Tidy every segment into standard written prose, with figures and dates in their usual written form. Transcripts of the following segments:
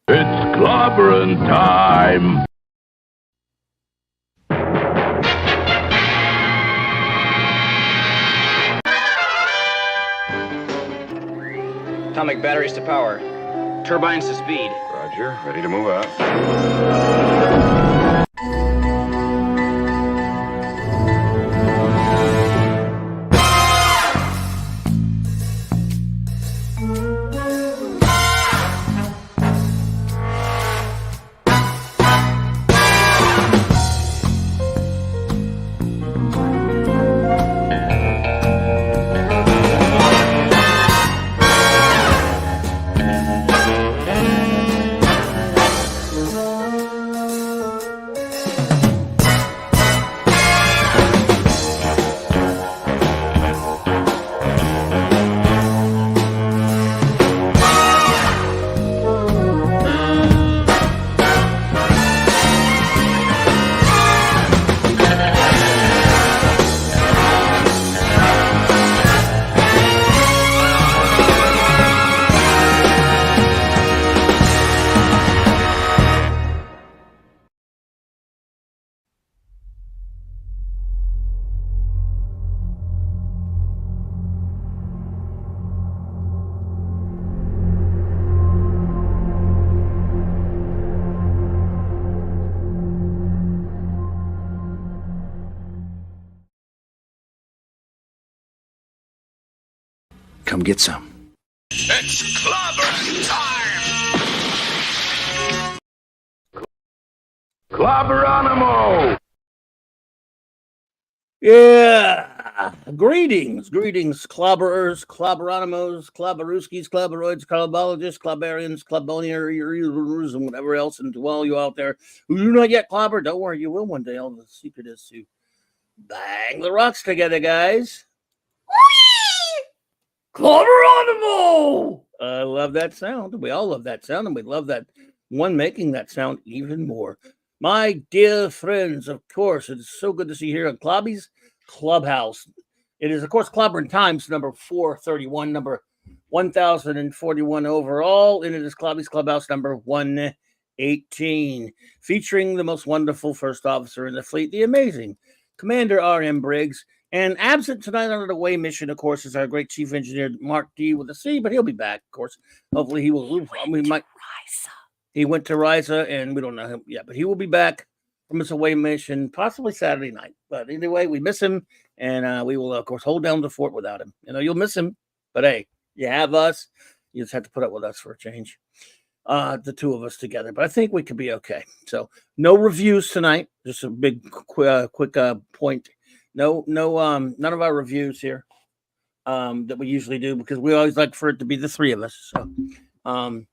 It's clobbering time! Atomic batteries to power. Turbines to speed. Roger, ready to move out. Come get some. It's clobbering time! Clobberanimo! Yeah. Greetings, clobberers, clobberanimos, clobberooskies, clobberoids, clobbologists, clobberians, clobboniers, and whatever else. And to all you out there who do not yet clobber, don't worry, you will one day. All the secret is to bang the rocks together, guys. Clobberanimo! I love that sound. We all love that sound, and we love that one making that sound even more. My dear friends, of course, it is so good to see you here on CLOBBY'S Clubhouse. It is, of course, Clobbering Times number 431, number 1041 overall, and it is CLOBBY'S Clubhouse number 118, featuring the most wonderful first officer in the fleet, the amazing Commander R.M. Briggs. And absent tonight on an away mission, of course, is our great chief engineer, Mark D. with a C, but he'll be back, of course. Hopefully he will. He went to Risa, and we don't know him yet, but he will be back from his away mission, possibly Saturday night. But anyway, we miss him, and we will, of course, hold down the fort without him. You know, you'll miss him, but hey, you have us. You just have to put up with us for a change. The two of us together, but I think we could be okay. So no reviews tonight. Just a big, quick point. No, none of our reviews here that we usually do because we always like for it to be the three of us. So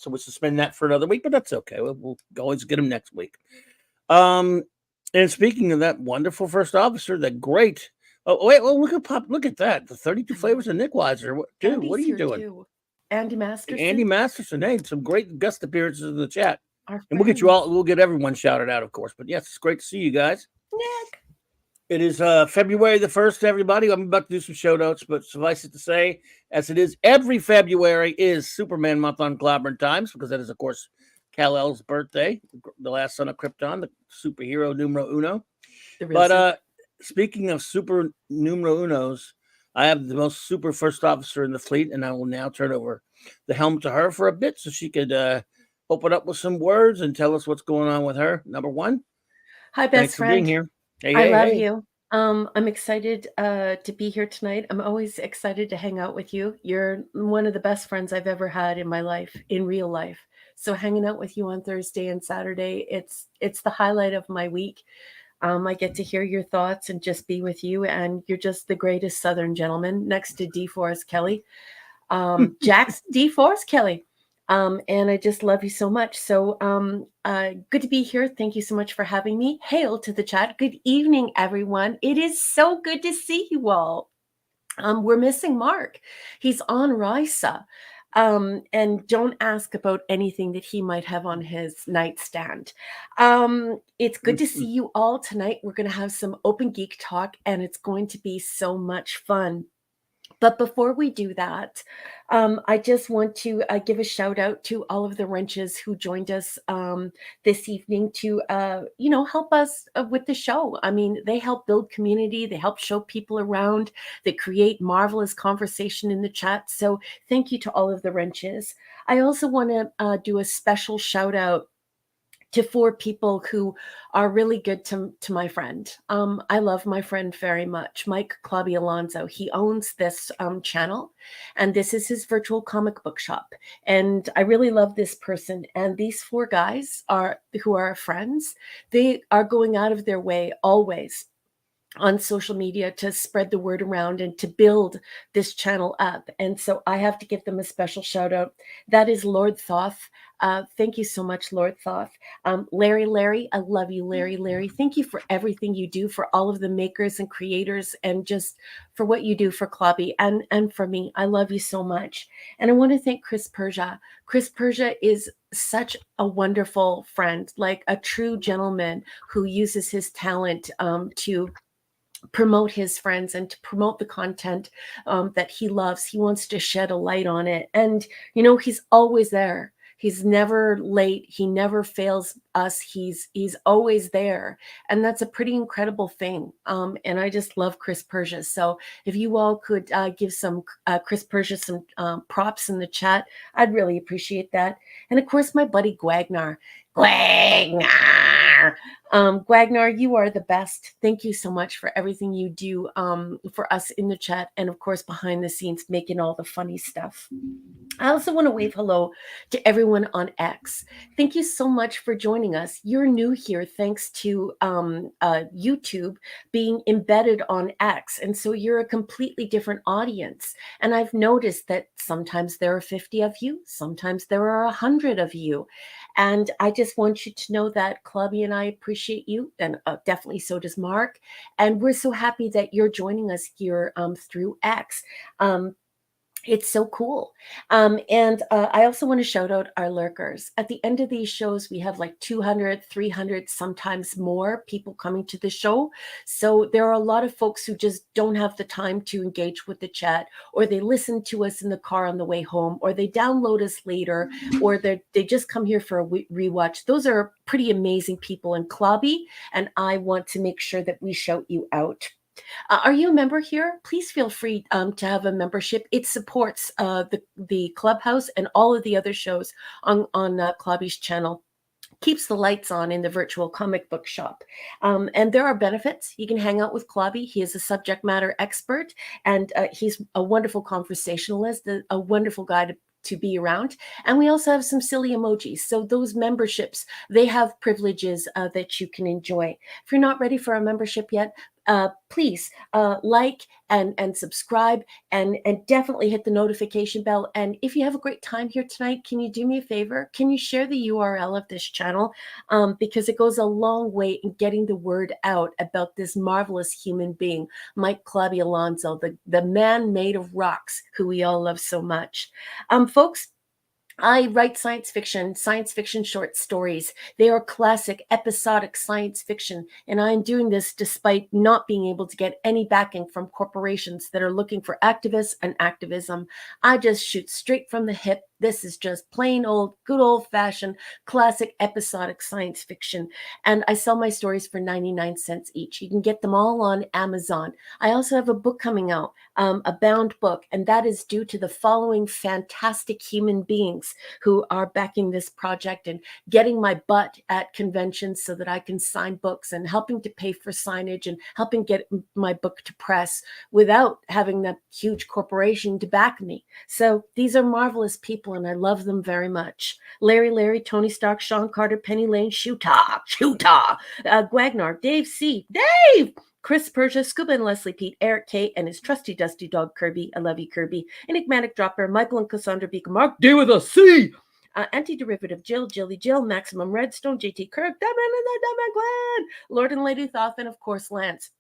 we'll suspend that for another week, but that's okay. We'll always get them next week. And speaking of that wonderful first officer, that great. Oh wait, well look at that. The 32 flavors of Nick Weiser. What are you doing? Too. Andy Masterson. Andy Masterson. Hey, some great guest appearances in the chat. And we'll get you all. We'll get everyone shouted out, of course. But yes, it's great to see you guys. Nick. It is February the 1st, everybody. I'm about to do some show notes, but suffice it to say, as it is every February, is Superman month on Clobbering Times, because that is, of course, Kal-El's birthday, the last son of Krypton, the superhero numero uno. But speaking of super numero unos, I have the most super first officer in the fleet, and I will now turn over the helm to her for a bit so she could open up with some words and tell us what's going on with her. Number one. Hi, best Thanks friend. For being here. Hey, I love you. I'm excited to be here tonight. I'm always excited to hang out with you. You're one of the best friends I've ever had in my life, in real life. So hanging out with you on Thursday and Saturday, it's the highlight of my week. I get to hear your thoughts and just be with you. And you're just the greatest Southern gentleman next to DeForest Kelly. Jack's DeForest Kelly. And I just love you so much. So good to be here. Thank you so much for having me. Hail to the chat. Good evening, everyone. It is so good to see you all. We're missing Mark. He's on Risa. And don't ask about anything that he might have on his nightstand. It's good to see you all tonight. We're going to have some open geek talk, and it's going to be so much fun. But before we do that, I just want to give a shout out to all of the wrenches who joined us this evening to, help us with the show. I mean, they help build community, they help show people around, they create marvelous conversation in the chat. So thank you to all of the wrenches. I also want to do a special shout out to 4 people who are really good to my friend. I love my friend very much, Mike Clubby Alonso. He owns this channel, and this is his virtual comic book shop. And I really love this person. And these 4 guys who are friends. They are going out of their way always on social media to spread the word around and to build this channel up. And so I have to give them a special shout out. That is Lord Thoth. Thank you so much, Lord Thoth. Larry, I love you, Larry. Thank you for everything you do for all of the makers and creators and just for what you do for Clobby and for me. I love you so much. And I want to thank Chris Persia. Chris Persia is such a wonderful friend, like a true gentleman who uses his talent to promote his friends and to promote the content that he loves. He wants to shed a light on it. And, he's always there. He's never late. He never fails us. He's always there. And that's a pretty incredible thing. And I just love Chris Persia. So if you all could give some Chris Persia some props in the chat, I'd really appreciate that. And of course, my buddy Gwagnar. Gwagnar, you are the best. Thank you so much for everything you do for us in the chat and, of course, behind the scenes, making all the funny stuff. I also want to wave hello to everyone on X. Thank you so much for joining us. You're new here thanks to YouTube being embedded on X. And so you're a completely different audience. And I've noticed that sometimes there are 50 of you, sometimes there are 100 of you. And I just want you to know that Clubby and I appreciate you, and definitely so does Mark. And we're so happy that you're joining us here through X. It's so cool. And I also want to shout out our lurkers. At the end of these shows, we have like 200, 300, sometimes more people coming to the show. So there are a lot of folks who just don't have the time to engage with the chat, or they listen to us in the car on the way home, or they download us later, or they just come here for a rewatch. Those are pretty amazing people in Clobby, and I want to make sure that we shout you out. Are you a member here? Please feel free to have a membership. It supports the Clubhouse and all of the other shows on Clobby's channel. Keeps the lights on in the virtual comic book shop. And there are benefits. You can hang out with Clobby. He is a subject matter expert, and he's a wonderful conversationalist, a wonderful guy to be around. And we also have some silly emojis. So those memberships, they have privileges that you can enjoy. If you're not ready for a membership yet, please like and subscribe and definitely hit the notification bell. And if you have a great time here tonight, can you do me a favor? Can you share the URL of this channel? Because it goes a long way in getting the word out about this marvelous human being, Mike Clubby Alonso, the man made of rocks, who we all love so much. Folks, I write science fiction short stories. They are classic episodic science fiction, and I am doing this despite not being able to get any backing from corporations that are looking for activists and activism. I just shoot straight from the hip. This is just plain old, good old-fashioned, classic episodic science fiction, and I sell my stories for 99 cents each. You can get them all on Amazon. I also have a book coming out, a bound book, and that is due to the following fantastic human beings who are backing this project and getting my butt at conventions so that I can sign books and helping to pay for signage and helping get my book to press without having that huge corporation to back me. So these are marvelous people, and I love them very much. Larry, Tony Stark, Sean Carter, Penny Lane, Shuta, Gwagnar, Dave C, Chris Persia, Scuba and Leslie Pete, Eric K, and his trusty dusty dog Kirby. I love you, Kirby. Enigmatic Dropper, Michael and Cassandra Beacon, Mark D with a C. Anti-derivative Jill, Maximum Redstone, JT Kirk, that man and that man clan, Lord and Lady Thoth, and of course Lance.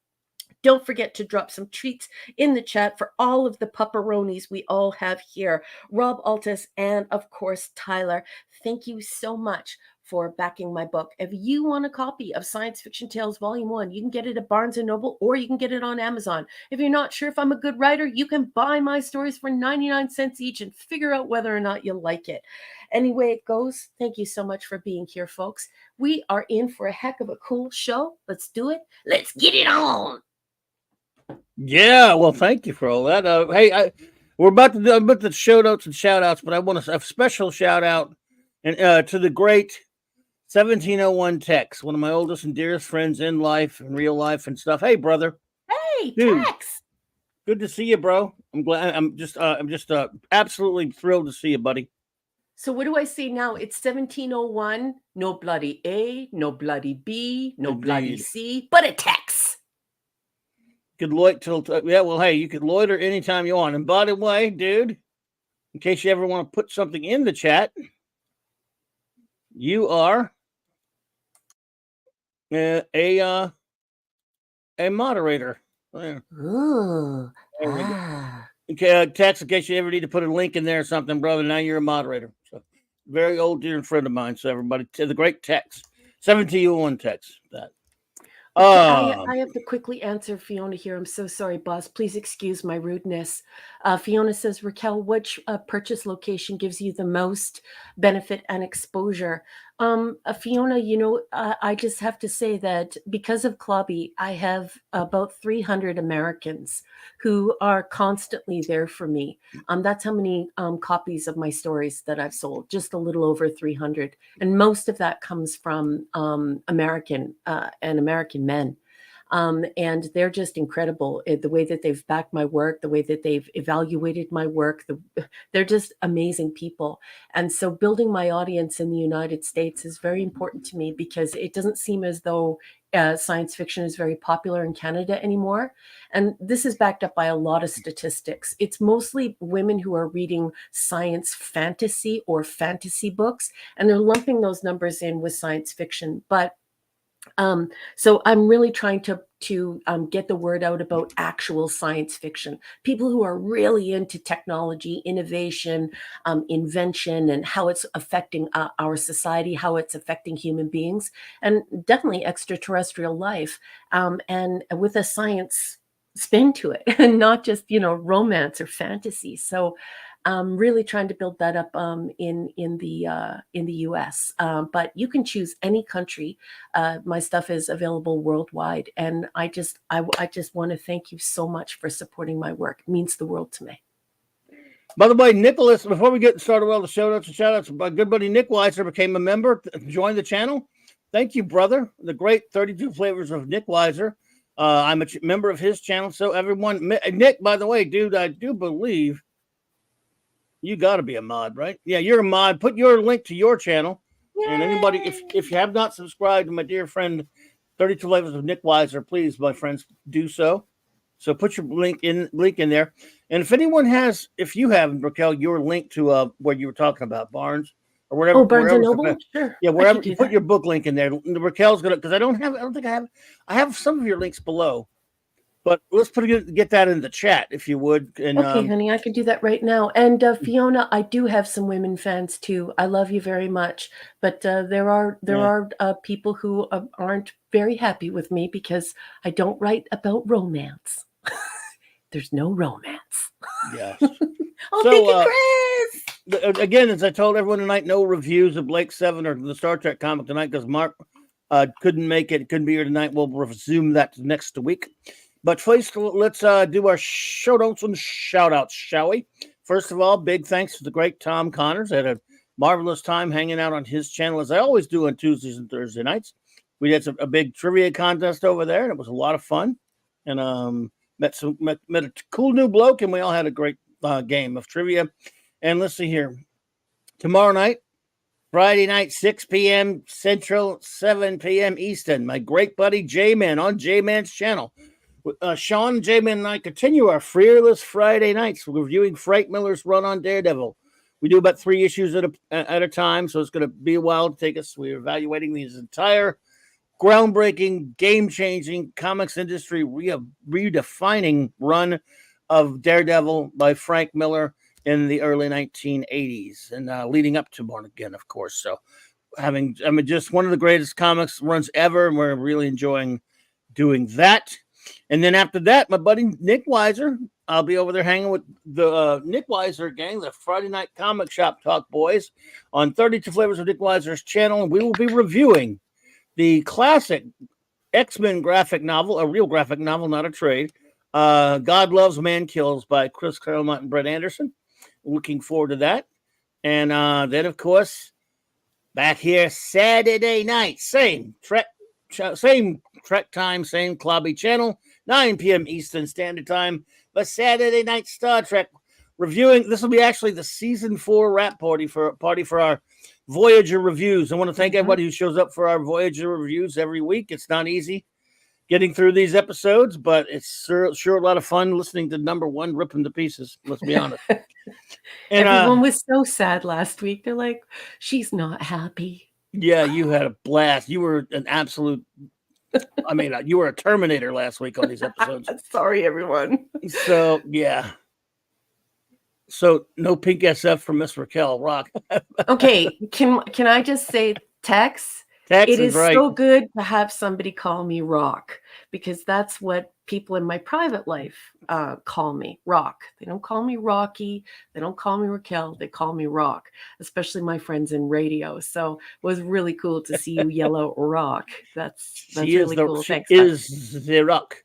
Don't forget to drop some treats in the chat for all of the pupperonis we all have here. Rob Altus and, of course, Tyler. Thank you so much for backing my book. If you want a copy of Science Fiction Tales Volume 1, you can get it at Barnes & Noble or you can get it on Amazon. If you're not sure if I'm a good writer, you can buy my stories for 99 cents each and figure out whether or not you like it. Anyway it goes, thank you so much for being here, folks. We are in for a heck of a cool show. Let's do it. Let's get it on. Yeah, well, thank you for all that. Hey, we're about to do the show notes and shout outs, but I want a special shout out to the great 1701 Tex, one of my oldest and dearest friends in life, in real life and stuff. Hey, brother. Hey, dude, Tex. Good to see you, bro. I'm glad. I'm just absolutely thrilled to see you, buddy. So what do I see now? It's 1701. No bloody A, no bloody B, no bloody C, but a Tex. Could loiter till yeah. Well, hey, you could loiter anytime you want. And by the way, dude, in case you ever want to put something in the chat, you are a moderator. There. Ooh. There we go. Okay, Tex, in case you ever need to put a link in there or something, brother. Now you're a moderator. So, very old dear and friend of mine. So everybody, the great Tex, 1701 Tex. That. I have to quickly answer Fiona here. I'm so sorry, boss. Please excuse my rudeness. Fiona says, Raquel, which purchase location gives you the most benefit and exposure? Fiona, you know, I just have to say that because of Clubby, I have about 300 Americans who are constantly there for me. That's how many copies of my stories that I've sold, just a little over 300. And most of that comes from American men. And they're just incredible. The way that they've backed my work, the way that they've evaluated my work, they're just amazing people. And so building my audience in the United States is very important to me because it doesn't seem as though science fiction is very popular in Canada anymore. And this is backed up by a lot of statistics. It's mostly women who are reading science fantasy or fantasy books, and they're lumping those numbers in with science fiction. But so I'm really trying to get the word out about actual science fiction, people who are really into technology, innovation, invention, and how it's affecting our society, how it's affecting human beings, and definitely extraterrestrial life, and with a science spin to it, and not just, you know, romance or fantasy. So I'm really trying to build that up in the U.S. But you can choose any country. My stuff is available worldwide, and I just want to thank you so much for supporting my work. It means the world to me. By the way, Nicholas, before we get started with all the shout outs and shout outs, my good buddy Nick Weiser became a member, joined the channel. Thank you, brother. The great 32 flavors of Nick Weiser. I'm a member of his channel. So everyone, Nick, by the way, dude, I do believe you got to be a mod, right? Yeah, you're a mod. Put your link to your channel. Yay! And anybody, if you have not subscribed to my dear friend 32 Flavors of Nick Weiser, please, my friends, do so. So put your link in there. And if anyone has, if you have, Raquel, your link to where you were talking about, Barnes or whatever. Oh, Barnes and Noble? Sure. Yeah, wherever you put your book link in there. Raquel's gonna, because I don't think I have some of your links below. But let's get that in the chat, if you would. And, okay, honey, I can do that right now. And Fiona, I do have some women fans too. I love you very much, but there are people who aren't very happy with me because I don't write about romance. There's no romance. Yes. Oh, so, thank you, Chris. Again, as I told everyone tonight, no reviews of Blake 7 or the Star Trek comic tonight because Mark couldn't make it. Couldn't be here tonight. We'll resume that next week. But first, let's do our show notes and shout outs, shall we? First of all, big thanks to the great Tom Connors. I had a marvelous time hanging out on his channel, as I always do on Tuesdays and Thursday nights. We had a big trivia contest over there, and it was a lot of fun. And met a cool new bloke, and we all had a great game of trivia. And let's see here. Tomorrow night, Friday night, 6 p.m. Central, 7 p.m. Eastern, my great buddy J-Man on J-Man's channel. Sean, J-Man, and I continue our Fearless Friday nights. We're reviewing Frank Miller's run on Daredevil. We do about 3 issues at a time, so it's going to be a while to take us. We're evaluating these entire groundbreaking, game-changing comics industry redefining run of Daredevil by Frank Miller in the early 1980s and leading up to Born Again, of course. So just one of the greatest comics runs ever, and we're really enjoying doing that. And then after that, my buddy Nick Weiser, I'll be over there hanging with the Nick Weiser gang, the Friday Night Comic Shop Talk Boys, on 32 Flavors of Nick Weiser's channel, and we will be reviewing the classic X-Men graphic novel, a real graphic novel, not a trade, God Loves, Man Kills by Chris Claremont and Brett Anderson. Looking forward to that. And then, of course, back here Saturday night, same Trek time, same Clobby channel, 9 p.m. Eastern Standard Time. But Saturday night Star Trek reviewing. This will be actually the season 4 wrap party for our Voyager reviews. I want to thank everybody who shows up for our Voyager reviews every week. It's not easy getting through these episodes, but it's sure a lot of fun listening to number 1 rip them to pieces. Let's be honest. And everyone was so sad last week. They're like, she's not happy. Yeah, you had a blast. You were an absolute, I mean, you were a Terminator last week on these episodes. Sorry, everyone. So, yeah. So, no pink SF from Miss Raquel. Rock. Okay, can I just say, Tex? It is right. So good to have somebody call me Rock, because that's what people in my private life call me, Rock. They don't call me Rocky. They don't call me Raquel. They call me Rock, especially my friends in radio. So it was really cool to see you yellow Rock. That's really cool. Thanks. She is the Rock.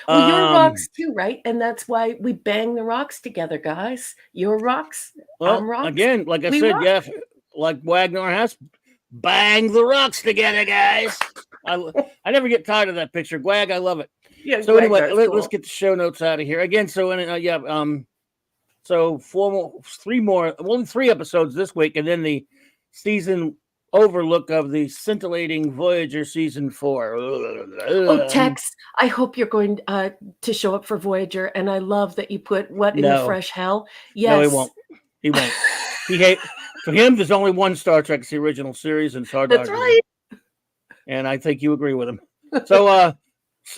Well, you're rocks too, right? And that's why we bang the rocks together, guys. You're rocks. Well, I'm rocks. Again, like I said, rock. Yeah, like Wagner has. Bang the rocks together, guys. I never get tired of that picture. Gwag, I love it. Yeah. So anyway, let's get the show notes out of here again. So so only 3 episodes this week, and then the season overlook of the scintillating Voyager season 4. Oh, Tex, I hope you're going to show up for Voyager, and I love that you put in the fresh hell. Yes. No, he won't. He won't. For him, there's only one Star Trek, it's the original series, and it's hard. That's right. And I think you agree with him. So,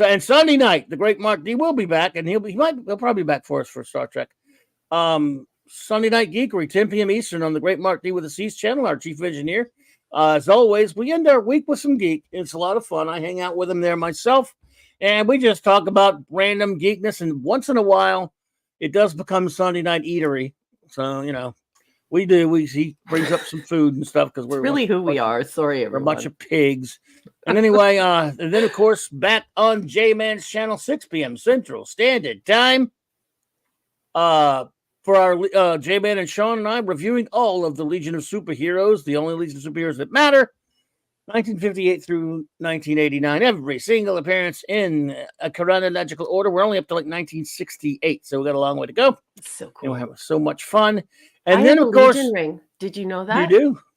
and Sunday night, the great Mark D will be back, and he'll probably be back for us for Star Trek. Sunday Night Geekery, 10 p.m. Eastern on the great Mark D with the C's channel, our chief engineer. As always, we end our week with some geek. It's a lot of fun. I hang out with him there myself, and we just talk about random geekness. And once in a while, it does become Sunday Night Eatery. So, we do. He brings up some food and stuff because we're really who we are. Sorry, everyone. We're a bunch of pigs. And anyway, and then of course back on J-Man's channel, 6 p.m. Central Standard Time. For our J-Man and Sean and I reviewing all of the Legion of Superheroes, the only Legion of Superheroes that matter, 1958 through 1989. Every single appearance in a chronological order. We're only up to like 1968, so we got a long way to go. It's so cool. We'll have so much fun. And I then, have of course, Legion ring. Did you know that?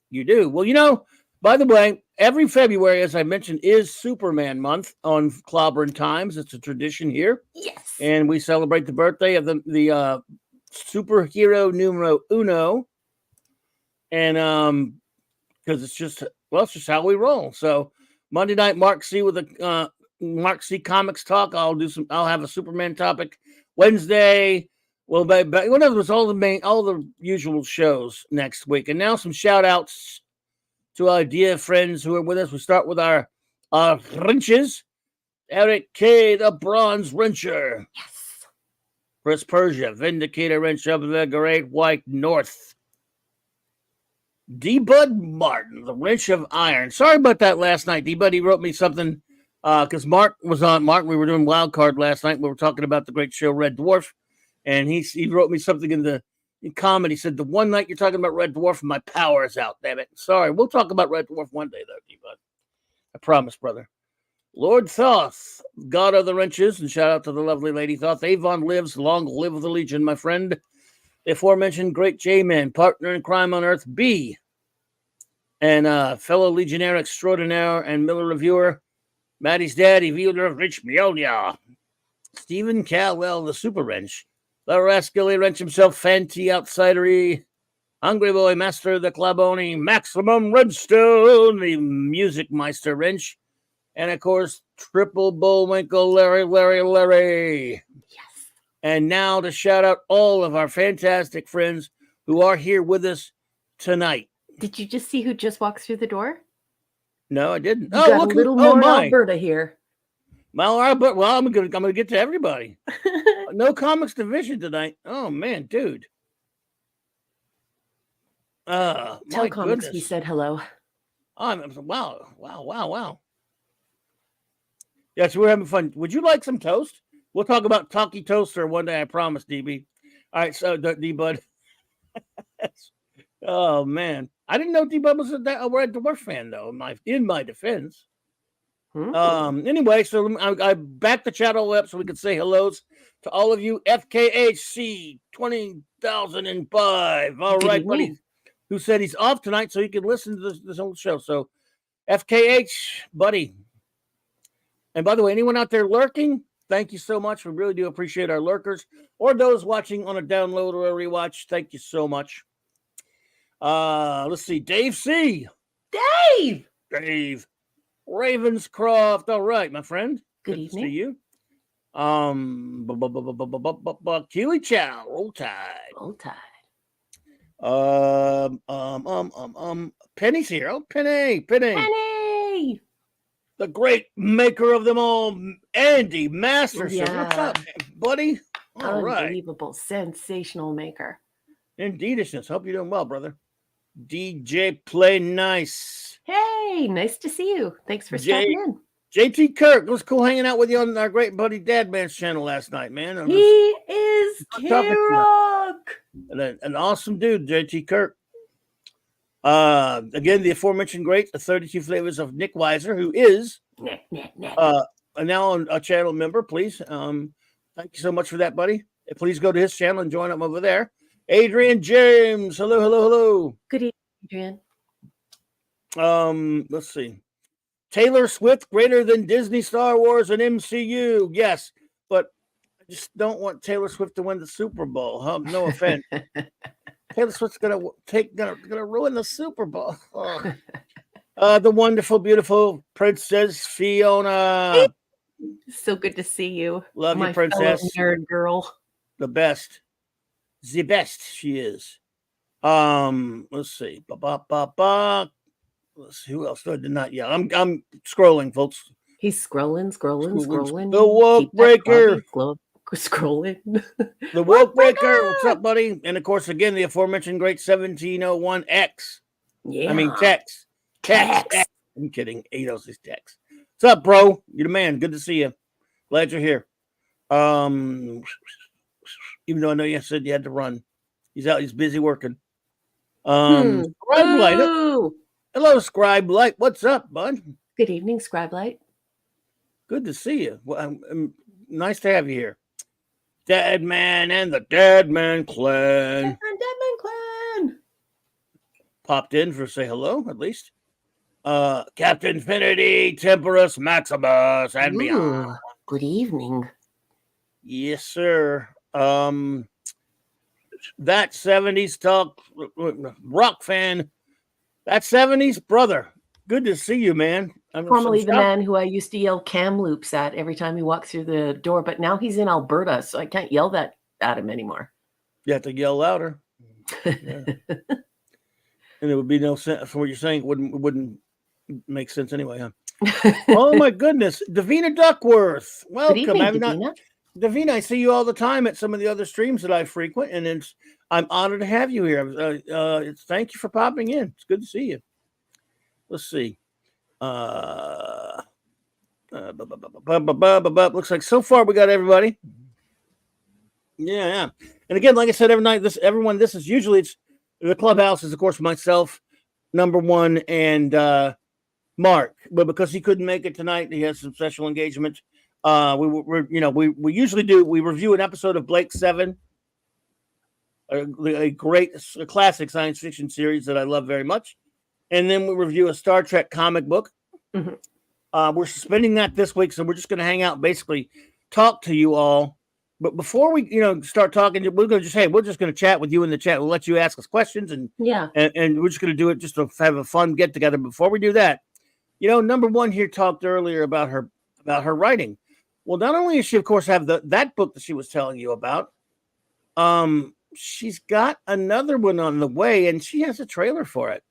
You do. Well, by the way, every February, as I mentioned, is Superman month on CLOBBERIN Times. It's a tradition here. Yes. And we celebrate the birthday of the superhero numero uno. And because it's just how we roll. So Monday night, Mark C with a Mark C Comics Talk. I'll have a Superman topic. Wednesday, well, whatever, it was all the usual shows next week. And now some shout outs to our dear friends who are with us. We start with our wrenches. Eric K, the Bronze Wrencher. Yes. Chris Persia, Vindicator Wrench of the Great White North. D-Bud Martin, the Wrench of Iron. Sorry about that last night, D-Bud. He wrote me something because Mark was on. Mark, we were doing Wild Card last night. We were talking about the great show Red Dwarf. And he wrote me something in comment. He said, the one night you're talking about Red Dwarf, my power is out, damn it. Sorry, we'll talk about Red Dwarf one day, though, D-Bud. I promise, brother. Lord Thoth, God of the Wrenches, and shout out to the lovely Lady Thoth. Avon lives, long live the Legion, my friend. The aforementioned great J-Man, partner in crime on Earth, B. And fellow Legionnaire extraordinaire and Miller reviewer, Maddie's daddy, Wheeler of Rich Mjolnir. Stephen Caldwell, the Super Wrench. The rascally wrench himself, Fanty Outsidery, Hungry Boy Master, the Claboni, Maximum Redstone, the Music Meister Wrench, And of course, Triple Bullwinkle Larry. Yes. And now to shout out all of our fantastic friends who are here with us tonight. Did you just see who just walked through the door? No, I didn't. You got a little more Alberta here. Well, I'm gonna get to everybody. No comics division tonight. Oh man, dude. Tell comics goodness. we said hello. Wow. Yes, we're having fun. Would you like some toast? We'll talk about Talkie Toaster one day, I promise, DB. All right, so D-Bud. Oh man, I didn't know D-Bud was a Red Dwarf fan though. In my defense. Anyway, so I backed the chat all up so we could say hellos to all of you. FKHC 20,005. All right, buddy. Who said he's off tonight so he can listen to this whole show. So, FKH, buddy. And by the way, anyone out there lurking, thank you so much. We really do appreciate our lurkers or those watching on a download or a rewatch. Thank you so much. Let's see. Dave C. Dave. Ravenscroft. All right, my friend. Good evening. To you. Keely Chow. Roll Tide. Penny's here. Oh, Penny. The great maker of them all, Andy Masterson. Yeah. What's up, buddy? All right. Unbelievable, sensational maker. Indeedishness. Hope you're doing well, brother. DJ Play Nice. Hey, nice to see you. Thanks for stopping in. JT Kirk. It was cool hanging out with you on our great buddy Dad Man's channel last night, man. He is K-Rock. An awesome dude, JT Kirk. Again, the aforementioned great, the 32 Flavors of Nick Weiser, who is now a channel member. Please, thank you so much for that, buddy. Please go to his channel and join him over there. Adrian James, hello. Good evening, Adrian. Let's see. Taylor Swift greater than Disney, Star Wars, and MCU. Yes, but I just don't want Taylor Swift to win the Super Bowl. No offense. Taylor Swift's gonna ruin the Super Bowl. Oh. The wonderful, beautiful Princess Fiona. So good to see you. Love you, Princess. Nerd girl. The best she is. Let's see. Let's see who else. I did not yell. I'm scrolling, folks. He's scrolling. The Woke Breaker. Scrolling. The Woke Breaker. What's up, buddy? And of course, again, the aforementioned great 1701X. Yeah. I mean, Tex. I'm kidding. 806 Tex. What's up, bro? You're the man. Good to see you. Glad you're here. Even though I know you said you had to run. He's out. He's busy working. Scribe Light. Hello, Scribe Light. What's up, bud? Good evening, Scribe Light. Good to see you. Well, nice to have you here. Dead Man and the Dead Man Clan. Popped in for say hello, at least. Captain Infinity, Temperus Maximus, and beyond. Good evening. Yes, sir. That 70s talk rock fan. That 70s brother. Good to see you, man. Formerly the man who I used to yell Kamloops at every time he walked through the door, but now he's in Alberta, so I can't yell that at him anymore. You have to yell louder. Yeah. And it would be no sense for what you're saying. It wouldn't make sense anyway, huh? Oh my goodness. Davina Duckworth. Welcome. Good evening, Davina, I see you all the time at some of the other streams that I frequent, and I'm honored to have you here. Thank you for popping in. It's good to see you. Let's see. Looks like so far we got everybody. Yeah. And again, like I said, this is usually the clubhouse is of course myself, number one, and Mark. But because he couldn't make it tonight, he has some special engagement. We usually we review an episode of Blake 7, a classic science fiction series that I love very much. And then we review a Star Trek comic book. Mm-hmm. We're suspending that this week, so we're just going to hang out, basically talk to you all. But before we, start talking, we're just going to chat with you in the chat. We'll let you ask us questions, and we're just going to do it just to have a fun get together. Before we do that, You know, number one here talked earlier about her writing. Well, not only does she, of course, have that book that she was telling you about, she's got another one on the way, and she has a trailer for it.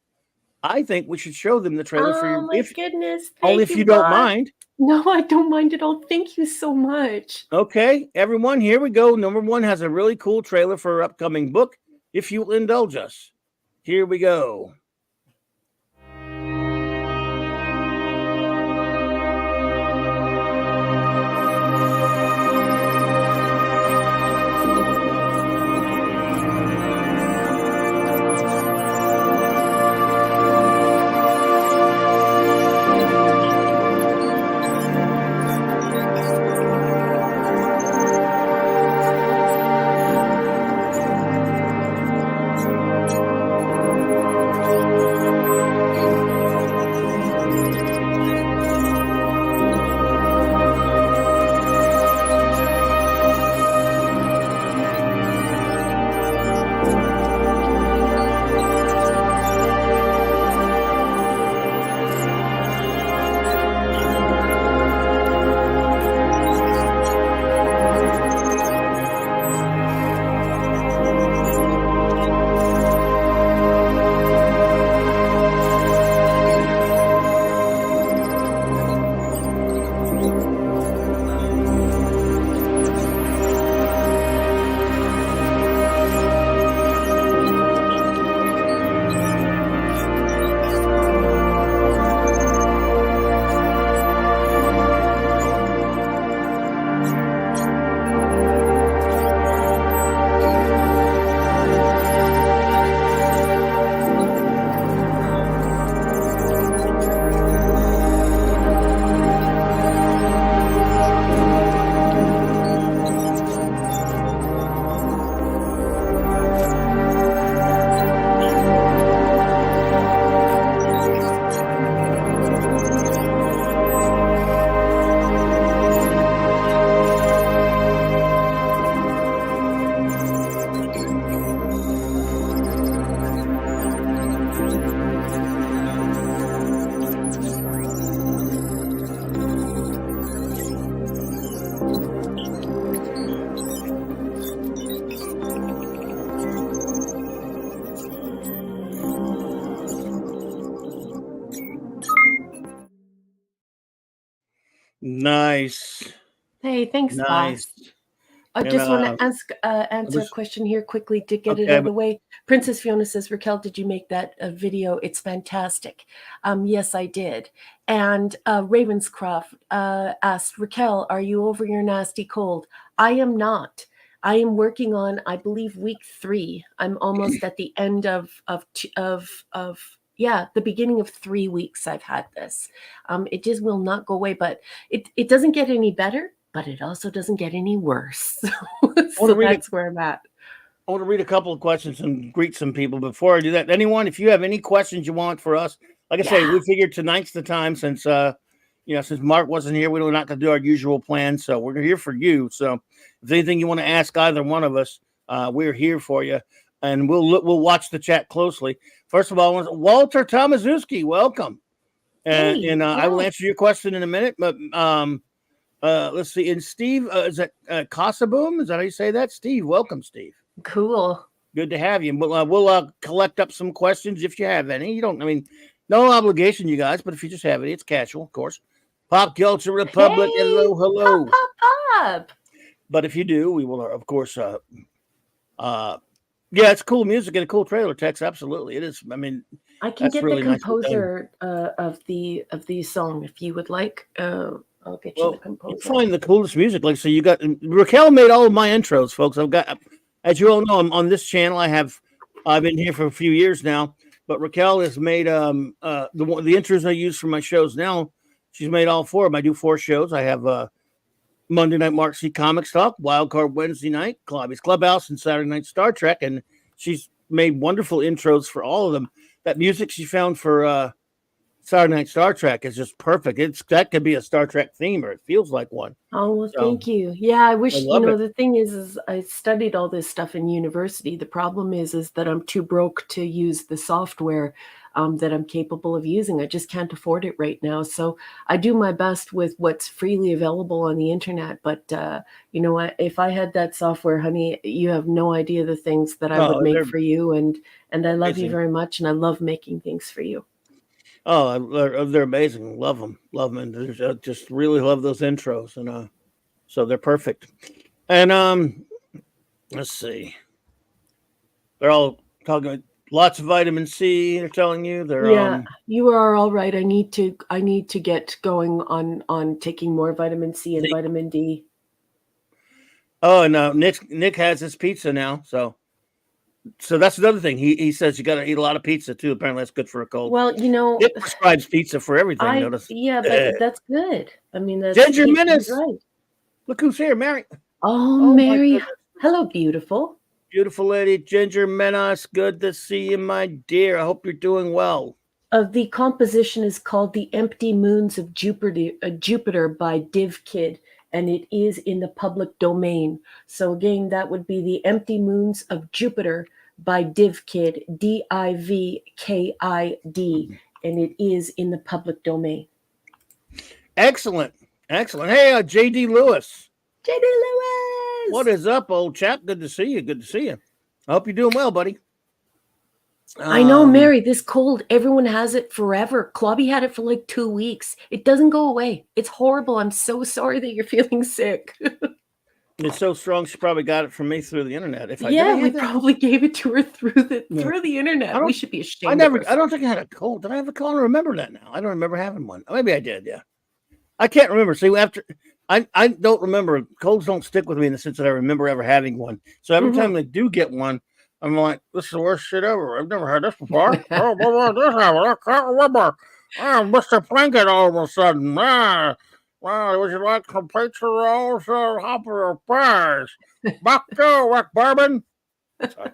I think we should show them the trailer for Oh your, my if goodness. only Thank if you, you don't Bob. mind. No, I don't mind at all. Thank you so much. Okay, everyone, here we go. Number one has a really cool trailer for her upcoming book. If you will indulge us, here we go. Nice. Hey, thanks, boss. Nice. I And, just want to answer a just- question here quickly to get it Okay, out of the way. Princess Fiona says, Raquel, did you make that video? It's fantastic. Yes, I did. And Ravenscroft asked, Raquel, are you over your nasty cold? I am not. I am working on, I believe, week 3. I'm almost at the end the beginning of 3 weeks I've had this. It just will not go away, but it doesn't get any better, but it also doesn't get any worse. So that's where I'm at. I want to read a couple of questions and greet some people. Before I do that, anyone, if you have any questions you want for us, like I say, we figured tonight's the time since since Mark wasn't here, we're not going to do our usual plan. So we're here for you. So if there's anything you want to ask either one of us, we're here for you. And we'll watch the chat closely. First of all, Walter Tomaszewski, welcome. And I will answer your question in a minute. But let's see. And Steve, is that Casaboom? Is that how you say that? Steve, welcome, Steve. Cool. Good to have you. We'll collect up some questions if you have any. No obligation, you guys, but if you just have any, it's casual, of course. Pop Culture Republic, Hey, hello. Pop. But if you do, we will, of course, it's cool music and a cool trailer, Tex. Absolutely. It is. I can get really the composer of the song if you would like. I'll get you the composer. You find the coolest music. Like, so you got Raquel made all of my intros, folks. I've got, as you all know, I'm on this channel. I've been here for a few years now, but Raquel has made the intros I use for my shows now. She's made all 4 of them. I do 4 shows. I have Monday night Mark C Comics Talk, Wildcard Wednesday night, CLOBBY'S Clubhouse, and Saturday night Star Trek. And she's made wonderful intros for all of them. That music she found for Saturday night Star Trek is just perfect. That could be a Star Trek theme, or it feels like one. Oh, well, thank you. Yeah, I wish, the thing is I studied all this stuff in university. The problem is that I'm too broke to use the software. that I'm capable of using. I just can't afford it right now. So I do my best with what's freely available on the internet. But you know what? If I had that software, honey, you have no idea the things that I would Oh, make they're for you. And I love you amazing. very much, and I love making things for you. Oh, they're amazing. Love them, and just really love those intros, and so they're perfect. And let's see, they're all talking about lots of vitamin C. They're telling you they're Yeah, you are all right. I need to get going on taking more vitamin C and vitamin D. Oh, and Nick has his pizza now, so that's another thing. He says you got to eat a lot of pizza too. Apparently, that's good for a cold. Well, you know, Nick prescribes pizza for everything. Notice. but that's good. I mean, Ginger he's Menace. right. Look who's here, Mary. Oh, Oh my Mary. goodness. Hello, beautiful. Beautiful lady, Ginger Menace. Good to see you, my dear. I hope you're doing well. The composition is called "The Empty Moons of Jupiter" by Div Kid, and it is in the public domain. So again, that would be "The Empty Moons of Jupiter" by Div Kid, Divkid, and it is in the public domain. Excellent. Hey, JD Lewis. JD Lewis. What is up, old chap? Good to see you. I hope you're doing well, buddy. I know, Mary, this cold, everyone has it forever. Clobby had it for like 2 weeks. It doesn't go away. It's horrible. I'm so sorry that you're feeling sick. It's so strong. She probably got it from me through the internet. We probably gave it to her through the internet. We should be ashamed. I don't think I had a cold. Did I have a cold? I don't remember that now. I don't remember having one. Maybe I did. Yeah, I can't remember. See, I don't remember. Colds don't stick with me in the sense that I remember ever having one. So every time they do get one, I'm like, this is the worst shit ever. I've never had this before. Oh, what this happen? I can't remember. Mr. Blanket all of a sudden. Would you like some pizza rolls or hopper or fries? Buck you, Rick Bourbon. Sorry.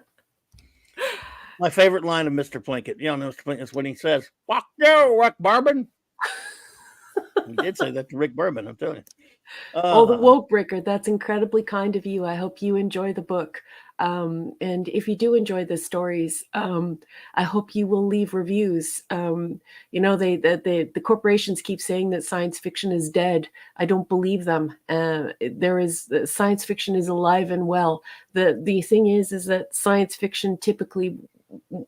My favorite line of Mr. Plinkett. You know, Mr. Plinkett is when he says, "Fuck you, Rick Bourbon." He did say that to Rick Bourbon, I'm telling you. The woke breaker. That's incredibly kind of you. I hope you enjoy the book. And if you do enjoy the stories, I hope you will leave reviews. You know, the corporations keep saying that science fiction is dead. I don't believe them. Science fiction is alive and well. The thing is that science fiction typically,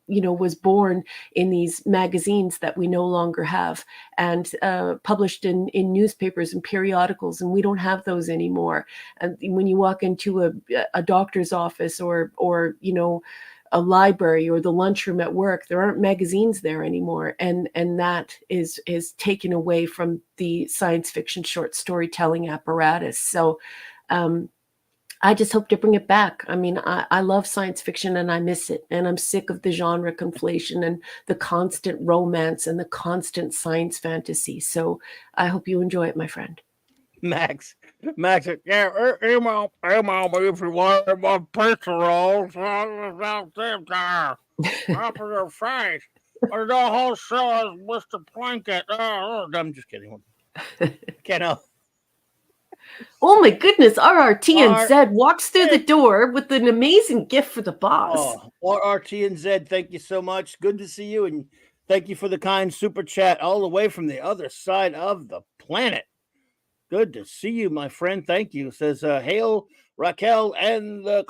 you know, was born in these magazines that we no longer have, and published in newspapers and periodicals, and we don't have those anymore. And when you walk into a doctor's office or you know, a library or the lunchroom at work, there aren't magazines there anymore, and that is taken away from the science fiction short storytelling apparatus. So I just hope to bring it back. I mean, I love science fiction and I miss it. And I'm sick of the genre conflation and the constant romance and the constant science fantasy. So I hope you enjoy it, my friend. Max, yeah, email me if you want my pizza rolls. Up in your face. Or the whole show is Mr. Plinkett. I'm just kidding. Can't help. Oh my goodness, RRTNZ walks through the door with an amazing gift for the boss. RRTNZ, thank you so much. Good to see you, and thank you for the kind super chat all the way from the other side of the planet. Good to see you, my friend. Thank you. Says, hail Raquel and the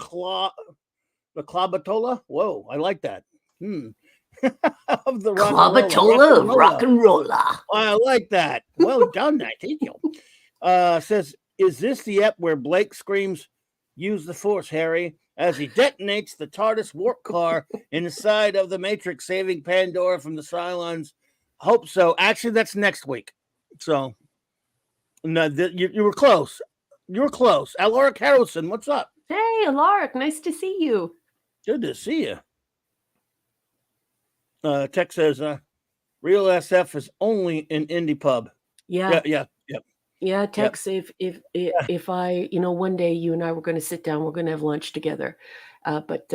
Clabatola. Whoa, I like that. Of the Clabatola rock and roller. I like that. Well done, I thank you. Says, is this the ep where Blake screams, "Use the force, Harry," as he detonates the TARDIS warp car inside of the Matrix, saving Pandora from the Cylons? Hope so. Actually, that's next week. So, no, you were close. You were close. Alaric Harrelson, what's up? Hey, Alaric, nice to see you. Good to see you. Tech says, Real SF is only an indie pub. Yeah. Yeah, Tex, if I, you know, one day you and I were going to sit down, we're going to have lunch together. But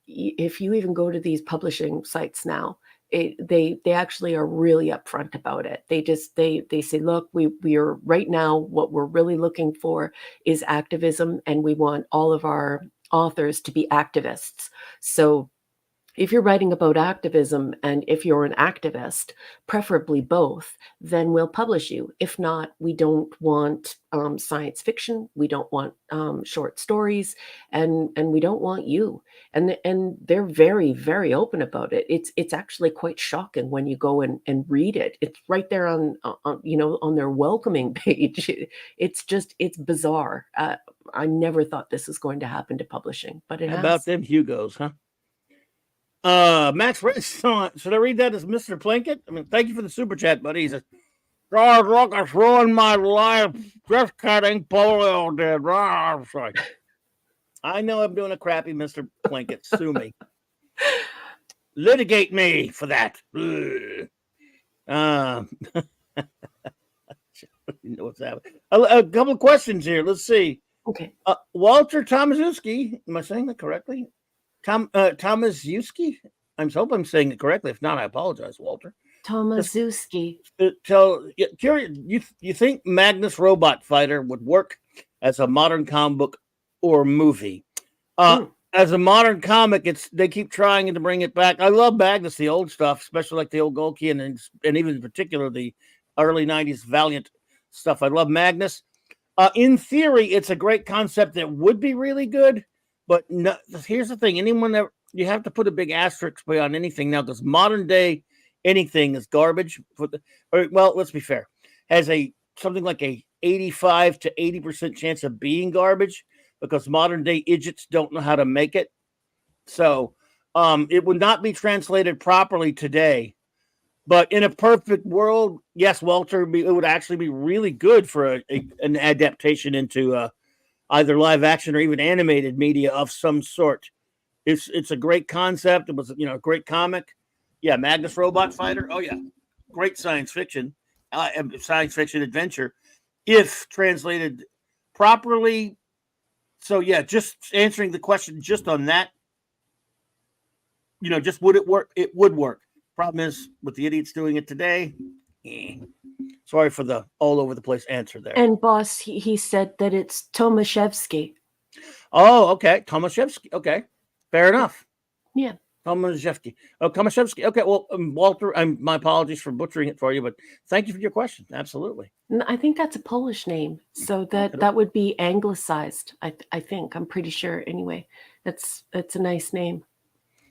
if you even go to these publishing sites now, they actually are really upfront about it. They say, look, we are right now, what we're really looking for is activism, and we want all of our authors to be activists. So If you're writing about activism and if you're an activist, preferably both, then we'll publish you. If not, we don't want science fiction. We don't want short stories, and we don't want you. And they're very, very open about it. It's actually quite shocking when you go and read it. It's right there on on their welcoming page. It's bizarre. I never thought this was going to happen to publishing, but it How has. about them Hugos, huh? Max Rich, should I read that as Mr. Plinkett? I mean, thank you for the super chat, buddy. He says, God, look, it's ruined my life. Just kidding. Polio did. I'm sorry. I know I'm doing a crappy Mr. Plinkett. Sue me. Litigate me for that. What's happening? A couple of questions here. Let's see. Okay. Walter Tomaszewski. Am I saying that correctly? Tomaszewski? I hope I'm saying it correctly. If not, I apologize, Walter. Tomaszewski. Curious, you think Magnus Robot Fighter would work as a modern comic book or movie? As a modern comic, they keep trying to bring it back. I love Magnus, the old stuff, especially like the old Golki and even in particular the early 90s Valiant stuff. I love Magnus. In theory, it's a great concept that would be really good. But no, here's the thing: you have to put a big asterisk on anything now, because modern day anything is garbage. Well, let's be fair, has something like a 85 to 80% chance of being garbage, because modern day idiots don't know how to make it. So it would not be translated properly today. But in a perfect world, yes, Walter, it would actually be really good for an adaptation into either live action or even animated media of some sort. It's a great concept. It was a great comic. Yeah, Magnus Robot Fighter. Oh yeah, great science fiction adventure, if translated properly. So yeah, just answering the question just on that. Just would it work? It would work. Problem is, with the idiots doing it today. Sorry for the all over the place answer there. And boss, he said that it's Tomaszewski. Oh, okay. Tomaszewski. Okay. Fair enough. Yeah. Tomaszewski. Oh, Tomaszewski. Okay. Well, Walter, my apologies for butchering it for you, but thank you for your question. Absolutely. I think that's a Polish name. So that would be anglicized. I think. I'm pretty sure anyway. That's a nice name.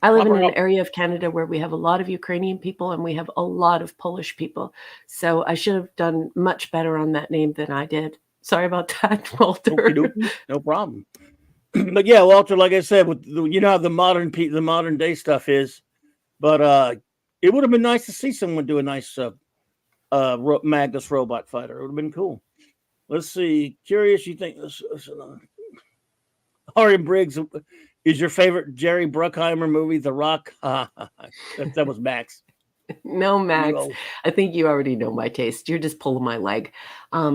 I live in an area of Canada where we have a lot of Ukrainian people and we have a lot of Polish people. So I should have done much better on that name than I did. Sorry about that, Walter. No problem. But yeah, Walter, like I said, with how the modern day stuff is, but it would have been nice to see someone do a nice Magnus Robot Fighter. It would have been cool. Let's see. Curious, you think Ari Briggs is your favorite Jerry Bruckheimer movie, The Rock? That was Max. No, Max. I think you already know my taste. You're just pulling my leg.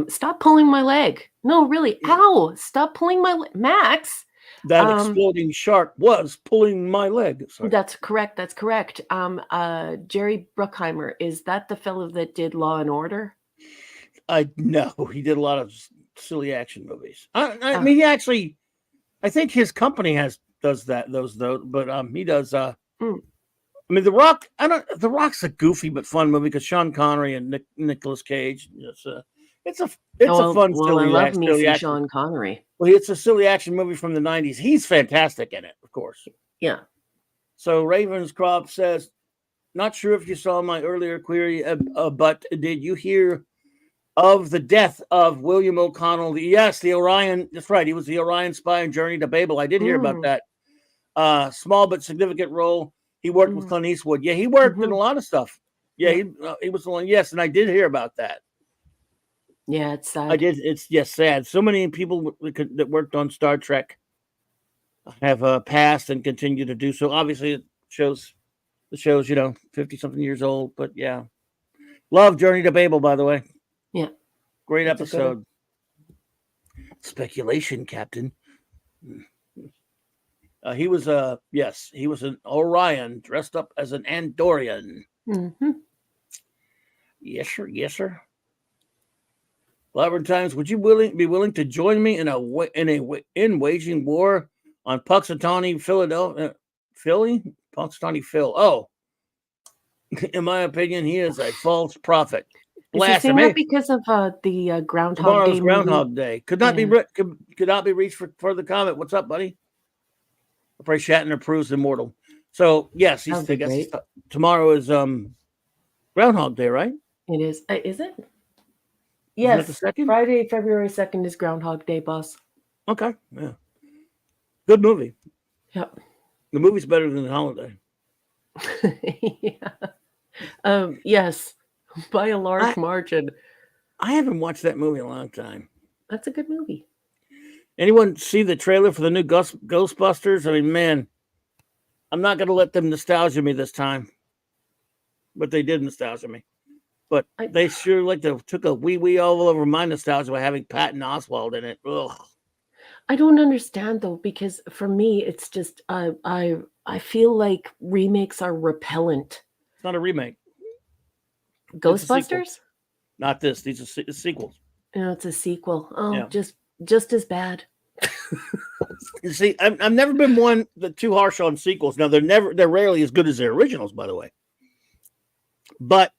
Stop pulling my leg. No, really. Ow. Stop pulling my leg. Max. That exploding shark was pulling my leg. Sorry. That's correct. That's correct. Jerry Bruckheimer, is that the fellow that did Law and Order? No, he did a lot of silly action movies. I mean, he actually, I think his company does those though, but he does. I mean, The Rock. The Rock's a goofy but fun movie because Sean Connery and Nicolas Cage. It's a fun silly I love action. me some Sean Connery. Well, it's a silly action movie from the 90s. He's fantastic in it, of course. Yeah. So Ravenscroft says, not sure if you saw my earlier query, but did you hear of the death of William O'Connell? Yes, the Orion. That's right. He was the Orion spy in Journey to Babel. I did hear about that. Small but significant role. He worked with Clint Eastwood. Yeah, he worked in a lot of stuff. Yeah, he was the one. Yes, and I did hear about that. Yeah, it's sad. I did. It's sad. So many people that worked on Star Trek have passed and continue to do so. Obviously, the show's 50-something years old. But yeah, love Journey to Babel, by the way. Yeah, great episode. Speculation, Captain. He was an Orion dressed up as an Andorian. Mm-hmm. Yes, sir. Yes, sir. Clobbering Times, would you be willing to join me in waging war on Puxatawny, Philly? Punxsutawney Phil. Oh, in my opinion, he is a false prophet. Is he saying that Blasphemy. because of the Groundhog Tomorrow's Day Groundhog movie? Day. Could not be Yeah. could not be reached for further comment. What's up, buddy? I pray Shatner proves immortal. So yes, That would be great. Tomorrow is Groundhog Day, right? It is. Is it? Isn't that Yes. the second? Friday, February 2nd is Groundhog Day, boss. Okay. Yeah. Good movie. Yep. The movie's better than the holiday. Yeah. Yes, by a large margin. I haven't watched that movie in a long time. That's a good movie. Anyone see the trailer for the new Ghostbusters? I mean, man, I'm not going to let them nostalgia me this time. But they did nostalgia me. But they sure took a wee all over my nostalgia by having Patton Oswalt in it. Ugh. I don't understand though, because for me, it's just I feel like remakes are repellent. It's not a remake. Ghostbusters? Not this. These are sequels. No, it's a sequel. Oh, Yeah. just as bad. You see, I've never been one that too harsh on sequels. Now they're rarely as good as their originals, by the way. But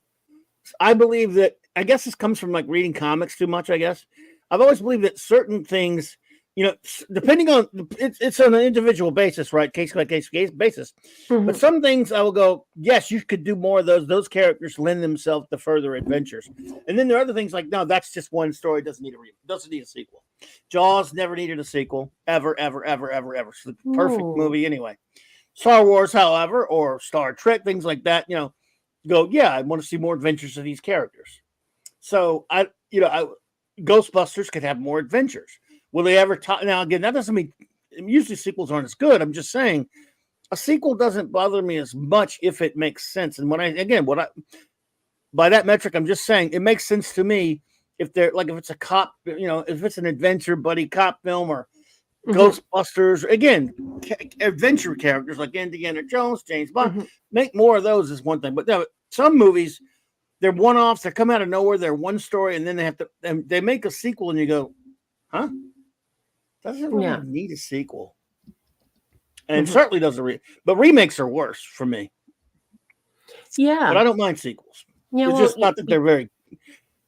I believe that, I guess this comes from like reading comics too much. I guess I've always believed that certain things, you know, depending on it's on an individual basis, right? Case by case basis. Mhm. But some things I will go, yes, you could do more of those. Those characters lend themselves to further adventures. And then there are other things like, no, that's just one story. Doesn't need a sequel. Jaws never needed a sequel, ever. It's the perfect No. movie anyway. Star Wars, however, or Star Trek, things like that, you know, go, yeah, I want to see more adventures of these characters. So Ghostbusters could have more adventures. Will they ever now again, that doesn't mean usually sequels aren't as good. I'm just saying a sequel doesn't bother me as much if it makes sense. And by that metric, I'm just saying it makes sense to me if they're like, if it's a cop, you know, if it's an adventure buddy cop film or Ghostbusters, again, adventure characters like Indiana Jones, James Bond, make more of those is one thing. But no, some movies, they're one-offs. They come out of nowhere. They're one story, and then they make a sequel, and you go, huh? Doesn't really need a sequel. And certainly doesn't. But remakes are worse for me. Yeah. But I don't mind sequels. Yeah, It's just not that they're very.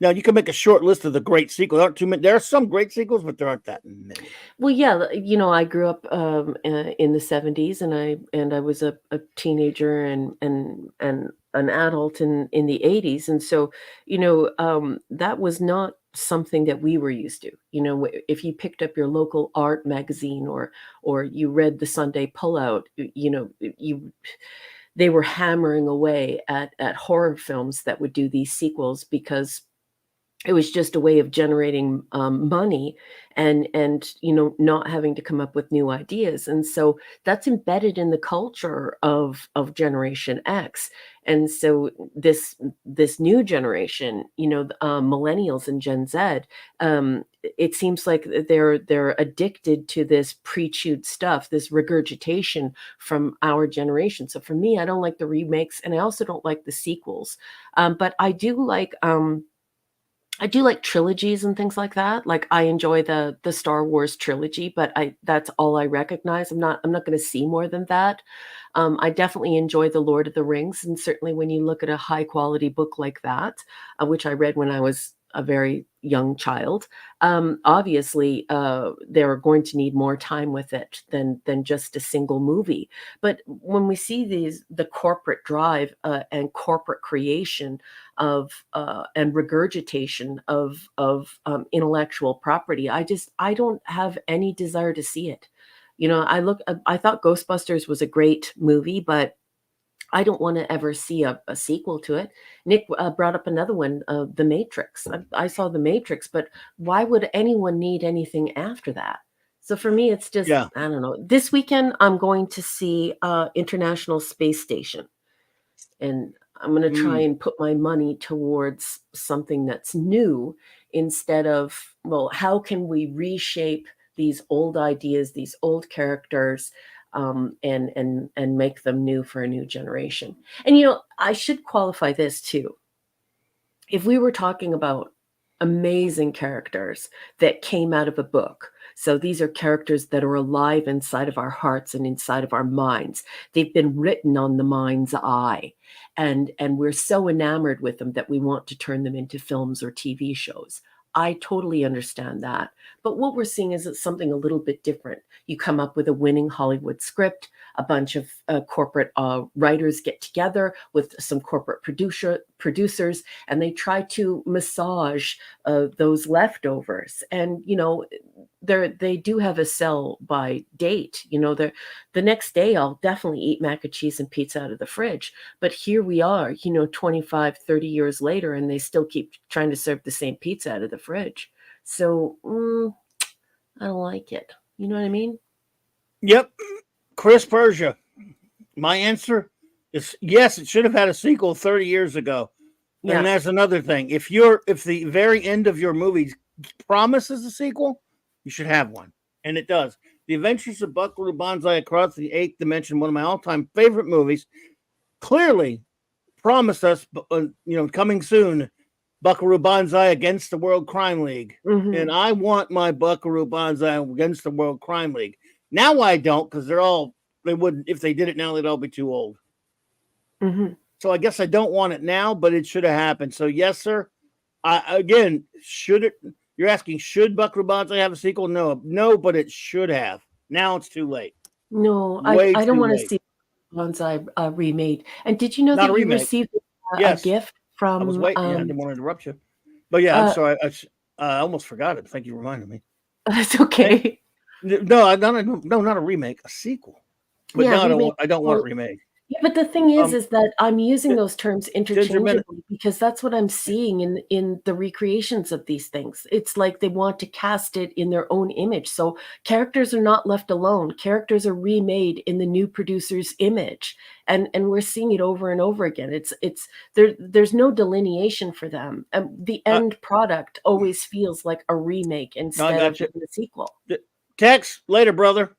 Now you can make a short list of the great sequels. There aren't too many. There are some great sequels, but there aren't that many. Well, yeah, you know, I grew up in the 70s, and I was a teenager and an adult in the 80s, and so you know, that was not something that we were used to. You know, if you picked up your local art magazine or you read the Sunday Pullout, you know, they were hammering away at horror films that would do these sequels because it was just a way of generating money and you know, not having to come up with new ideas. And so that's embedded in the culture of Generation X. And so this new generation, you know, millennials and Gen Z, it seems like they're addicted to this pre-chewed stuff, this regurgitation from our generation. So for me, I don't like the remakes, and I also don't like the sequels. But I do like trilogies and things like that. Like I enjoy the Star Wars trilogy, but that's all I recognize. I'm not going to see more than that. I definitely enjoy the Lord of the Rings, and certainly when you look at a high quality book like that, which I read when I was a very young child, obviously they're going to need more time with it than just a single movie. But when we see the corporate drive and corporate creation of and regurgitation of intellectual property, I don't have any desire to see it. You know, I thought Ghostbusters was a great movie, but I don't want to ever see a sequel to it. Nick brought up another one, The Matrix. I saw The Matrix, but why would anyone need anything after that? So for me, it's just, I don't know. This weekend, I'm going to see International Space Station. And I'm going to try and put my money towards something that's new instead of, well, how can we reshape these old ideas, these old characters, and make them new for a new generation. And, you know, I should qualify this too. If we were talking about amazing characters that came out of a book, So these are characters that are alive inside of our hearts and inside of our minds. They've been written on the mind's eye. And we're so enamored with them that we want to turn them into films or TV shows. I totally understand that. But what we're seeing is it's something a little bit different. You come up with a winning Hollywood script, a bunch of corporate writers get together with some corporate producers, and they try to massage those leftovers. And, you know, they do have a sell by date. You know, the next day I'll definitely eat mac and cheese and pizza out of the fridge. But here we are, you know, 25, 30 years later, and they still keep trying to serve the same pizza out of the fridge. So I don't like it. You know what I mean? Yep. Chris Persia. My answer is yes, it should have had a sequel 30 years ago. Yeah. And that's another thing. If the very end of your movie promises a sequel, you should have one. And it does. The Adventures of Buckaroo Banzai Across the Eighth Dimension, one of my all-time favorite movies, clearly promised us, you know, coming soon, Buckaroo Banzai against the World Crime League. Mhm. And I want my Buckaroo Banzai against the World Crime League. Now I don't, because they wouldn't, if they did it now, they'd all be too old. Mhm. So I guess I don't want it now, but it should have happened. So yes, sir. Again, should it? You're asking, should Buckaroo Banzai have a sequel? No, but it should have. Now it's too late. No, Way I don't too want to late. see Banzai remade. And did you know Not that a you remake. received a Yes. gift I was from waiting. Yeah, I didn't want to interrupt you. But yeah, I'm sorry. I almost forgot it. Thank you for reminding me. That's okay. No, not a remake, a sequel. But Yeah, no, remake. I don't want Well, it remade. yeah, but the thing is that I'm using those terms Ginger Minute. interchangeably because that's what I'm seeing in the recreations of these things. It's like they want to cast it in their own image. So characters are not left alone. Characters are remade in the new producer's image. And we're seeing it over and over again. There's no delineation for them. The end product always feels like a remake instead of gotcha. a sequel. Text later, brother.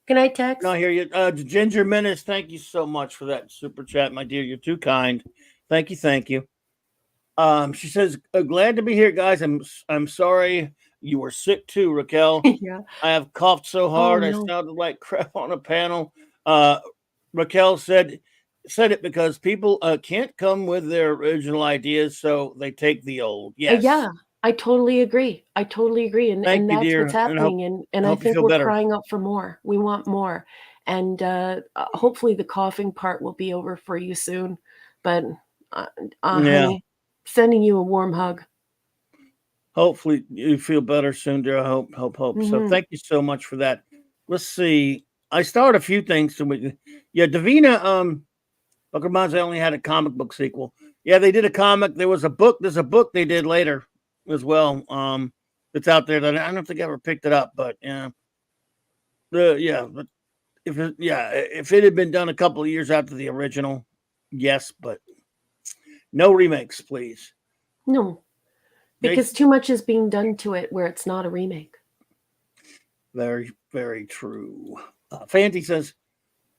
Can I text? No, I hear you. Ginger Menace, thank you so much for that super chat, my dear. You're too kind. Thank you. She says, glad to be here, guys. I'm sorry you were sick too, Raquel. Yeah. I have coughed so hard I no. sounded like crap on a panel. Raquel said it because people can't come with their original ideas, so they take the old. Yes. Yeah, I totally agree. And Thank you, that's dear. what's And happening. And I hope you think feel we're better. crying out for more. We want more. And hopefully the coughing part will be over for you soon. But honey, sending you a warm hug. Hopefully you feel better soon, dear. I hope. So Mhm. thank you so much for that. Let's see. I started a few things. Davina, Buckaroo Banzai only had a comic book sequel. Yeah, they did a comic. There was a book. There's a book they did later as well. That's out there that I don't think I ever picked it up, but yeah. But if it had been done a couple of years after the original, yes, but no remakes, please. No, because too much is being done to it where it's not a remake. Very, very true. Fanty says,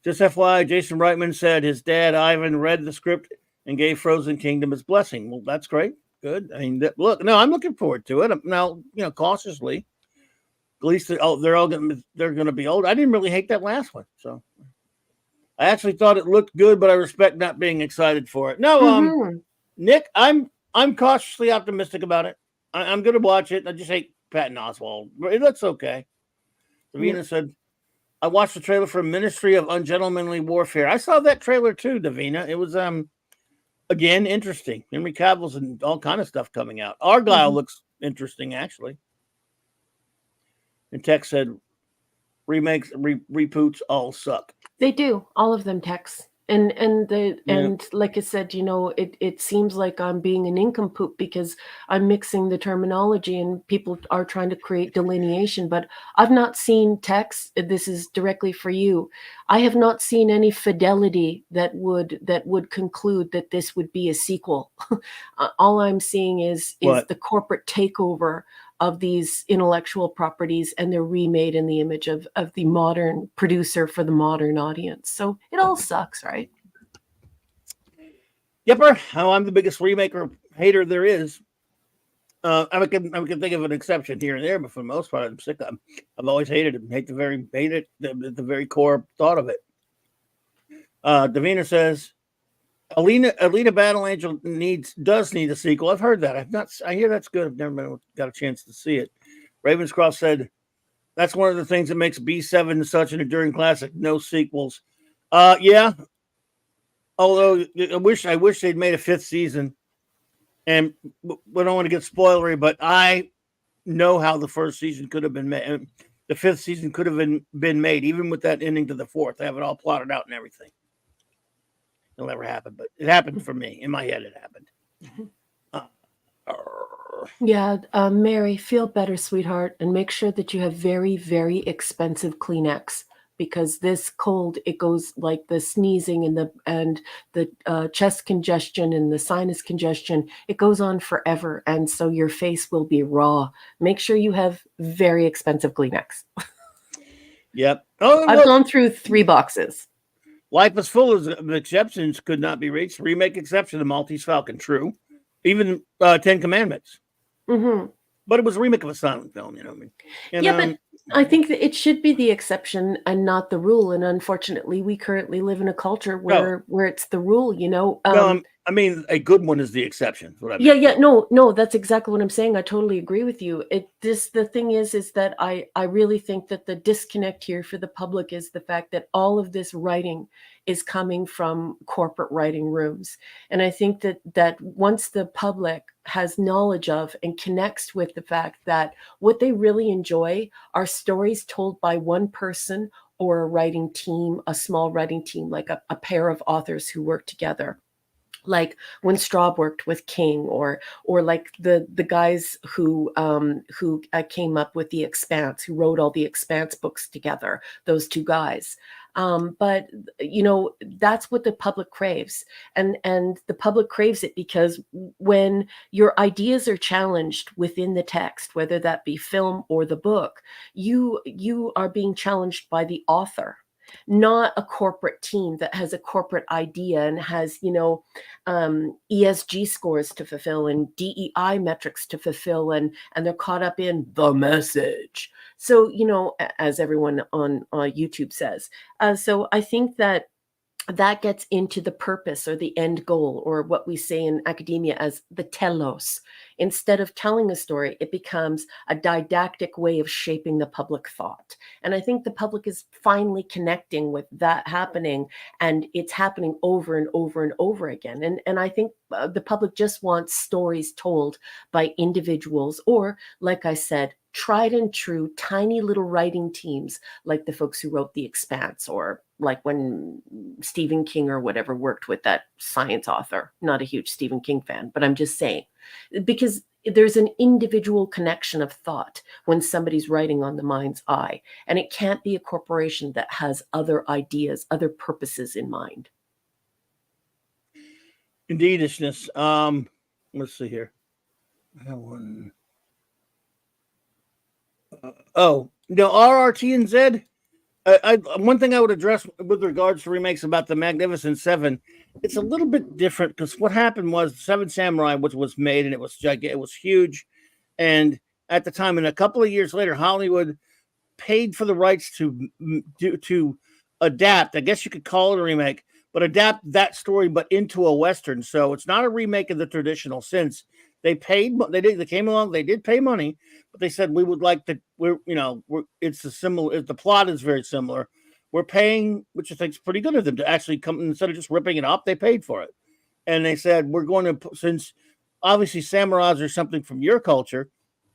just FYI, Jason Reitman said his dad, Ivan, read the script and gave Frozen Kingdom his blessing. Well, that's great. Good. I mean, I'm looking forward to it. Now, cautiously. At least they're going to be old. I didn't really hate that last one. So I actually thought it looked good, but I respect not being excited for it. No, Nick, I'm cautiously optimistic about it. I'm going to watch it. I just hate Patton Oswalt. It looks okay. Davina said, I watched the trailer for Ministry of Ungentlemanly Warfare. I saw that trailer too, Davina. It was, again, interesting. Henry Cavill's and all kind of stuff coming out. Argyle looks interesting, actually. And Tex said, remakes, reboots all suck. They do, all of them, Tex. And like I said, it seems like I'm being an nincompoop because I'm mixing the terminology and people are trying to create delineation. But I've not seen, Tex, this is directly for you. I have not seen any fidelity that would conclude that this would be a sequel. All I'm seeing is the corporate takeover of these intellectual properties, and they're remade in the image of the modern producer for the modern audience. So it all sucks, right? Yepper. I'm the biggest remaker hater there is. I can think of an exception here and there, but for the most part, I'm sick of him. I've always hated him. Hate the very core thought of it. Davina says, Alita Battle Angel does need a sequel. I've heard that. I hear that's good. I've never got a chance to see it. Ravenscroft said, that's one of the things that makes B7 such an enduring classic. No sequels. Yeah. Although I wish they'd made a 5th season. And we don't want to get spoilery, but I know how the 1st season could have been made. The 5th season could have been made, even with that ending to the 4th. They have it all plotted out and everything. It'll never happen, but it happened for me. In my head, it happened. Yeah, Mary, feel better, sweetheart, and make sure that you have very, very expensive Kleenex, because this cold, it goes like the sneezing and the chest congestion and the sinus congestion. It goes on forever, and so your face will be raw. Make sure you have very expensive Kleenex. Yep. I've gone through 3 boxes. Life is full of exceptions could not be reached. Remake exception, the Maltese Falcon, true. Even 10 Commandments. Mm-hmm. But it was a remake of a silent film, you know what I mean? And, yeah, but I think that it should be the exception and not the rule. And unfortunately, we currently live in a culture where it's the rule, you know. I mean, a good one is the exception. No, that's exactly what I'm saying. I totally agree with you. The thing is that I really think that the disconnect here for the public is the fact that all of this writing is coming from corporate writing rooms. And I think that once the public has knowledge of and connects with the fact that what they really enjoy are stories told by one person or a writing team, a small writing team, like a pair of authors who work together. Like when Straub worked with King, or like the guys who came up with The Expanse, who wrote all the Expanse books together, those 2 guys. But you know, that's what the public craves, and the public craves it because when your ideas are challenged within the text, whether that be film or the book, you are being challenged by the author, not a corporate team that has a corporate idea and has, you know, ESG scores to fulfill and DEI metrics to fulfill, and they're caught up in the message. So, you know, as everyone on YouTube says. So I think that gets into the purpose or the end goal, or what we say in academia as the telos. Instead of telling a story, it becomes a didactic way of shaping the public thought. And I think the public is finally connecting with that happening, and it's happening over and over and over again. And I think the public just wants stories told by individuals, or, like I said, tried and true, tiny little writing teams, like the folks who wrote The Expanse, or like when Stephen King or whatever worked with that science author. Not a huge Stephen King fan, but I'm just saying, because there's an individual connection of thought when somebody's writing on the mind's eye, and it can't be a corporation that has other ideas, other purposes in mind. Indeedishness. Let's see here. I have one. RRT and Z. One thing I would address with regards to remakes about the Magnificent Seven, it's a little bit different, because what happened was Seven Samurai, which was made, and it was gigantic, it was huge, and at the time, and a couple of years later, Hollywood paid for the rights to adapt. I guess you could call it a remake, but adapt that story, but into a Western. So it's not a remake in the traditional sense. They paid. They came along. They did pay money, but they said we would like to. It's a similar. The plot is very similar. We're paying, which I think is pretty good of them to actually come, instead of just ripping it up. They paid for it, and they said we're going to, since obviously samurais are something from your culture.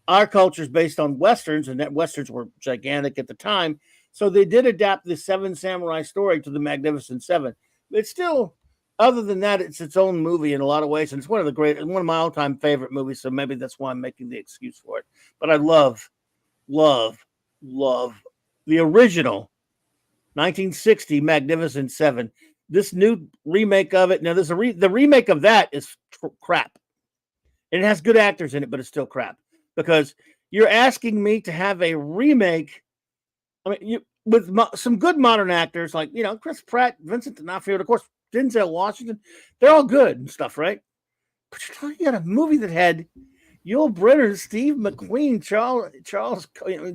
Our culture is based on Westerns, and that Westerns were gigantic at the time. So they did adapt the Seven Samurai story to the Magnificent Seven. It's still, other than that, it's its own movie in a lot of ways, and it's one of my all-time favorite movies. So maybe that's why I'm making the excuse for it. But I love the original 1960 Magnificent Seven. This new remake of it. Now, the remake of that is crap. And it has good actors in it, but it's still crap. Because you're asking me to have a remake, with some good modern actors like, Chris Pratt, Vincent D'Onofrio, and of course, Denzel Washington. They're all good and stuff, right? But you're talking about a movie that had Yul Brynner, Steve McQueen,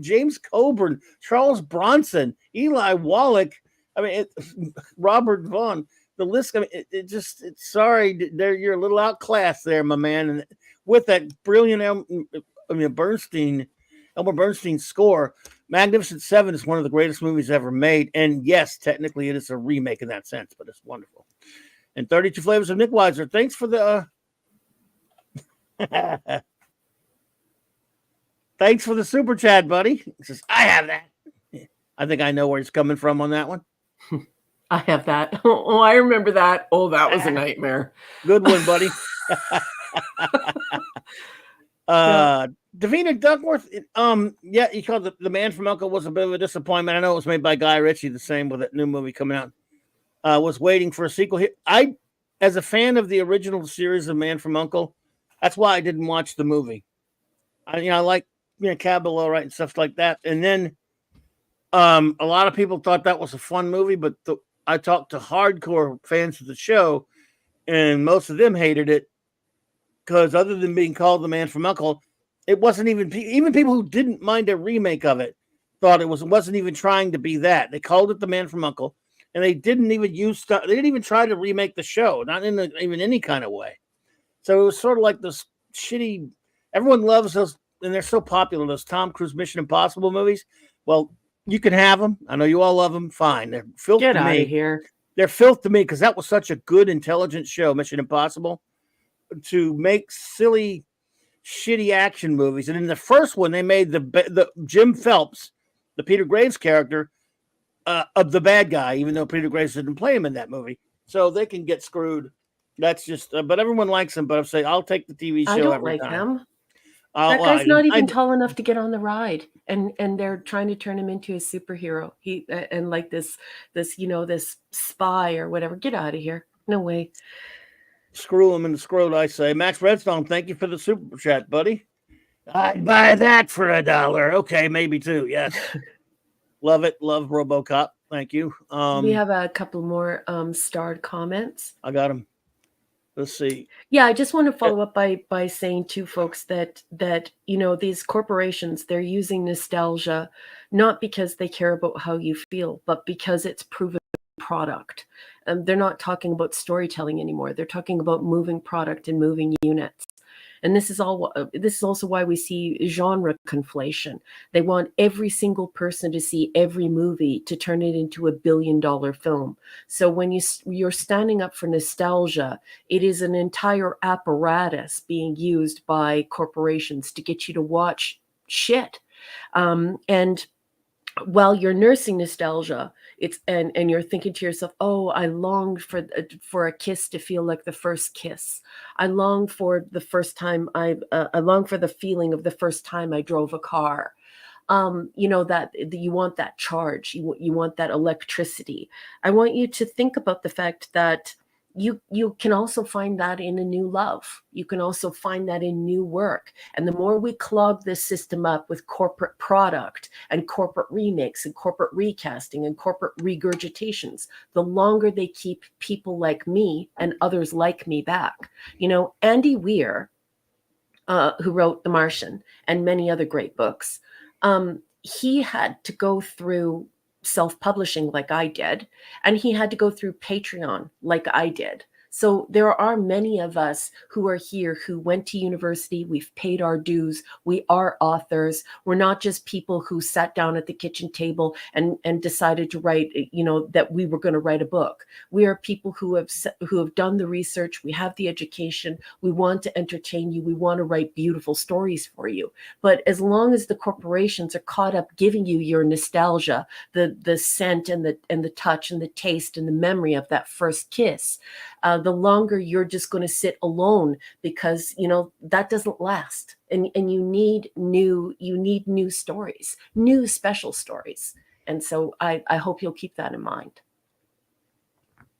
James Coburn, Charles Bronson, Eli Wallach. I mean, Robert Vaughn. The list. I mean, it's sorry, you're a little outclassed there, my man. And with that brilliant, Elmer Bernstein score, Magnificent Seven is one of the greatest movies ever made. And yes, technically, it is a remake in that sense, but it's wonderful. And 32 Flavors of Nick Weiser. Thanks for the. Thanks for the super chat, buddy. He says, I have that. I think I know where he's coming from on that one. I have that. Oh, I remember that. Oh, that was a nightmare. Good one, buddy. Davina Duckworth. Yeah, he called the Man from U.N.C.L.E. was a bit of a disappointment. I know it was made by Guy Ritchie, the same with that new movie coming out. Was waiting for a sequel. As a fan of the original series of Man from U.N.C.L.E., that's why I didn't watch the movie. I like Cab Below, right, and stuff like that. And then a lot of people thought that was a fun movie, but I talked to hardcore fans of the show, and most of them hated it because other than being called the Man from U.N.C.L.E., it wasn't even people who didn't mind a remake of it thought it wasn't even trying to be that. They called it the Man from U.N.C.L.E., and they didn't even they didn't even try to remake the show, not in even any kind of way. So it was sort of like this shitty. Everyone loves those. And they're so popular, those Tom Cruise Mission Impossible movies. Well, you can have them. I know you all love them. Fine. They're filth to me. Get out of here. They're filth to me because that was such a good, intelligent show, Mission Impossible, to make silly, shitty action movies. And in the first one, they made the Jim Phelps, the Peter Graves character, of the bad guy, even though Peter Graves didn't play him in that movie. So they can get screwed. That's just, but everyone likes him. But I'm saying I'll take the TV show I don't every like time. him. That guy's not even tall enough to get on the ride, and they're trying to turn him into a superhero. He and like this spy or whatever. Get out of here! No way. Screw him in the scrote, I say. Max Redstone, thank you for the super chat, buddy. I'd buy that for $1. Okay, maybe two. Yes, love it. Love RoboCop. Thank you. We have a couple more starred comments. I got them. Let's see. Yeah, I just want to follow up by saying to folks that these corporations, they're using nostalgia not because they care about how you feel, but because it's proven product. They're not talking about storytelling anymore. They're talking about moving product and moving units. And this is also why we see genre conflation. They want every single person to see every movie to turn it into a $1 billion film. So when you're standing up for nostalgia, it is an entire apparatus being used by corporations to get you to watch shit. And while you're nursing nostalgia, and you're thinking to yourself, oh, I longed for a kiss to feel like the first kiss. I long for the first time I long for the feeling of the first time I drove a car. That you want that charge, you want that electricity. I want you to think about the fact that you can also find that in a new love. You can also find that in new work. And the more we clog this system up with corporate product and corporate remakes and corporate recasting and corporate regurgitations, the longer they keep people like me and others like me back. Andy Weir, who wrote The Martian and many other great books, he had to go through self-publishing like I did, and he had to go through Patreon like I did. So there are many of us who are here who went to university. We've paid our dues. We are authors. We're not just people who sat down at the kitchen table and decided to write, that we were going to write a book. We are people who have done the research. We have the education. We want to entertain you. We want to write beautiful stories for you. But as long as the corporations are caught up giving you your nostalgia, the scent and the touch and the taste and the memory of that first kiss, the longer you're just going to sit alone, because that doesn't last, and you need new stories, new special stories. And so I hope you'll keep that in mind.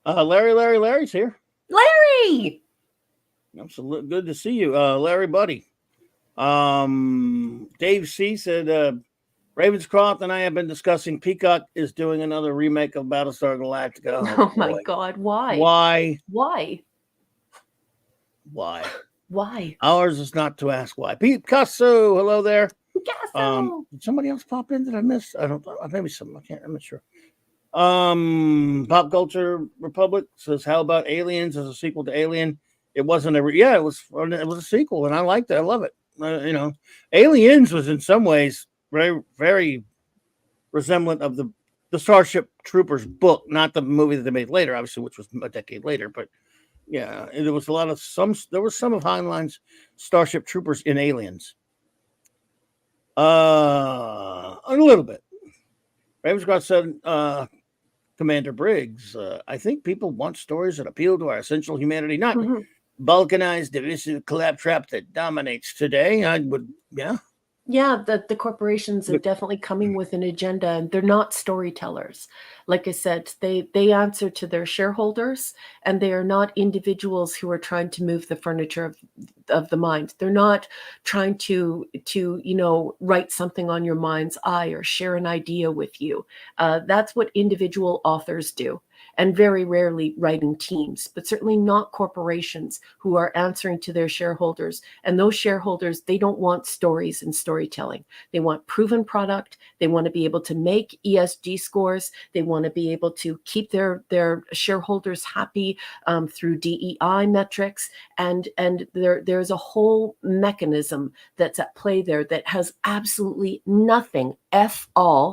Larry's here. Larry, absolutely good to see you, Larry, buddy. Dave C said Ravenscroft and I have been discussing Peacock is doing another remake of Battlestar Galactica. Oh my God, why? Why? Why? Why? Why? Ours is not to ask why. Picasso, hello there. Picasso. Did somebody else pop in that I missed? I don't know. Maybe some. I'm not sure. Pop Culture Republic says, "How about Aliens as a sequel to Alien?" It wasn't a. Yeah, it was a sequel, and I liked it. I love it. Aliens was in some ways very, very resemblant of the Starship Troopers book, not the movie that they made later, obviously, which was a decade later. But yeah, there was a lot of There was some of Heinlein's Starship Troopers in Aliens. A little bit. Ravenscroft said, Commander Briggs, I think people want stories that appeal to our essential humanity, not balkanized, divisive claptrap that dominates today. Yeah, the corporations are definitely coming with an agenda, and they're not storytellers. Like I said, they answer to their shareholders, and they are not individuals who are trying to move the furniture of the mind. They're not trying to write something on your mind's eye or share an idea with you. That's what individual authors do. And very rarely writing teams, but certainly not corporations who are answering to their shareholders. And those shareholders, they don't want stories and storytelling. They want proven product. They want to be able to make ESG scores. They want to be able to keep their shareholders happy through DEI metrics. And there's a whole mechanism that's at play there that has absolutely nothing, F-U-C-K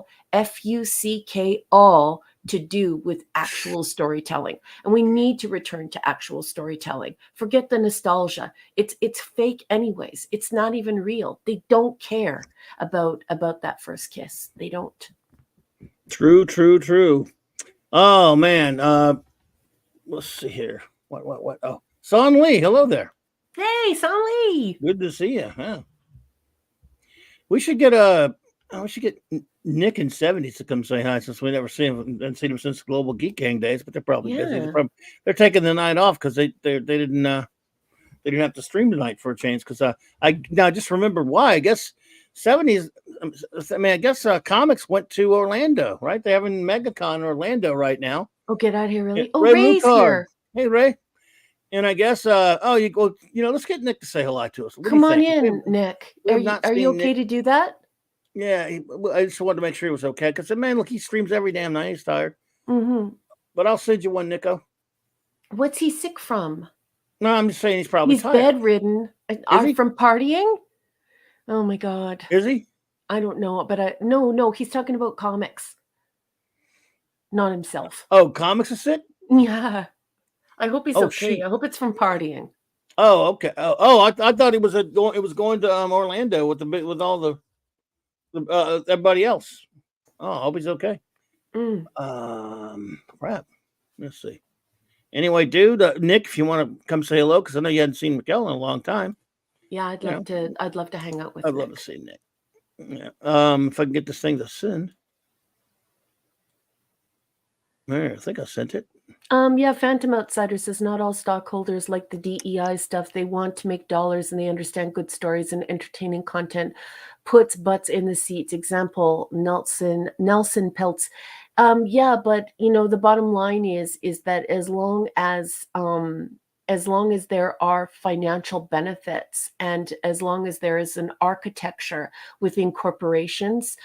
all, to do with actual storytelling. And we need to return to actual storytelling. Forget the nostalgia. It's fake anyways. It's not even real. They don't care about that first kiss. They don't. True. Oh man. Let's see here. What? Oh, Son Lee, hello there. Hey, Son Lee. Good to see you. Huh? We should get Nick and 70s to come say hi, since we never seen him since Global Geek Gang days, but they're probably busy. They're taking the night off because they didn't have to stream tonight for a change. Because I now just remembered why. I guess 70s. I guess comics went to Orlando, right? They're having MegaCon Orlando right now. Oh, get out of here, really? Yeah, Ray's here. Hey, Ray. And I guess you go. Let's get Nick to say hello to us. Come on in, Nick. Are you okay to do that? Yeah, I just wanted to make sure he was okay. Because, man, look, he streams every damn night. He's tired. But I'll send you one, Nico. What's he sick from? No, I'm just saying he's probably tired. Bedridden. From partying? Oh, my God. Is he? I don't know, but no, he's talking about comics. Not himself. Oh, comics are sick? Yeah. I hope he's okay. I hope it's from partying. Oh, okay. I thought it was going to Orlando with all the everybody else. Oh, I hope he's okay. Crap. Let's see. Anyway, dude, Nick, if you want to come say hello, because I know you hadn't seen Miguel in a long time. Yeah, I'd love to hang out with. I'd love to see Nick. Yeah. If I can get this thing to send. There, I think I sent it. Yeah, Phantom Outsider says not all stockholders like the DEI stuff. They want to make dollars and they understand good stories and entertaining content. Puts butts in the seats. Example, Nelson Peltz. Yeah, but the bottom line is that as long as there are financial benefits and as long as there is an architecture within corporations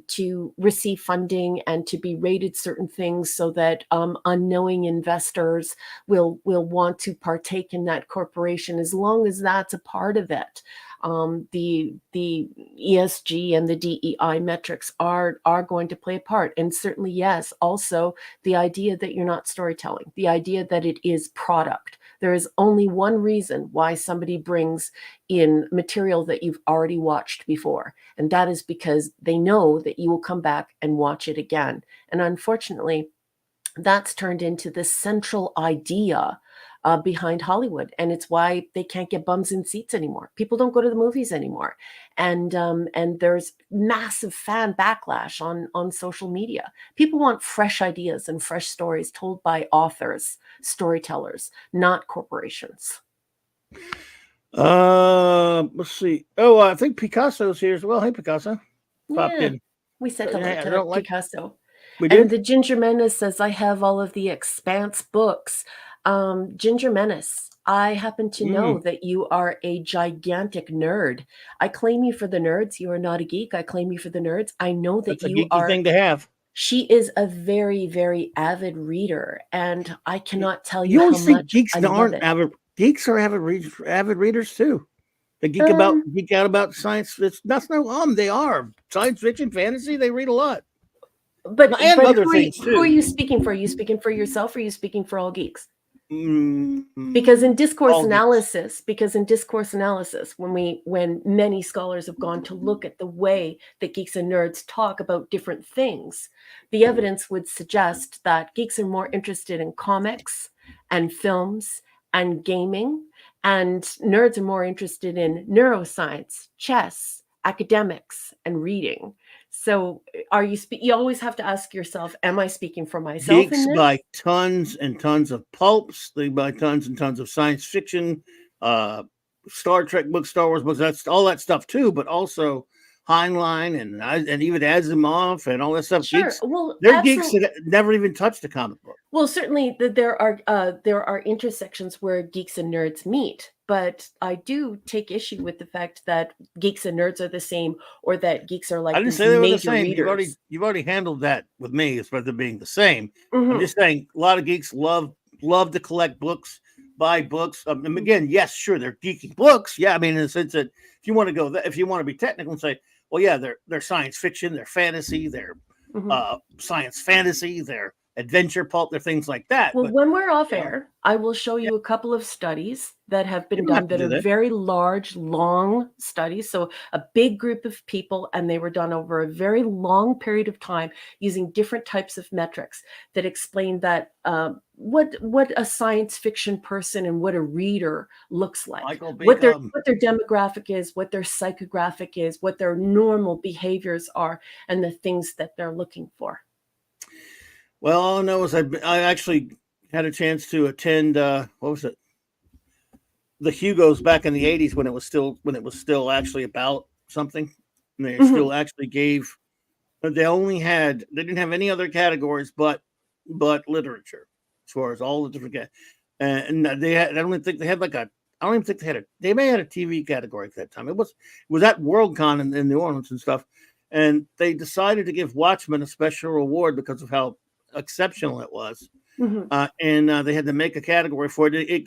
to receive funding and to be rated certain things so that unknowing investors will want to partake in that corporation, as long as that's a part of it, the ESG and the DEI metrics are going to play a part. And certainly, yes, also the idea that you're not storytelling, the idea that it is product. There is only one reason why somebody brings in material that you've already watched before, and that is because they know that you will come back and watch it again. And unfortunately, that's turned into the central idea behind Hollywood, and it's why they can't get bums in seats anymore. People don't go to the movies anymore, and there's massive fan backlash on social media. People want fresh ideas and fresh stories told by authors, storytellers, not corporations. Let's see. Oh, I think Picasso's here as well. Hey, Picasso. Popped in. We said hello to Picasso. We did? And the Ginger Menace says, I have all of the Expanse books. Ginger Menace, I happen to know that you are a gigantic nerd. I claim you for the nerds. You are not a geek. I claim you for the nerds. I know that That's a you geeky are. thing to have. She is a very, very avid reader, and I cannot tell you You how always think much geeks I love aren't it. avid. Geeks are avid readers too. They geek out about science. That's no They are science fiction, fantasy. They read a lot, But and other things who are too. you speaking for? Are you speaking for yourself, or are you speaking for all geeks? Because in Mm, discourse all geeks. analysis, when many scholars have gone to look at the way that geeks and nerds talk about different things, the evidence would suggest that geeks are more interested in comics and films and gaming, and nerds are more interested in neuroscience, chess, academics, and reading. So are you you always have to ask yourself, am I speaking for myself in Geeks this? buy tons and tons of pulps. They buy tons and tons of science fiction, uh, Star Trek books, Star Wars books. That's all that stuff too. But also Heinlein and even Asimov and all that stuff. Sure. Geeks, Well, they're geeks absolutely. that never even touched a comic book. Well, certainly there are intersections where geeks and nerds meet, but I do take issue with the fact that geeks and nerds are the same, or that geeks are I like didn't these say they were the major same. readers. You've already handled that with me as far as them being the same. I'm Hmm. just saying a lot of geeks love to collect books, buy books. And again, yes, sure, they're geeky books. Yeah, I mean, in the sense that if you want to go if you want to be technical and say, well, yeah, they're science fiction, they're fantasy, they're Hmm. science fantasy, they're adventure pulp, they're things like that. Well, But when we're off you know, air, I will show yeah, you a couple of studies that have you been don't have done to that do are that. very large, long studies. So, a big group of people, and they were done over a very long period of time using different types of metrics that explain that what a science fiction person and what a reader looks like, Michael B. what their demographic is, what their psychographic is, what their normal behaviors are, and the things that they're looking for. Well, all I know is I actually had a chance to attend what was it? The Hugos back in the 80s when it was still actually about something. And they Mhm. still actually gave they didn't have any other categories but literature as far as all the different and they had I don't even think they had like a I don't even think they may have had a TV category at that time. It was at WorldCon in New Orleans and stuff. And they decided to give Watchmen a special reward because of how exceptional it was. Mhm. And they had to make a category for it.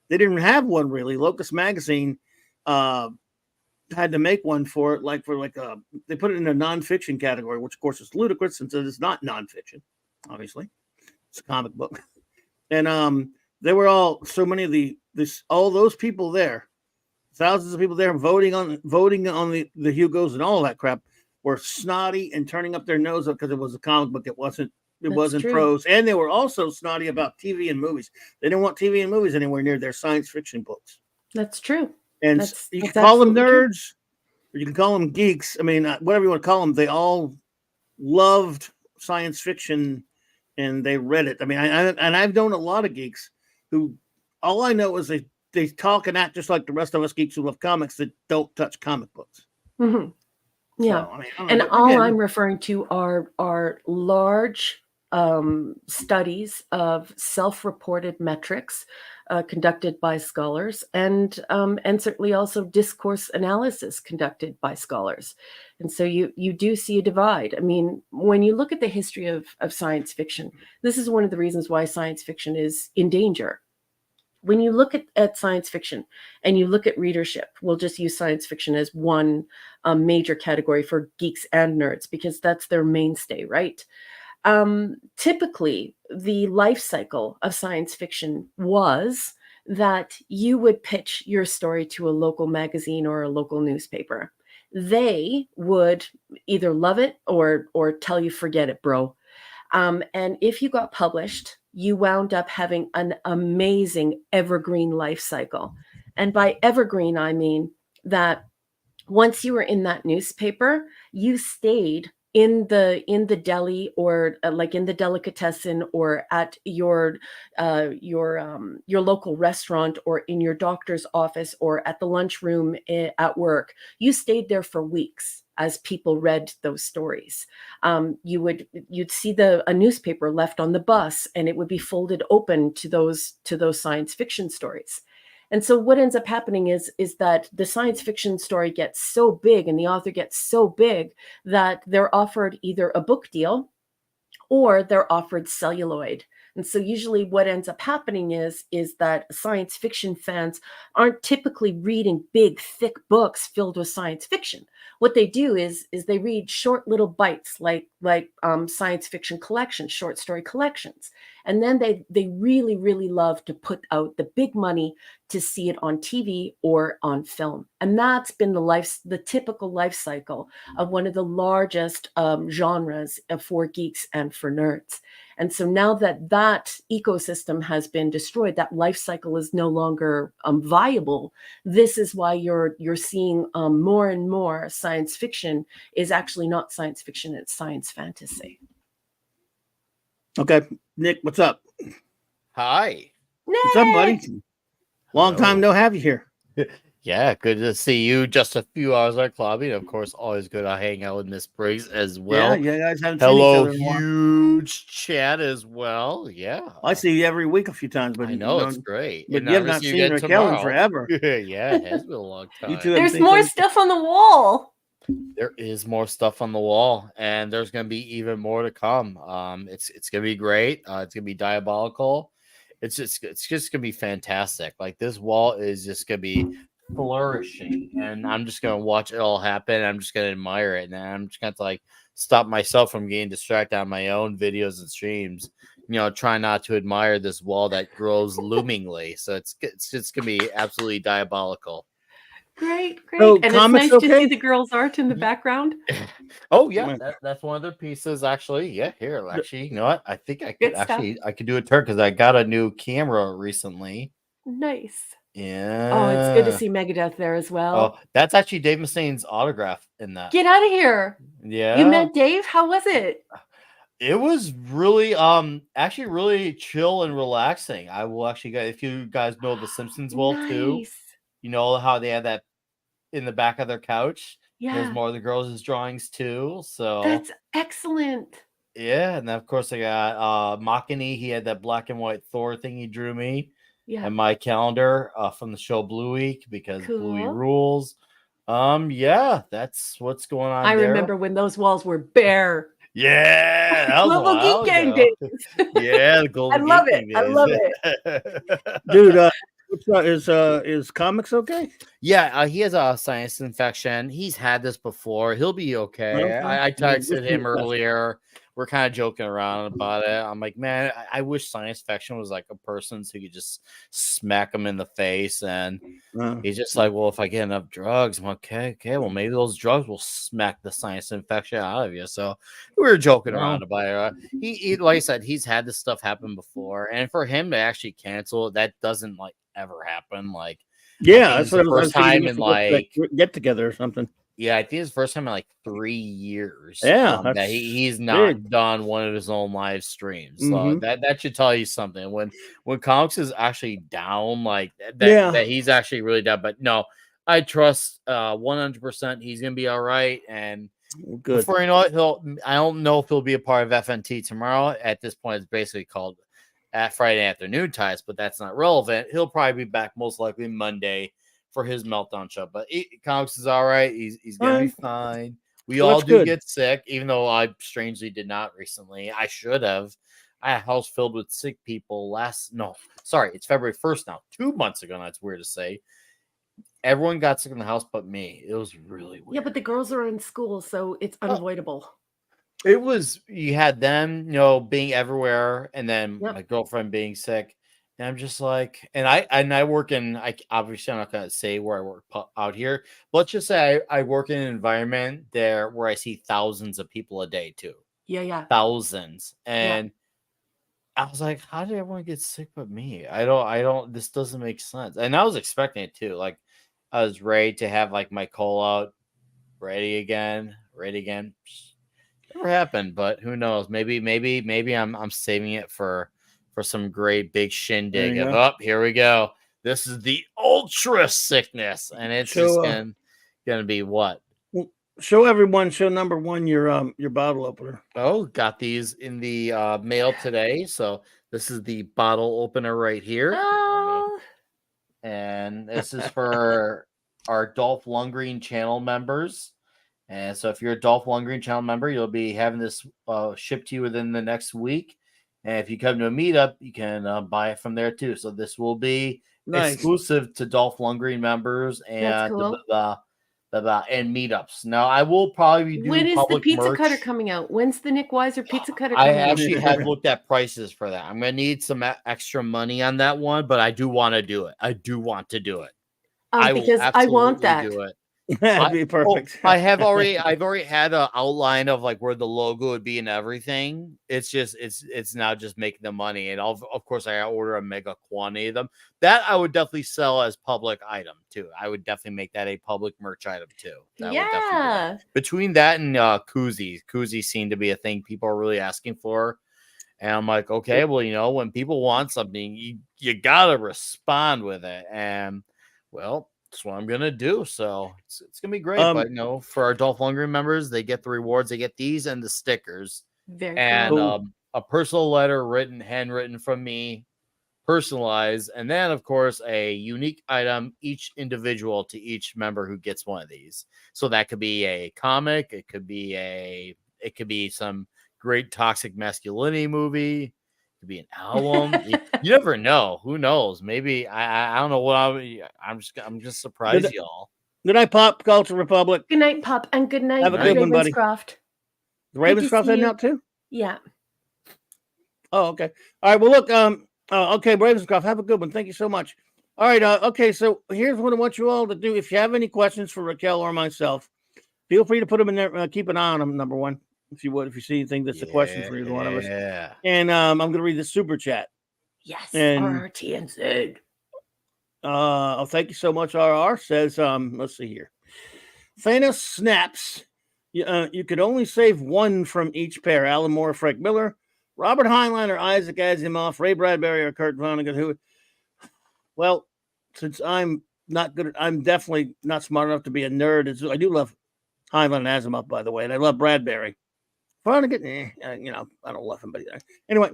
They didn't have one really. Locus Magazine uh, had to make one for it, they put it in a nonfiction category, which of course is ludicrous since it is not nonfiction. Obviously, it's a comic book, and they were all so many of all those people there, thousands of people there voting on the Hugos and all that crap were snotty and turning up their nose up because it was a comic book. It That's wasn't true. prose, and they were also snotty about TV and movies. They didn't want TV and movies anywhere near their science fiction books. That's true. And you can That's call them absolutely true. nerds, or you can call them geeks. I mean, whatever you want to call them. They all loved science fiction, and they read it. I mean, I've known a lot of geeks who all I know is they talk and act just like the rest of us geeks who love comics that don't touch comic books. Mhm. Yeah. So I mean, I don't know, And but all again, I'm referring to are large studies of self-reported metrics conducted by scholars, and certainly also discourse analysis conducted by scholars. And so you do see a divide. I mean, when you look at the history of science fiction, this is one of the reasons why science fiction is in danger. When you look at science fiction and you look at readership, we'll just use science fiction as one major category for geeks and nerds because that's their mainstay, right? Typically, the life cycle of science fiction was that you would pitch your story to a local magazine or a local newspaper. They would either love it or tell you, forget it, bro. And if you got published, you wound up having an amazing evergreen life cycle. And by evergreen, I mean that once you were in that newspaper, you stayed in the deli, or like in the delicatessen, or at your local restaurant, or in your doctor's office, or at the lunchroom at work. You stayed there for weeks as people read those stories. You'd see a newspaper left on the bus, and it would be folded open to those science fiction stories. And so what ends up happening is that the science fiction story gets so big, and the author gets so big, that they're offered either a book deal, or they're offered celluloid. And so usually what ends up happening is that science fiction fans aren't typically reading big, thick books filled with science fiction. What they do is they read short little bites, like science fiction collections, short story collections. And then they really, really love to put out the big money to see it on TV or on film. And that's been the typical life cycle of one of the largest genres for geeks and for nerds. And so now that ecosystem has been destroyed, that life cycle is no longer viable. This is why you're seeing more and more science fiction is actually not science fiction, it's science fantasy. Okay, Nick, what's up? Hi. What's up, buddy? Long time no have you here. Yeah, good to see you. Just a few hours at clubbing. Of course, always good to hang out with Miss Briggs as well. Yeah, you guys haven't Hello, seen each other in a while. huge chat as well. Yeah, I see you every week a few times, but I know it's great. But And you have I'm not gonna see seen you again Raquel in tomorrow. forever. Yeah, it has been a long time. You two haven't There's seen more each other. stuff on the wall. There is more stuff on the wall, and there's gonna be even more to come. It's gonna be great. It's gonna be diabolical. It's just gonna be fantastic. Like, this wall is just gonna be flourishing, and I'm just gonna watch it all happen. I'm just gonna admire it, and I'm just gonna have to, like, stop myself from getting distracted on my own videos and streams. Try not to admire this wall that grows loomingly. So it's just gonna be absolutely diabolical. Great. So, And it's comics nice to okay? see the girls' art in the background. Oh yeah, Right. that's one of their pieces actually. Yeah, here actually, you know what? I think I Good could stuff. I could do a turn because I got a new camera recently. Nice. Yeah. Oh, it's good to see Megadeth there as well. Oh, that's actually Dave Mustaine's autograph in that. Get out of here. Yeah. You met Dave? How was it? It was really actually really chill and relaxing. I will actually go, if you guys know the Simpsons well too. Nice. You know how they had that in the back of their couch. Yeah. There's more of the girls' drawings too. So That's excellent. yeah, and then of course I got Makini. He had that black and white Thor thing he drew me. Yeah. And my calendar from the show Bluey, because Bluey Cool. rules. Yeah, that's what's going on. I there. remember when those walls were bare. Yeah, that was a Global while Geek Gang ago. days. Yeah, the Global I love Geek it. Gang I love days. Dude, what's up? Is comics okay? Yeah, he has a sinus infection. He's had this before. He'll be okay. Okay. I Yeah, texted wish him him the best. earlier. We're kind of joking around about it. I'm like, man, I wish sinus infection was like a person so you could just smack him in the face. And he's just like, well, if I get enough drugs, I'm like, okay, well, maybe those drugs will smack the sinus infection out of you. So we were joking around about it. He, like I said, he's had this stuff happen before. And for him to actually cancel it, that doesn't like ever happen. Like, Yeah, that's the what I was first time in like get together or something. yeah, I think it's the first time in like 3 years. Yeah, that that's he's not big. done one of his own live streams. So Mhm. that should tell you something. When comics is actually down, like Yeah. that he's actually really down. But no, I trust 100% he's gonna be all right. And Good. before you know it, I don't know if he'll be a part of FNT tomorrow. At this point, it's basically called at Friday Afternoon Ties, but that's not relevant. He'll probably be back most likely Monday for his meltdown show. But comics is all right. He's gonna be fine. We Well, all that's do good. get sick, even though I strangely did not recently. I should have. I had a house filled with sick people it's February 1st now. 2 months ago. That's weird to say. Everyone got sick in the house but me. It was really weird. Yeah, but the girls are in school, so it's unavoidable. It was, you had them, being everywhere, and then Yep. my girlfriend being sick. And I'm just like, and I work in, obviously I'm not going to say where I work out here, but let's just say I work in an environment there where I see thousands of people a day too. Yeah. Thousands. And I was like, how did everyone get sick but me? I don't, this doesn't make sense. And I was expecting it too. Like, I was ready to have like my call out ready again. Never happened, but who knows? Maybe I'm saving it for some great big shindig you of go. up. Here we go. This is the ultra sickness, and it's So, just gonna be what? well, show everyone, show number one your bottle opener. Oh, got these in the mail today. So this is the bottle opener right here. Oh, And this is for our Dolph Lundgren channel members. And so if you're a Dolph Lundgren channel member, you'll be having this shipped to you within the next week. And if you come to a meetup, you can buy it from there too. So this will be Nice. exclusive to Dolph Lundgren members That's and cool. and meetups. Now I will probably do when is the public pizza merch. cutter coming out? When's the Nick Weiser pizza cutter I coming out? actually have looked at prices for that. I'm gonna need some extra money on that one, but I do want to do it. I do want to do it. I will Because I want absolutely that. do it. That'd be perfect. I've already had an outline of like where the logo would be and everything. It's just it's now just making the money, and of course I order a mega quantity of them. That I would definitely sell as public item too. I would definitely make that a public merch item too. That would definitely do Yeah. that. Between that and koozies seem to be a thing people are really asking for. And I'm like, okay, well, you know, when people want something, you gotta respond with it. And well, that's what I'm gonna do. So it's gonna be great. But you know, for our Dolph Lundgren members, they get the rewards, they get these and the stickers, Very and cool. a personal letter handwritten from me, personalized, and then of course a unique item, each individual to each member who gets one of these. So that could be a comic, it could be some great toxic masculinity movie. It could be an album. You never know. Who knows? Maybe I don't know what I'm just surprised, y'all. Good night, Pop Culture Republic. Good night, Pop, and good night, Have a good one, buddy. Ravenscroft. The Ravenscroft heading out too? Yeah. Oh, okay. All right. Well, look. Okay, Ravenscroft. Have a good one. Thank you so much. All right. Okay. So here's what I want you all to do. If you have any questions for Raquel or myself, feel free to put them in there. Keep an eye on them. Number one, if you would, if you see anything that's a question for either one of us. Yeah. And I'm going to read the super chat. Yes. And RRTNZ. Oh, thank you so much. RR says, let's see here. Thanos snaps. You could only save one from each pair. Alan Moore, Frank Miller, Robert Heinlein, or Isaac Asimov, Ray Bradbury, or Kurt Vonnegut. Who? Well, since I'm not good, I'm definitely not smart enough to be a nerd. I do love Heinlein and Asimov, by the way, and I love Bradbury. Vonnegut, I don't love him, but anyway,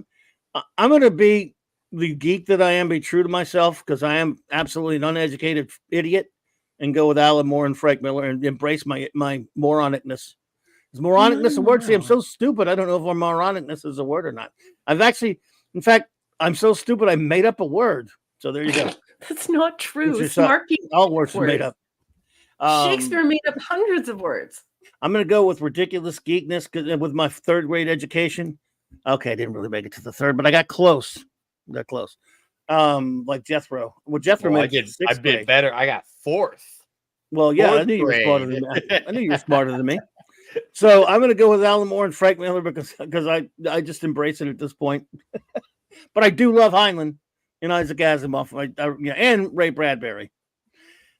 I'm going to be the geek that I am, be true to myself, because I am absolutely an uneducated idiot, and go with Alan Moore and Frank Miller and embrace my moronicness. Is moronicness a word? See, I'm so stupid. I don't know if moronicness is a word or not. In fact, I'm so stupid I made up a word. So there you go. That's not true. All words are made up. Shakespeare made up hundreds of words. I'm going to go with ridiculous geekness with my third grade education. Okay, I didn't really make it to the third, but I got close. Like Jethro. Well, Jethro I did better. I got fourth. Well, yeah, I knew you were smarter than me. I knew you were smarter than me. So I'm going to go with Alan Moore and Frank Miller because I just embrace it at this point. But I do love Heinlein and Isaac Asimov, and Ray Bradbury.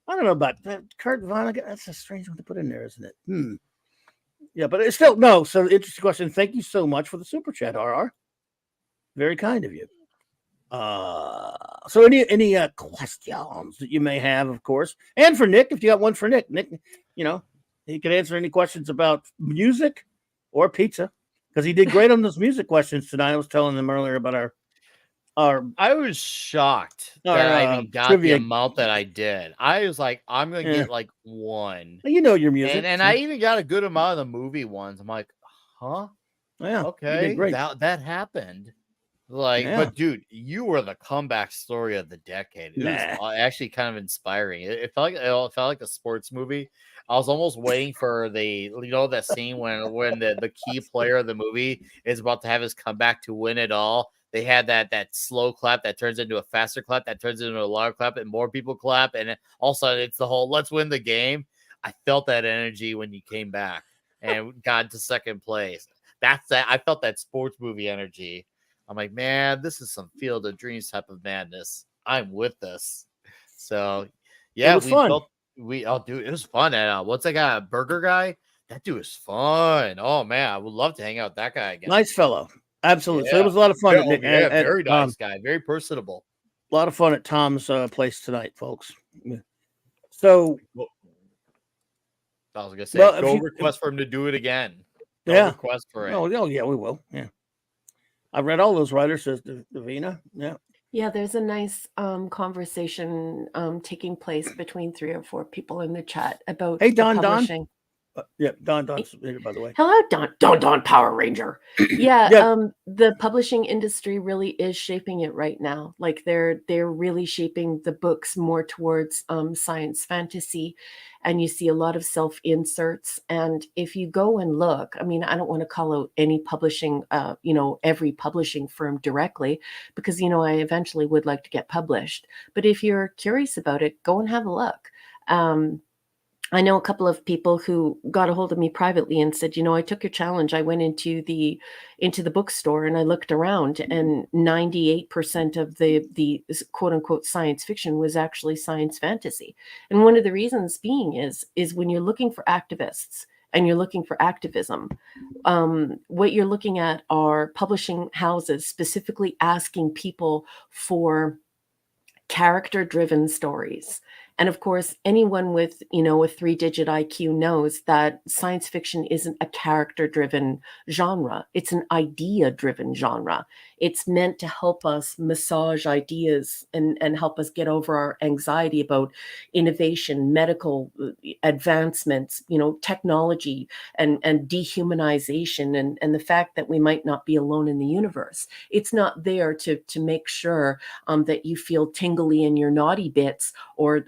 I don't know about that. Kurt Vonnegut. That's a strange one to put in there, isn't it? Yeah, but it's still no. So interesting question. Thank you so much for the super chat, RR. Very kind of you. So any questions that you may have, of course, and for Nick, if you got one for Nick, he can answer any questions about music or pizza because he did great on those music questions tonight. I was telling them earlier about our. I was shocked that I even got trivia. The amount that I did. I was like, I'm gonna get like one. You know your music, and I even got a good amount of the movie ones. I'm like, huh? Yeah, okay, that happened. Like, but dude, you were the comeback story of the decade. It was actually kind of inspiring. It felt like a sports movie. I was almost waiting for that scene when the key player of the movie is about to have his comeback to win it all. They had that slow clap that turns into a faster clap that turns into a louder clap and more people clap, and all of a sudden it's the whole let's win the game. I felt that energy when you came back and got to second place. I felt that sports movie energy. I'm like, man, this is some Field of Dreams type of madness. I'm with this. So, yeah, it was fun. Dude, it was fun. And what's that guy, Burger Guy? That dude is fun. Oh man, I would love to hang out with that guy again. Nice fellow. Absolutely. So Yeah. it was a lot of fun Oh, yeah, very at nice guy, very personable. a lot of fun at Tom's place tonight, folks. Yeah. So I was gonna say, Well, if go you- request for him to do it again. Go Yeah. request for it. oh yeah, we will. Yeah. I read all those writers, says Davina. Yeah. Yeah, there's a nice conversation taking place between 3 or 4 people in the chat about Hey, the Don, publishing. Yeah, Don's here, by the way. Hello, Don Power Ranger. Yeah, Yeah. the publishing industry really is shaping it right now. Like they're really shaping the books more towards science fantasy, and you see a lot of self inserts. And if you go and look, I mean, I don't want to call out any publishing, every publishing firm directly, because I eventually would like to get published. But if you're curious about it, go and have a look. I know a couple of people who got a hold of me privately and said, I took your challenge. I went into the bookstore and I looked around, and 98% of the quote unquote science fiction was actually science fantasy. And one of the reasons being is when you're looking for activists and you're looking for activism, what you're looking at are publishing houses specifically asking people for character-driven stories. And of course, anyone with, a 3-digit IQ knows that science fiction isn't a character-driven genre. It's an idea-driven genre. It's meant to help us massage ideas and help us get over our anxiety about innovation, medical advancements, technology and dehumanization and the fact that we might not be alone in the universe. It's not there to make sure that you feel tingly in your naughty bits or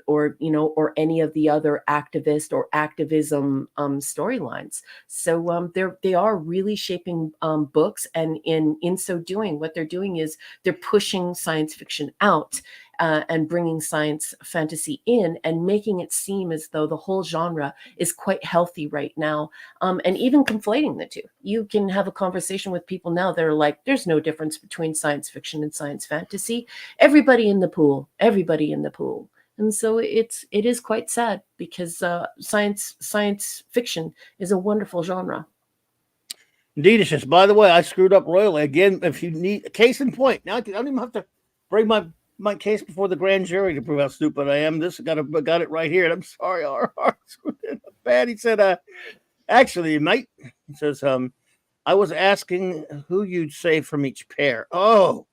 any of the other activist or activism storylines. So they are really shaping books, and in so doing, what they're doing is they're pushing science fiction out and bringing science fantasy in and making it seem as though the whole genre is quite healthy right now, and even conflating the two. You can have a conversation with people now that are like, there's no difference between science fiction and science fantasy. Everybody in the pool. And so it is quite sad, because science fiction is a wonderful genre. Indeed, it's just, by the way, I screwed up royally again. If you need a case in point, now I don't even have to bring my case before the grand jury to prove how stupid I am. This got it right here, and I'm sorry, RR. Bad. He said, actually, mate, he says, I was asking who you'd save from each pair. Oh.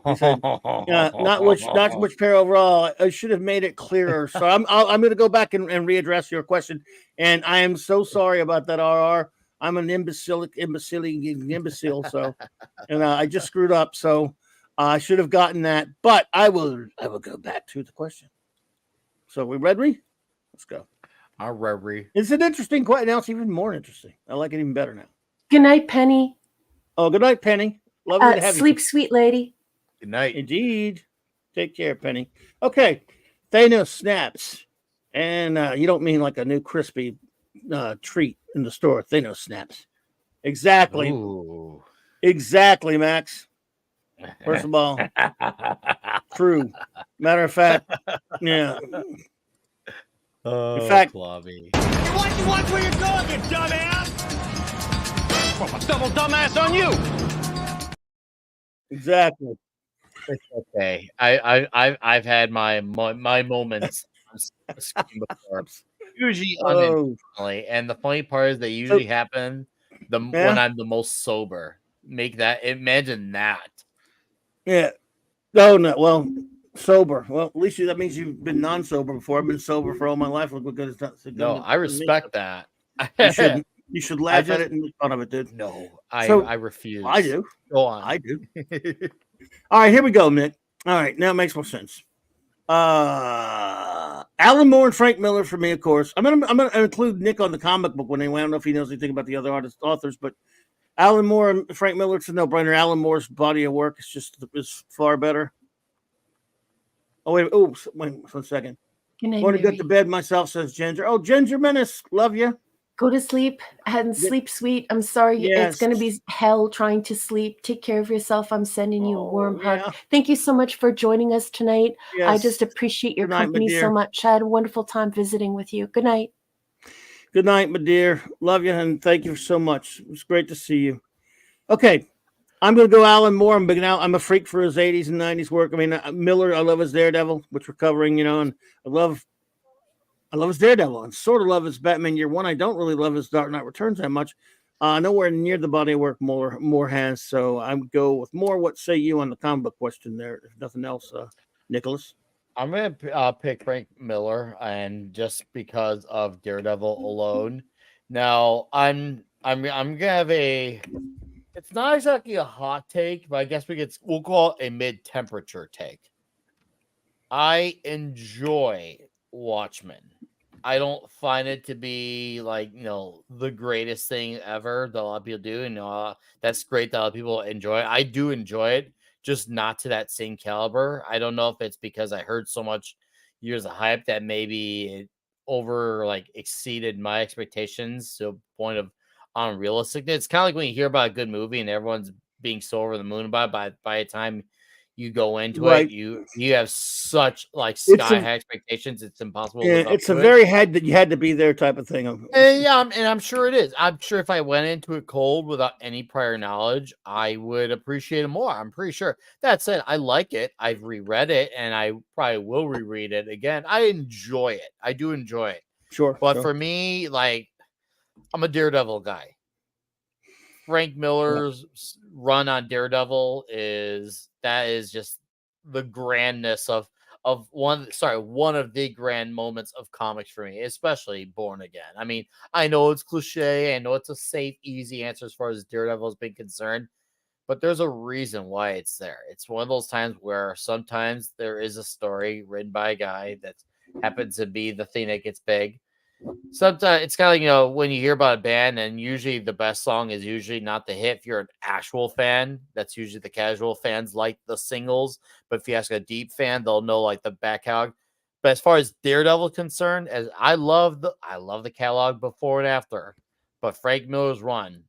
He said, not which pair overall. I should have made it clearer. So I'm going to go back and readdress your question. And I am so sorry about that, RR. I'm an imbecile. So, and I just screwed up. So I should have gotten that. But I will go back to the question. So we ready? Let's go. I'm ready. It's an interesting question. Now it's even more interesting. I like it even better now. Good night, Penny. Oh, good night, Penny. Lovely to have sleep, you. sweet lady. Good night. Indeed. Take care, Penny. Okay. Thanos snaps. And you don't mean like a new crispy treat in the store. Thanos snaps. Exactly. Ooh. Exactly, Max. First of all, true. Matter of fact, yeah. Oh, in fact, Clubby. Watch where you're going, you dumbass! Well, a double dumbass on you! Exactly. It's okay. I've had my moments before. Usually unintentionally, and the funny part is they usually happen when I'm the most sober. Imagine that. Yeah. Oh no. Well, sober. Well, at least that means you've been non-sober before. I've been sober for all my life. Look what good it's done. No, I respect that. You should laugh at it and make fun of it, dude. No, I refuse. I do. Go on. I do. All right, here we go, Nick. All right, now it makes more sense. Alan Moore and Frank Miller for me, of course. I'm gonna include Nick on the comic book one anyway. I don't know if he knows anything about the other authors, but Alan Moore and Frank Miller, it's a no-brainer. Alan Moore's body of work is far better. Oh wait, wait 1 second. Want to get to bed myself, says Ginger. Oh, Ginger Menace, love you. Go to sleep and sleep sweet. I'm sorry. Yes. It's going to be hell trying to sleep. Take care of yourself. I'm sending you a warm hug. Yeah. Thank you so much for joining us tonight. Yes. I just appreciate your Good night, company my dear. so much. I had a wonderful time visiting with you. Good night. Good night, my dear. Love you, and thank you so much. It was great to see you. Okay, I'm going to go Alan Moore. I'm a freak for his 80s and 90s work. I mean, Miller, I love his Daredevil, which we're covering, and I love his Daredevil, and sort of love his Batman Year One. I don't really love his Dark Knight Returns that much. Nowhere near the body of work more has. So I would go with more. What say you on the comic book question there? If nothing else, Nicholas. I'm gonna pick Frank Miller, and just because of Daredevil alone. Now I'm gonna have a. It's not exactly a hot take, but I guess we'll call it a mid-temperature take. I enjoy Watchmen. I don't find it to be like the greatest thing ever that a lot of people do, and that's great that a lot of people enjoy it. I do enjoy it, just not to that same caliber. I don't know if it's because I heard so much years of hype that maybe it exceeded my expectations to a point of unrealistic. It's kind of like when you hear about a good movie and everyone's being so over the moon about it, by the time you go into it, you have such sky high expectations. It's impossible. Yeah, it's a very had you had to be there type of thing. And I'm sure it is. I'm sure if I went into it cold without any prior knowledge, I would appreciate it more. I'm pretty sure. That said, I like it. I've reread it, and I probably will reread it again. I enjoy it. I do enjoy it. Sure. But for me, I'm a Daredevil guy. Frank Miller's run on Daredevil is just the grandness of one of the grand moments of comics for me, especially Born Again. I mean, I know it's cliche, I know it's a safe, easy answer as far as Daredevil has been concerned, but there's a reason why it's there. It's one of those times where sometimes there is a story written by a guy that happens to be the thing that gets big. Sometimes it's kind of when you hear about a band, and usually the best song is usually not the hit. If you're an actual fan, that's usually the casual fans like the singles. But if you ask a deep fan, they'll know the back catalog. But as far as Daredevil concerned, as I love the catalog before and after, but Frank Miller's run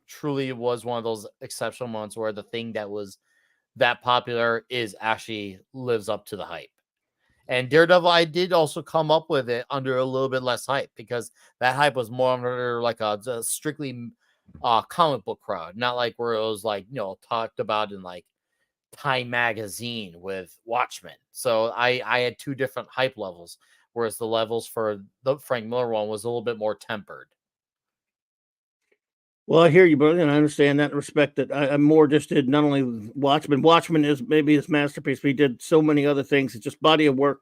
truly was one of those exceptional moments where the thing that was that popular is actually lives up to the hype. And Daredevil, I did also come up with it under a little bit less hype, because that hype was more under a strictly comic book crowd, not where it was talked about in Time Magazine with Watchmen. So I had two different hype levels, whereas the levels for the Frank Miller one was a little bit more tempered. Well, I hear you, brother, and I understand that and respect it. I'm more interested not only with Watchmen. Watchmen is maybe his masterpiece, but he did so many other things. It's just body of work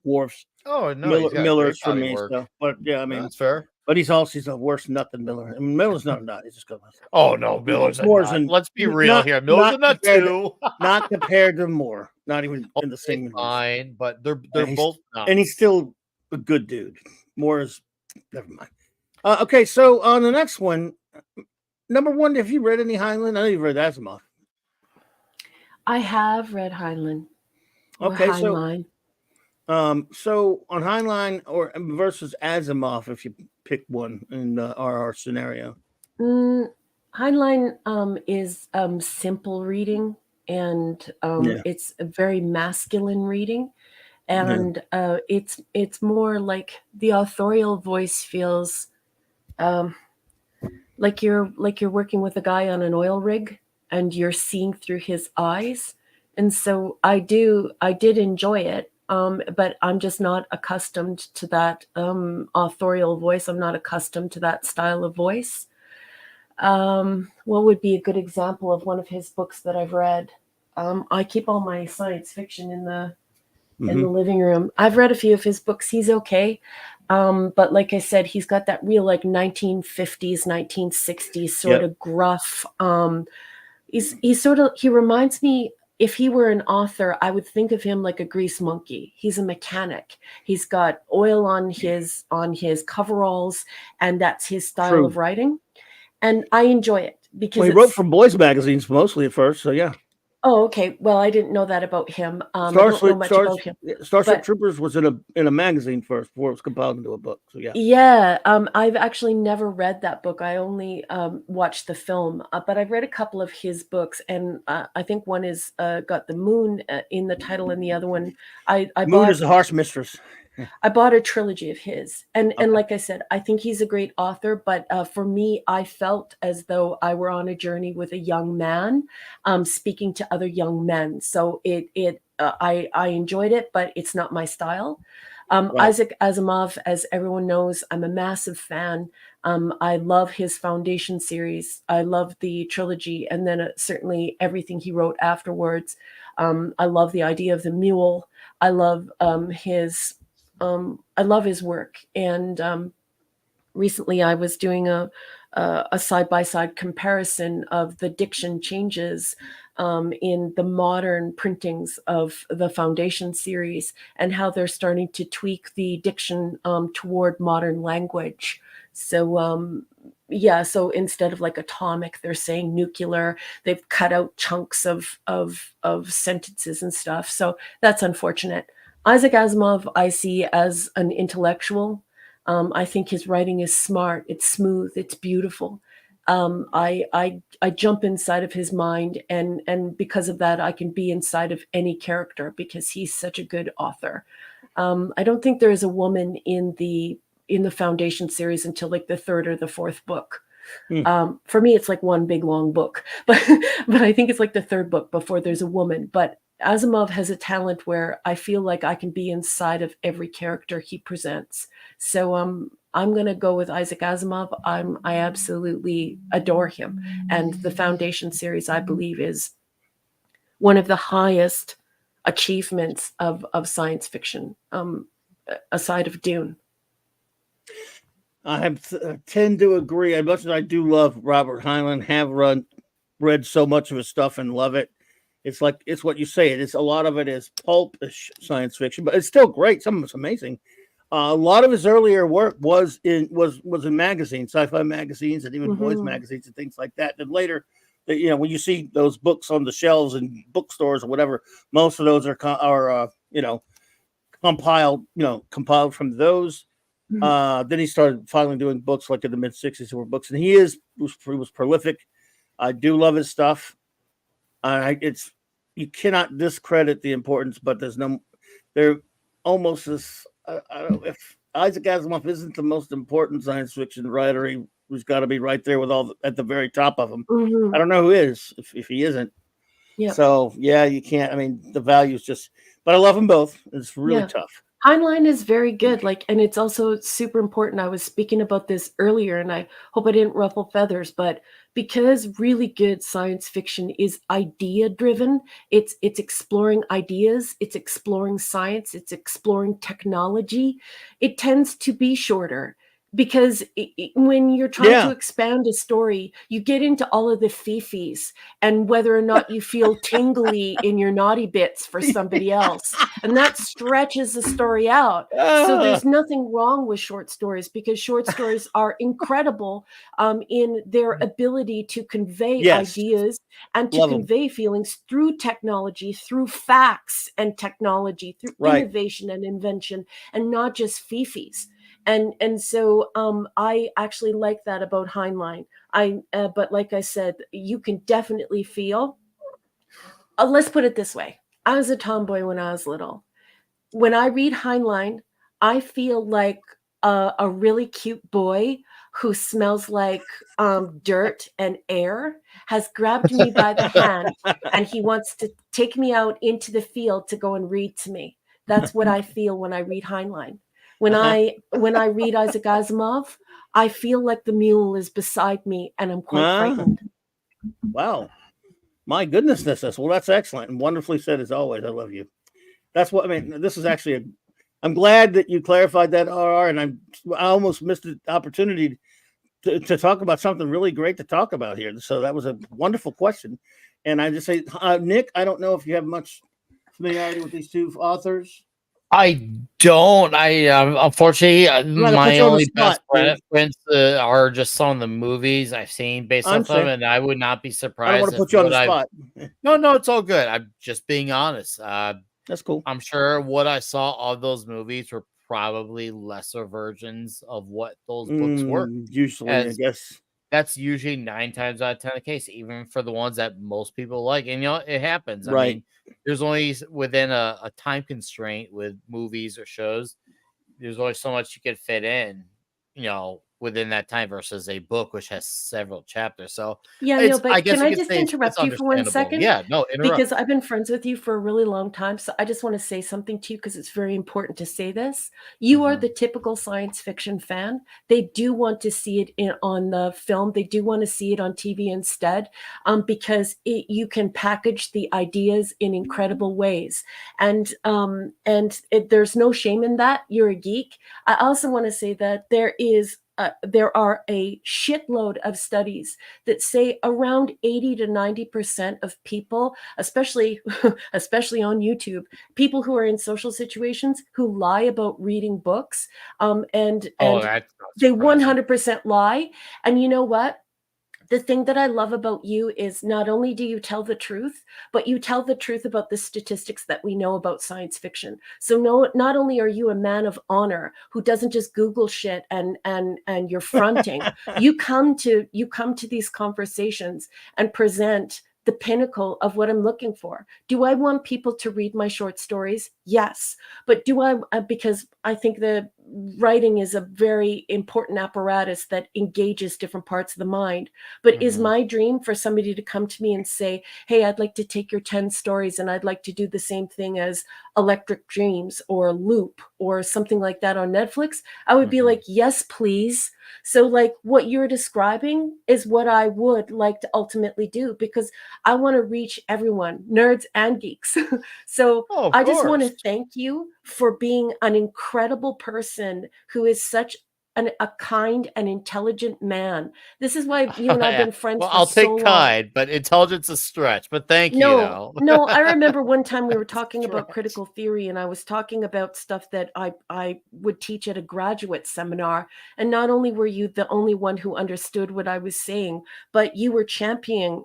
dwarfs. Oh no, Miller's for me. So, but yeah, I mean, that's fair. But he's a worse nut than Miller. I mean, Miller's not a nut. He's just going. Oh no, Miller's a nut. Let's be real here. Miller's a nut too. Not compared to Moore. Not even in the same. Fine, but they're both nuts. And he's still a good dude. Moore is. Never mind. Okay, so on the next one. Number one, have you read any Heinlein? I know you've read Asimov. I have read Heinlein. Okay, so on Heinlein or versus Asimov, if you pick one in our scenario. Heinlein is simple reading, and it's a very masculine reading, and it's more like the authorial voice feels like you're working with a guy on an oil rig and you're seeing through his eyes. And so I did enjoy it. But I'm just not accustomed to that authorial voice. I'm not accustomed to that style of voice. What would be a good example of one of his books that I've read? I keep all my science fiction in the living room. I've read a few of his books. He's okay. But like I said, he's got that real 1950s, 1960s sort of gruff. He reminds me, if he were an author, I would think of him like a grease monkey. He's a mechanic. He's got oil on his coveralls, and that's his style of writing. And I enjoy it because he wrote for boys' magazines mostly at first. So yeah. Oh, okay. Well, I didn't know that about him. I don't know much about him. Starship Troopers was in a magazine first before it was compiled into a book. So yeah. Yeah. I've actually never read that book. I only watched the film, but I've read a couple of his books, and I think one is got the moon in the title, and the other one Moon is the harsh mistress. I bought a trilogy of his, and Okay. like I said, I think he's a great author. But for me, I felt as though I were on a journey with a young man, speaking to other young men. So I enjoyed it, but it's not my style. Right. Isaac Asimov, as everyone knows, I'm a massive fan. I love his Foundation series. I love the trilogy, and then certainly everything he wrote afterwards. I love the idea of the mule. I love his work. And recently, I was doing a side-by-side comparison of the diction changes in the modern printings of the Foundation series, and how they're starting to tweak the diction toward modern language. So yeah, so instead of like atomic, they're saying nuclear. They've cut out chunks of sentences and stuff. So that's unfortunate. Isaac Asimov, I see as an intellectual. I think his writing is smart. It's smooth. It's beautiful. I jump inside of his mind, and because of that, I can be inside of any character because he's such a good author. I don't think there is a woman in the Foundation series until like the third or the fourth book. For me, it's like one big long book, but I think it's like the third book before there's a woman. But Asimov has a talent where I feel like I can be inside of every character he presents. So I'm going to go with Isaac Asimov. I absolutely adore him, and the Foundation series, I believe, is one of the highest achievements of science fiction, aside of Dune. I tend to agree. As much as I do love Robert Heinlein, have read so much of his stuff and love it. It's like it's what you say. It's a lot of it is pulpish science fiction, but it's still great. Some of it's amazing. A lot of his earlier work was in magazines, sci-fi magazines, and even boys magazines and things like that. And later, when you see those books on the shelves in bookstores or whatever, most of those are compiled from those. Then he started finally doing books like in the mid-60s who were books, and he was prolific. I do love his stuff. You cannot discredit the importance, but they're almost as I don't know if Isaac Asimov isn't the most important science fiction writer. He's got to be right there with at the very top of them. I don't know who is if he isn't. Yeah. So yeah, you can't. I mean, the value's just. But I love them both. It's really tough. Heinlein is very good, and it's also super important. I was speaking about this earlier, and I hope I didn't ruffle feathers, but because really good science fiction is idea driven, it's exploring ideas, it's exploring science, it's exploring technology. It tends to be shorter. Because when you're trying to expand a story, you get into all of the fifis and whether or not you feel tingly in your naughty bits for somebody else. And that stretches the story out. So there's nothing wrong with short stories, because short stories are incredible in their ability to convey ideas and to convey feelings through technology, through facts and technology, through innovation and invention, and not just fifis. And so I actually like that about Heinlein. But like I said, you can definitely feel. Let's put it this way: I was a tomboy when I was little. When I read Heinlein, I feel like a really cute boy who smells like dirt and air has grabbed me by the hand, and he wants to take me out into the field to go and read to me. That's what I feel when I read Heinlein. When I read Isaac Asimov, I feel like the mule is beside me, and I'm quite frightened. Wow, my goodness, well, that's excellent and wonderfully said as always. I love you. That's what I mean. This is actually I'm glad that you clarified that, RR, and I almost missed the opportunity to talk about something really great to talk about here. So that was a wonderful question, and I just say, Nick, I don't know if you have much familiarity with these two authors. I don't. Unfortunately, my only best friends are just some of the movies I've seen based off them, and I would not be surprised. I don't want to put you on the spot. No, it's all good. I'm just being honest. That's cool. I'm sure what I saw of those movies were probably lesser versions of what those books were. Usually, I guess. That's usually 9 times out of 10 the case, even for the ones that most people like. And, it happens. I mean, there's only within a time constraint with movies or shows, there's only so much you could fit in, within that time versus a book which has several chapters. So Yeah, no, it's, I but guess can you I could just say it's interrupt you for one understandable. second? Yeah, no, interrupt. Because I've been friends with you for a really long time. So I just want to say something to you because it's very important to say this. You are Mhm. the typical science fiction fan. They do want to see it on the film. They do want to see it on TV instead, because you can package the ideas in incredible ways. And there's no shame in that. You're a geek. I also want to say that there are a shitload of studies that say around 80 to 90% of people, especially especially on YouTube, people who are in social situations who lie about reading books, and Oh, and that's not they surprising. 100% lie. And you know what? The thing that I love about you is not only do you tell the truth, but you tell the truth about the statistics that we know about science fiction. So no, not only are you a man of honor who doesn't just Google shit and you're fronting, you come to these conversations and present the pinnacle of what I'm looking for. Do I want people to read my short stories? Yes. But do I, because I think the writing is a very important apparatus that engages different parts of the mind. But is Mhm. my dream for somebody to come to me and say, hey, I'd like to take your 10 stories and I'd like to do the same thing as Electric Dreams or Loop or something like that on Netflix? I would be Mhm. like, yes, please. So, like, what you're describing is what I would like to ultimately do because I want to reach everyone, nerds and geeks. So, Oh, of I just want to course. thank you for being an incredible person who is such a kind and intelligent man. This is why you and I have Yeah. been friends Well, for I'll so take long. kind, but intelligence is a stretch. But thank you, No, though. no, I remember one time we were It's a talking about stretch. critical theory, and I was talking about stuff that I would teach at a graduate seminar. And not only were you the only one who understood what I was saying, but you were championing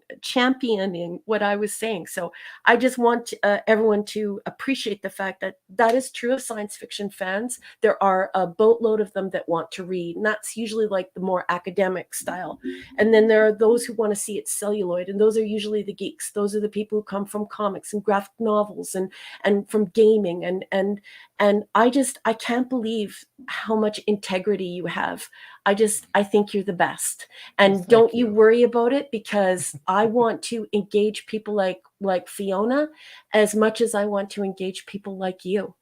what I was saying. So I just want everyone to appreciate the fact that that is true of science fiction fans. There are a boatload of them that want to read, and that's usually like the more academic style. And then there are those who want to see it celluloid, and those are usually the geeks. Those are the people who come from comics and graphic novels and from gaming and I can't believe how much integrity you have. I think you're the best. Well, And thank don't you you. worry about it because I want to engage people like Fiona as much as I want to engage people like you.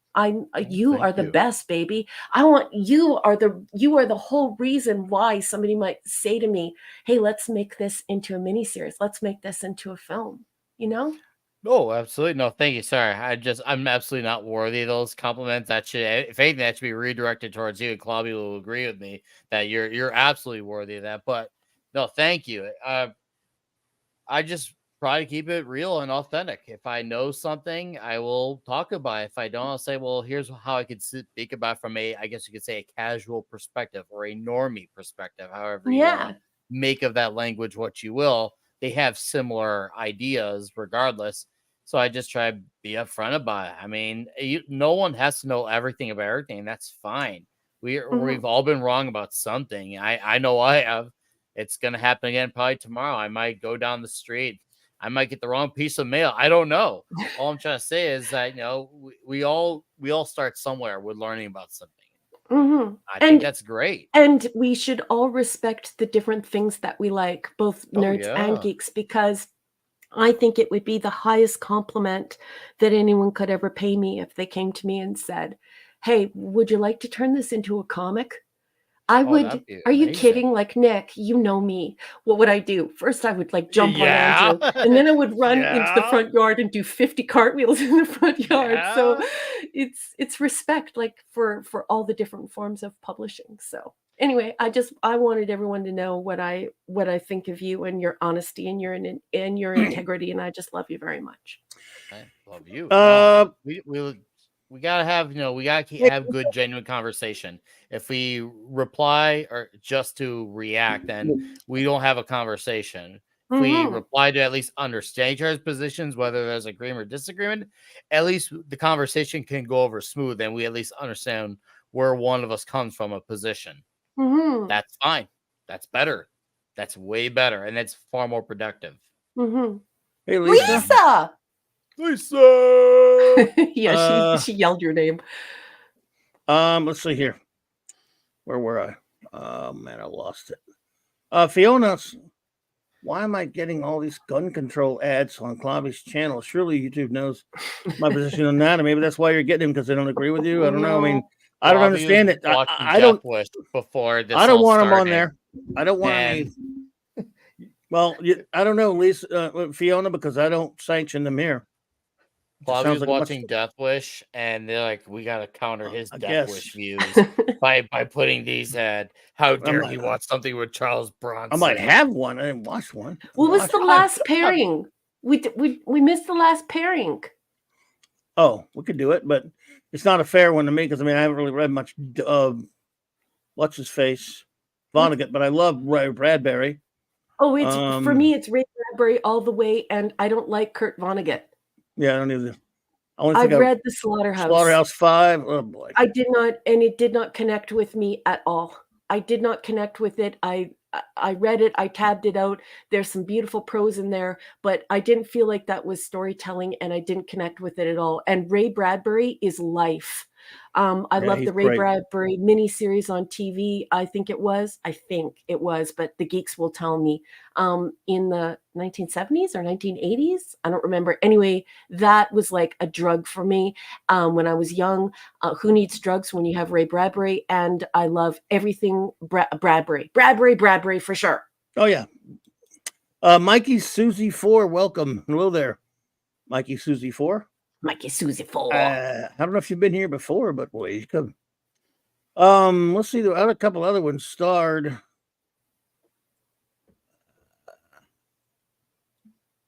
You Thank are the you. best, baby. I want you are the whole reason why somebody might say to me, hey, let's make this into a miniseries. Let's make this into a film, you know? Oh, absolutely. No, thank you. Sorry. I'm absolutely not worthy of those compliments. That should, if anything, that should be redirected towards you. And Claudia will agree with me that you're absolutely worthy of that. But no, thank you. I just try to keep it real and authentic. If I know something, I will talk about it. If I don't, I'll say, well, here's how I could speak about it from I guess you could say, a casual perspective or a normie perspective, however you want Yeah. to make of that language what you will. They have similar ideas regardless. So I just try to be upfront about it. I mean, no one has to know everything about everything. That's fine. We've Mhm. all been wrong about something. I know I have. It's going to happen again probably tomorrow. I might go down the street. I might get the wrong piece of mail. I don't know. All I'm trying to say is that we all start somewhere with learning about something. Mhm. I think And that's great. and we should all respect the different things that we like, both Oh nerds and yeah. geeks, because I think it would be the highest compliment that anyone could ever pay me if they came to me and said, "Hey, would you like to turn this into a comic?" I Oh, would. that'd be Are you amazing. kidding? Like, Nick, you know me. What would I do? First, I would like jump on Yeah. Andrew, and then I would run into the Yeah. front yard and do 50 cartwheels in the front yard. So Yeah. it's respect, like for all the different forms of publishing. So anyway, I wanted everyone to know what I think of you and your honesty and your integrity, and I just love you very much. I love you. No, Uh, we gotta have we gotta have good genuine conversation. If we reply or just to react, then we don't have a conversation. If we Hmm. reply to at least understand each other's positions, whether there's agreement or disagreement, at least the conversation can go over smooth, and we at least understand where one of us comes from a position. Hmm. That's fine. That's better. That's way better, and it's far more productive. Hmm. hey, Lisa. Lisa. Lisa. Yeah, she Uh, she yelled your name. Let's see here. Where were I? Oh man, I lost it. Fiona, why am I getting all these gun control ads on Clobby's channel? Surely YouTube knows my position on that, and maybe that's why you're getting them, because they don't agree with you. I don't know. I mean, I don't understand it. I don't. Before this I don't all want them on started. there. I don't want any. Well, I don't know, Lisa, Fiona, because I don't sanction them here. Bobby's like watching Death Wish, and they're like, "We got to counter his Death Wish views by putting these at how dare he watch something with Charles Bronson." I might have one. I didn't watch one. What was the last pairing? We missed the last pairing. Oh, we could do it, but it's not a fair one to me because I haven't really read much. What's his face, Vonnegut, but I love Ray Bradbury. Oh, it's for me. It's Ray Bradbury all the way, and I don't like Kurt Vonnegut. Yeah, I don't either. I've read The Slaughterhouse. Slaughterhouse 5. Oh boy. I did not, and it did not connect with me at all. I did not connect with it. I read it. I tabbed it out. There's some beautiful prose in there, but I didn't feel like that was storytelling, and I didn't connect with it at all. And Ray Bradbury is life. I love the Ray Bradbury miniseries on TV. I think it was, but the geeks will tell me, in the 1970s or 1980s. I don't remember. Anyway, that was like a drug for me when I was young. Who needs drugs when you have Ray Bradbury? And I love everything Bradbury for sure. Oh yeah. Mikey Susie 4, welcome. Hello there, Mikey Susie 4. Mikey Susie 4. I don't know if you've been here before, but boy, you come. Let's see. There are a couple other ones starred.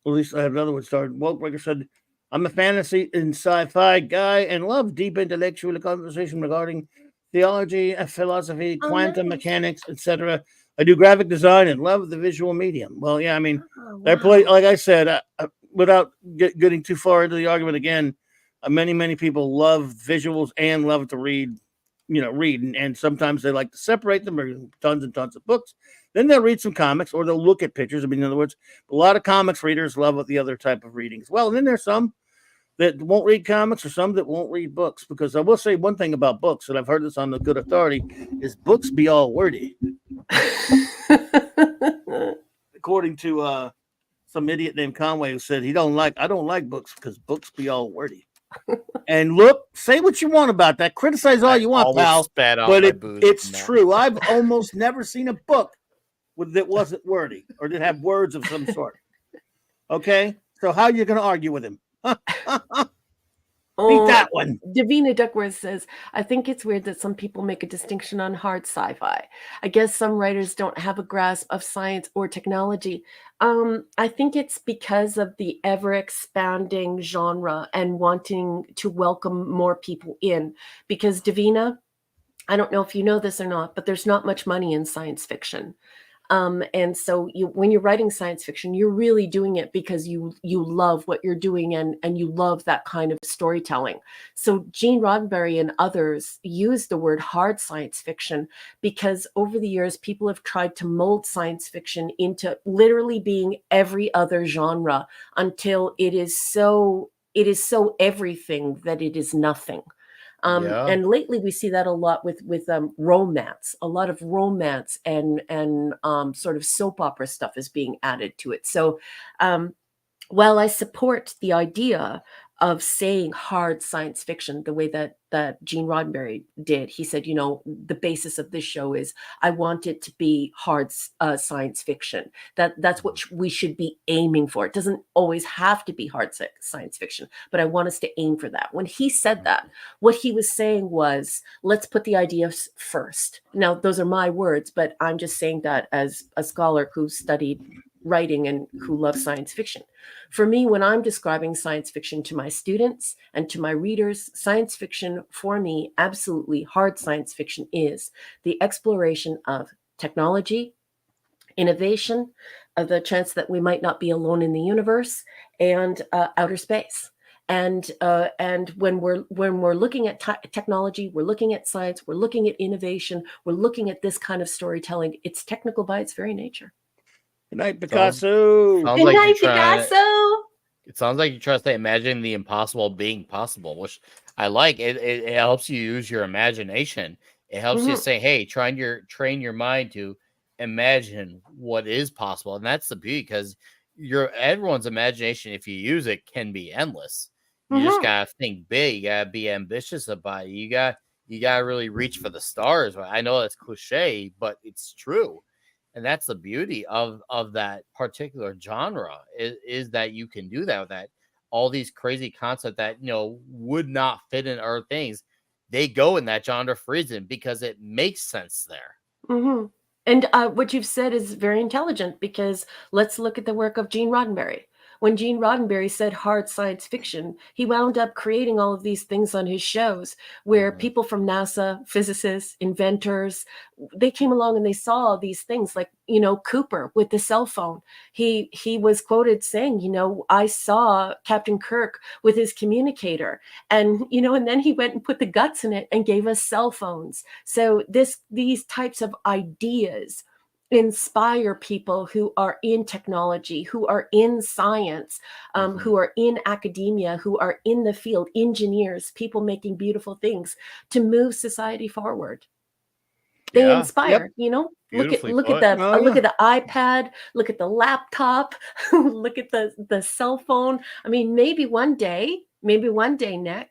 At least I have another one starred. Waltbreaker said, "I'm a fantasy and sci-fi guy and love deep intellectual conversation regarding theology, philosophy, quantum mechanics, etc. I do graphic design and love the visual medium." Well, yeah, I play, like I said, without getting too far into the argument again, many people love visuals and love to read, and sometimes they like to separate them, or tons and tons of books. Then they'll read some comics, or they'll look at pictures. In other words, a lot of comics readers love the other type of reading as well. And then there's some that won't read comics, or some that won't read books, because I will say one thing about books, and I've heard this on the good authority, is books be all wordy. According to some idiot named Conway, who said I don't like books because books be all wordy. And look, say what you want about that, criticize all you want, pal, but it's true. I've almost never seen a book that wasn't wordy or did have words of some sort. Okay, so how are you going to argue with him? Beat that one. Davina Duckworth says, "I think it's weird that some people make a distinction on hard sci-fi. I guess some writers don't have a grasp of science or technology. I think it's because of the ever-expanding genre and wanting to welcome more people in. Because Davina, I don't know if you know this or not, but there's not much money in science fiction. And so when you're writing science fiction, you're really doing it because you love what you're doing and you love that kind of storytelling. So Gene Roddenberry and others use the word hard science fiction because over the years, people have tried to mold science fiction into literally being every other genre until it is so everything that it is nothing. And lately we see that a lot with romance. A lot of romance and sort of soap opera stuff is being added to it. So while I support the idea of saying hard science fiction the way that Gene Roddenberry did, he said, the basis of this show is I want it to be hard science fiction. That's what we should be aiming for. It doesn't always have to be hard science fiction, but I want us to aim for that. When he said that, what he was saying was, let's put the ideas first. Now, those are my words, but I'm just saying that as a scholar who studied writing and who loves science fiction. For me, when I'm describing science fiction to my students and to my readers, science fiction for me, absolutely hard science fiction is the exploration of technology, innovation, the chance that we might not be alone in the universe, and outer space. And when we're looking at technology, we're looking at science, we're looking at innovation, we're looking at this kind of storytelling. It's technical by its very nature. Good night, Picasso. Good night, Picasso. It sounds like you try to say imagine the impossible being possible, which I like it. It helps you use your imagination. It helps you Mhm. say, "Hey, train your mind to imagine what is possible," and that's the beauty because your everyone's imagination, if you use it, can be endless. You just Mhm. gotta think big. You gotta be ambitious about it. You gotta really reach for the stars. I know that's cliche, but it's true, and that's the beauty of that particular genre is that you can do that with that all these crazy concepts that would not fit in other things. They go in that genre for reason because it makes sense there. Mhm. And, what you've said is very intelligent because let's look at the work of Gene Roddenberry. When Gene Roddenberry said hard science fiction, he wound up creating all of these things on his shows where Mhm. people from NASA, physicists, inventors, they came along and they saw these things like, Cooper with the cell phone. He was quoted saying, "I saw Captain Kirk with his communicator." And then he went and put the guts in it and gave us cell phones. So these types of ideas inspire people who are in technology, who are in science, Mhm. who are in academia, who are in the field, engineers, people making beautiful things to move society forward. They Yeah, Yep. inspire. Look at beautifully look at put. the Oh look yeah. at the iPad, look at the laptop, look at the cell phone. I mean, maybe one day, Nick,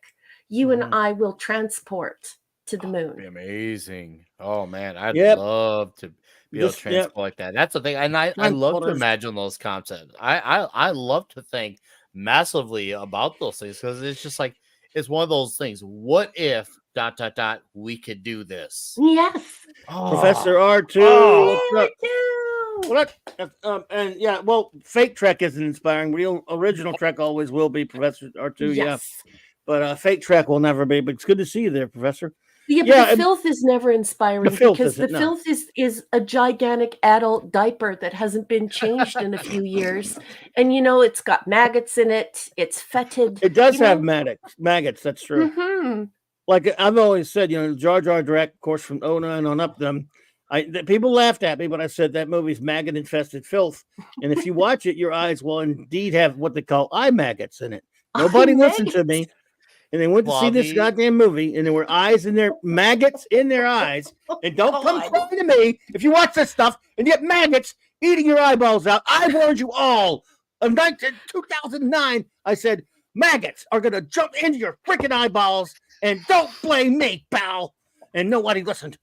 you and Mhm. I will transport to the moon. Be amazing. Oh man, I'd Yep. love to be able to This. Yep. transport like that. That's the thing, and I love to Transporters. imagine those concepts. I love to think massively about those things because it's just like it's one of those things. What if dot dot dot we could do this? Yes. Oh, Professor R2. oh, What's up? R2. What? And yeah, well, fake Trek isn't inspiring. Real original Trek always will be Professor R2. Yeah, Yes. but fake Trek will never be. But it's good to see you there, Professor. Yeah, but the Yeah, filth is never the inspiring filth because the isn't. No, filth is a gigantic adult diaper that hasn't been changed in a few years. And it's got maggots in it, it's fetid, it does you have know? maggots. That's true. Mhm. Like I've always said, Jar Jar Direct, of course, from '09 on up. People laughed at me, but I said that movie's maggot infested filth. And if you watch it, your eyes will indeed have what they call eye maggots in it. I Nobody listened to maggots. me, and they went to see this Blobby. goddamn movie, and there were eyes in their maggots in their eyes. Oh And don't come god. crying to me if you watch this stuff and you get maggots eating your eyeballs out. I warned you all. Of 2009, I said maggots are gonna jump into your freaking eyeballs, and don't blame me, pal. And nobody listened.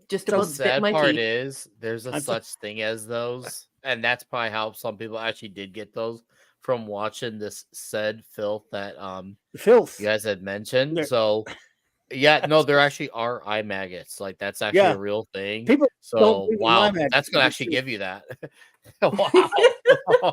Just The about spit sad my part teeth. is there's a I'm so, such thing as those, and that's probably how some people actually did get those from watching this said filth that you filth. guys had mentioned. They're- So yeah, no, there actually are eye maggots. Like that's actually yeah, a real thing. people don't So believe in eye wow, maggots. that's gonna But actually give you that. Wow.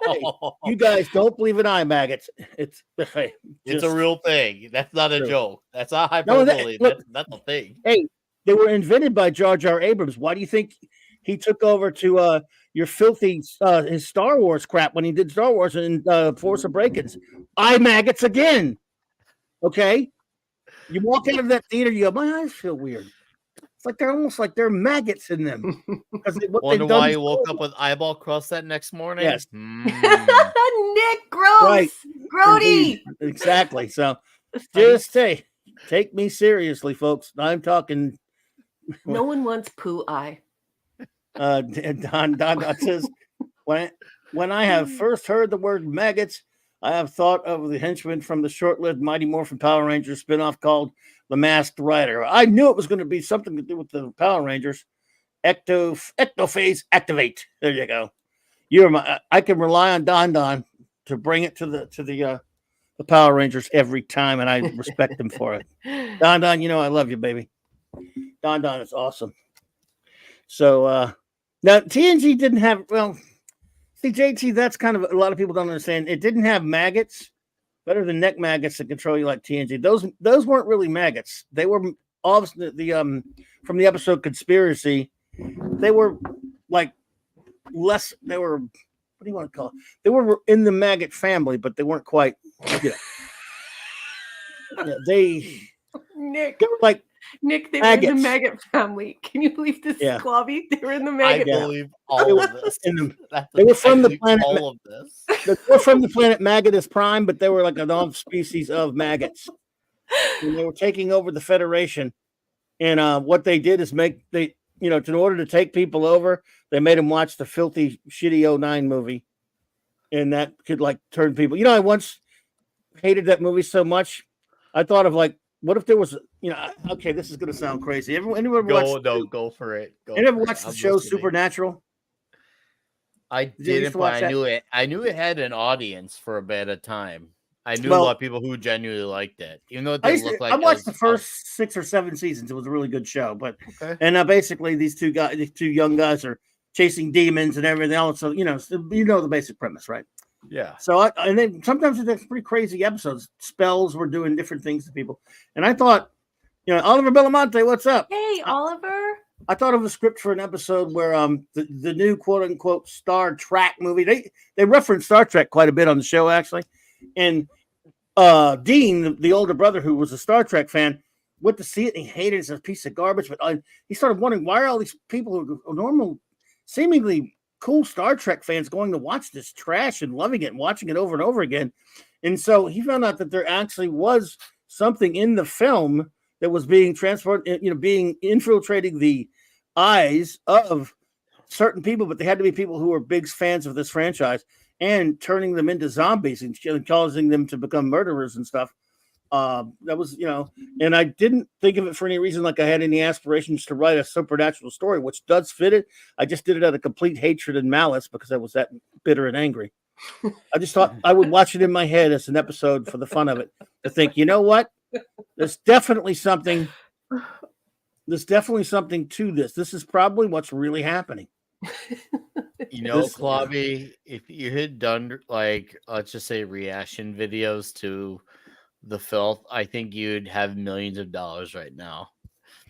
hey, you guys don't believe in eye maggots. It's hey, It's a just real thing. That's not a true. joke. That's not No, hyperbole. look, That's a thing. hey, they were invented by Jar Jar Abrams. Why do you think he took over to your filthy his Star Wars crap when he did Star Wars and Force Awakens? Eye maggots again. Okay, you walk out of that theater, you go, my eyes feel weird. It's like they're almost like they're maggots in them because what Wonder they've done. why To you woke Star up Wars. with eyeball crust that next morning? Yes, Nick, right, gross. indeed, Grody. exactly. So That's funny. just take me seriously, folks. I'm talking. No one wants poo eye. Don says when I have first heard the word maggots, I have thought of the henchman from the short-lived Mighty Morphin Power Rangers spinoff called The Masked Rider. I knew it was going to be something to do with the Power Rangers. Ectophase activate. There you go. I can rely on Don to bring it to the Power Rangers every time, and I respect them for it. Don, I love you, baby. Don is awesome. So now TNG didn't have see JT, that's kind of a lot of people don't understand. It didn't have maggots, better than neck maggots that control you like TNG. Those weren't really maggots. They were obviously the from the episode Conspiracy. They were like less. They were what do you want to call it? They were in the maggot family, but they weren't quite. They Nick, were like they were in the maggots. maggot family. Can you believe this, Yeah. Clobby? They were in the I maggot. believe all of this. They were from the planet. all of this. They were from the planet Maggotus Prime, but they were like a non-species of maggots. when they were taking over the Federation. And what they did is in order to take people over, they made them watch the filthy, shitty 09 movie. And that could like turn people. I once hated that movie so much. I thought of like, what if there was, okay, this is going to sound crazy. Anyone go for it. Anyone watched the show Supernatural? I didn't, but I knew it. I knew it had an audience for a bit of time. I knew a lot of people who genuinely liked it, even though it didn't look like. I watched the first 6 or 7 seasons. It was a really good show, but basically these two young guys are chasing demons and everything else. So the basic premise, right? Yeah. So and then sometimes it's pretty crazy episodes. Spells were doing different things to people, and I thought, Oliver Belamonte, what's up? Hey, Oliver. I thought of a script for an episode where the new quote unquote Star Trek movie. They reference Star Trek quite a bit on the show actually, and Dean, the older brother who was a Star Trek fan, went to see it and he hated it as a piece of garbage. But he started wondering, why are all these people who are normal, seemingly cool Star Trek fans going to watch this trash and loving it and watching it over and over again? And so he found out that there actually was something in the film that was being transported, being infiltrating the eyes of certain people, but they had to be people who were big fans of this franchise and turning them into zombies and causing them to become murderers and stuff. That was, and I didn't think of it for any reason like I had any aspirations to write a supernatural story, which does fit it. I just did it out of complete hatred and malice because I was that bitter and angry. I just thought I would watch it in my head as an episode for the fun of it, to think, you know what? There's definitely something to this. This is probably what's really happening. Clobby, if you had done like, let's just say reaction videos to the filth, I think you'd have millions of dollars right now,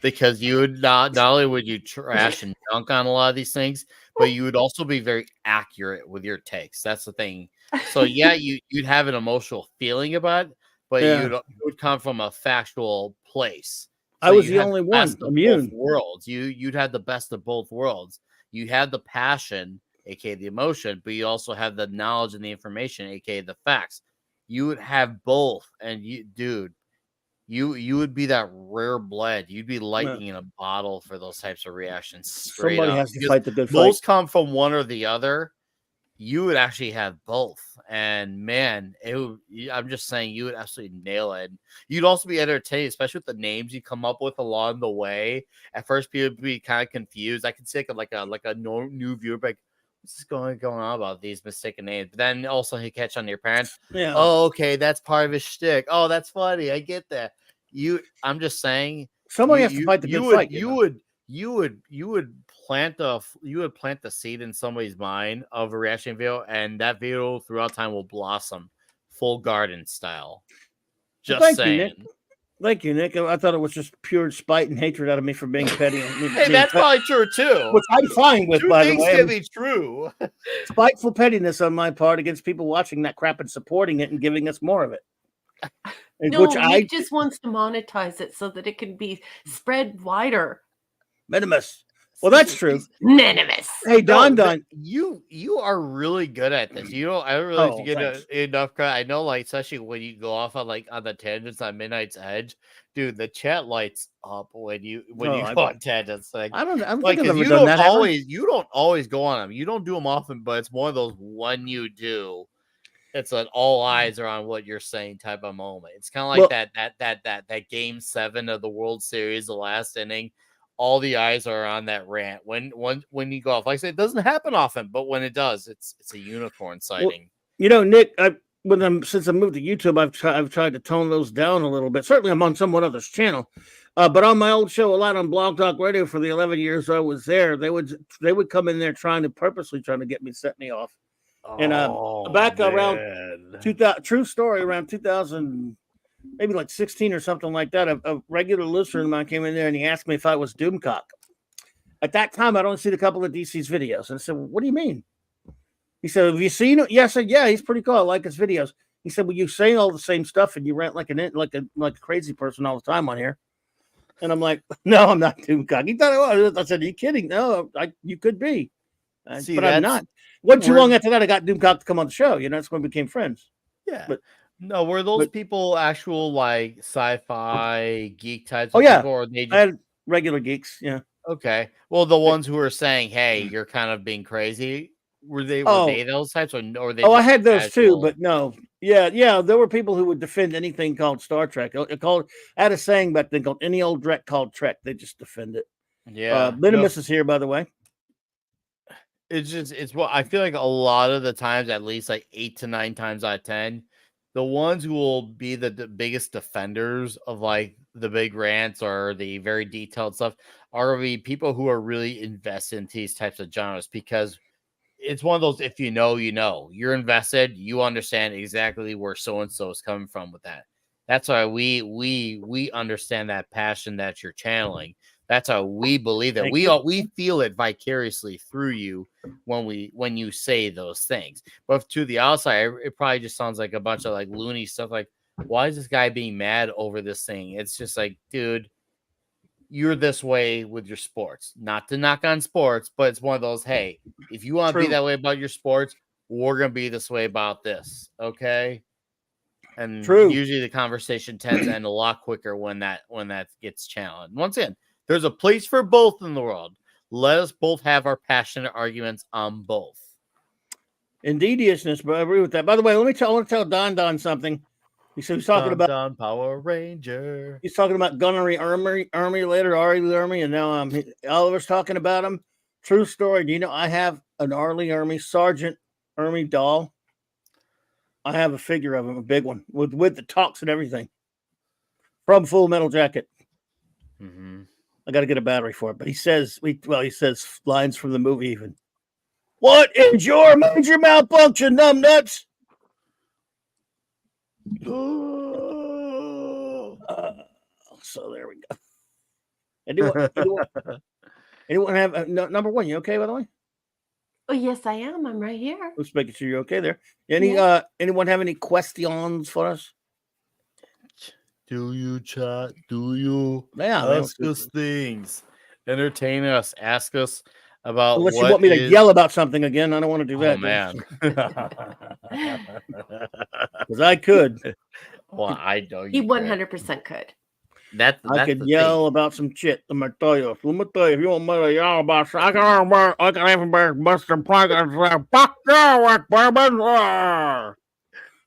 because you would not only would you trash and dunk on a lot of these things, but you would also be very accurate with your takes. That's the thing. So yeah, you'd have an emotional feeling about it, but it would come from a factual place. So I was the only one immune. Worlds. You'd have the best of both worlds. You have the passion, aka the emotion, but you also have the knowledge and the information, aka the facts. You would have both, and you would be that rare blood. You'd be lightning in a bottle for those types of reactions. Somebody has to fight the good fight. Most come from one or the other. You would actually have both, and man, I'm just saying, you would absolutely nail it. You'd also be entertained, especially with the names you come up with along the way. At first, people would be kind of confused. I could see like a new viewer, like, what's going on about these mistaken names? But then also he catch on your parents. Yeah. Oh, okay, that's part of his shtick. Oh, that's funny. I get that. I'm just saying, somebody has to fight the good fight. You would plant the seed in somebody's mind of a reaction video, and that video throughout time will blossom, full garden style. Just saying. Thank you, Nick. I thought it was just pure spite and hatred out of me for being petty. Hey, that's probably true too. Which I'm fine with, by the way. Things can be true. Spiteful pettiness on my part against people watching that crap and supporting it and giving us more of it. Nick just wants to monetize it so that it can be spread wider. Minimus. Well, that's true. Minimus. Hey, Don. You are really good at this. I don't really get enough credit. I know, like, especially when you go off on the tangents on Midnight's Edge, dude. The chat lights up when you go on tangents. Like, I don't think I've ever done that. You don't always go on them. You don't do them often, but it's one of those when you do, it's an all eyes are on what you're saying type of moment. It's kind of like that Game 7 of the World Series, the last inning. All the eyes are on that rant when you go off. Like I said, it doesn't happen often, but when it does, it's a unicorn sighting. Well, Nick, since I moved to YouTube, I've tried to tone those down a little bit. Certainly, I'm on someone other's channel, but on my old show, a lot on Blog Talk Radio for the 11 years I was there, they would come in there purposely trying to get me, set me off. And back around 2000, true story, around 2000. Maybe like 16 or something like that. A regular listener of mine came in there and he asked me if I was Doomcock. At that time, I'd only seen a couple of DC's videos. And I said, well, what do you mean? He said, have you seen it? Yeah, I said, yeah, he's pretty cool. I like his videos. He said, well, you say all the same stuff and you rant like a crazy person all the time on here. And I'm like, no, I'm not Doomcock. He thought I was. I said, are you kidding? No, you could be. But I'm not. Wasn't too long after that, I got Doomcock to come on the show. That's when we became friends. Yeah. No, were those But- people actual like sci-fi geek types Oh of yeah, people, or they I just had regular geeks. Yeah. okay? Well, the ones who are saying, "Hey, you're kind of being crazy," were they Oh, those types, or were they oh, I just had those too, casual? but no. Yeah. There were people who would defend anything called Star Trek. I had a saying back then called any old Trek called Trek. They just defend it. Yeah, Minimus is here, by the way. it's what I feel like a lot of the times, at least like 8 to 9 times out of 10, the ones who will be the biggest defenders of like the big rants or the very detailed stuff are the people who are really invested in these types of genres, because it's one of those, if you know, you know, you're invested, you understand exactly where so and so is coming from with that. That's why we understand that passion that you're channeling. That's how we believe that Thank you. we feel it vicariously through you when you say those things. But to the outside, it probably just sounds like a bunch of like loony stuff. Like, why is this guy being mad over this thing? It's just like, dude, you're this way with your sports. Not to knock on sports, but it's one of those, hey, if you want to be True. that way about your sports, we're gonna be this way about this. Okay. And True. usually the conversation tends to end a lot quicker when that gets challenged. Once again, there's a place for both in the world. Let us both have our passionate arguments on both. Indeediousness, but I agree with that. By the way, I want to tell Don something. He's talking about Don Power Ranger. He's talking about Gunnery Army later, Arlie Army, and now Oliver's talking about him. True story. Do you know I have an Arlie Army Sergeant Army doll? I have a figure of him, a big one, with the talks and everything from Full Metal Jacket. Mm-hmm. I got to get a battery for it, but he says lines from the movie even. What is your major malfunction, numbnuts? So there we go. Anyone have number one? You okay, by the way? Oh, yes, I am. I'm right here. Just making sure you're okay there. Anyone have any questions for us? Do you chat? Do you ask us things? Entertain us. Ask us about unless you want me to yell about something again. I don't want to do that. Oh man. Because I could. Well, I know He you 100% could. I could yell about some shit. Let me tell you. If you want me to yell about something, I can even be Mr. Plank and say, fuck you, baby.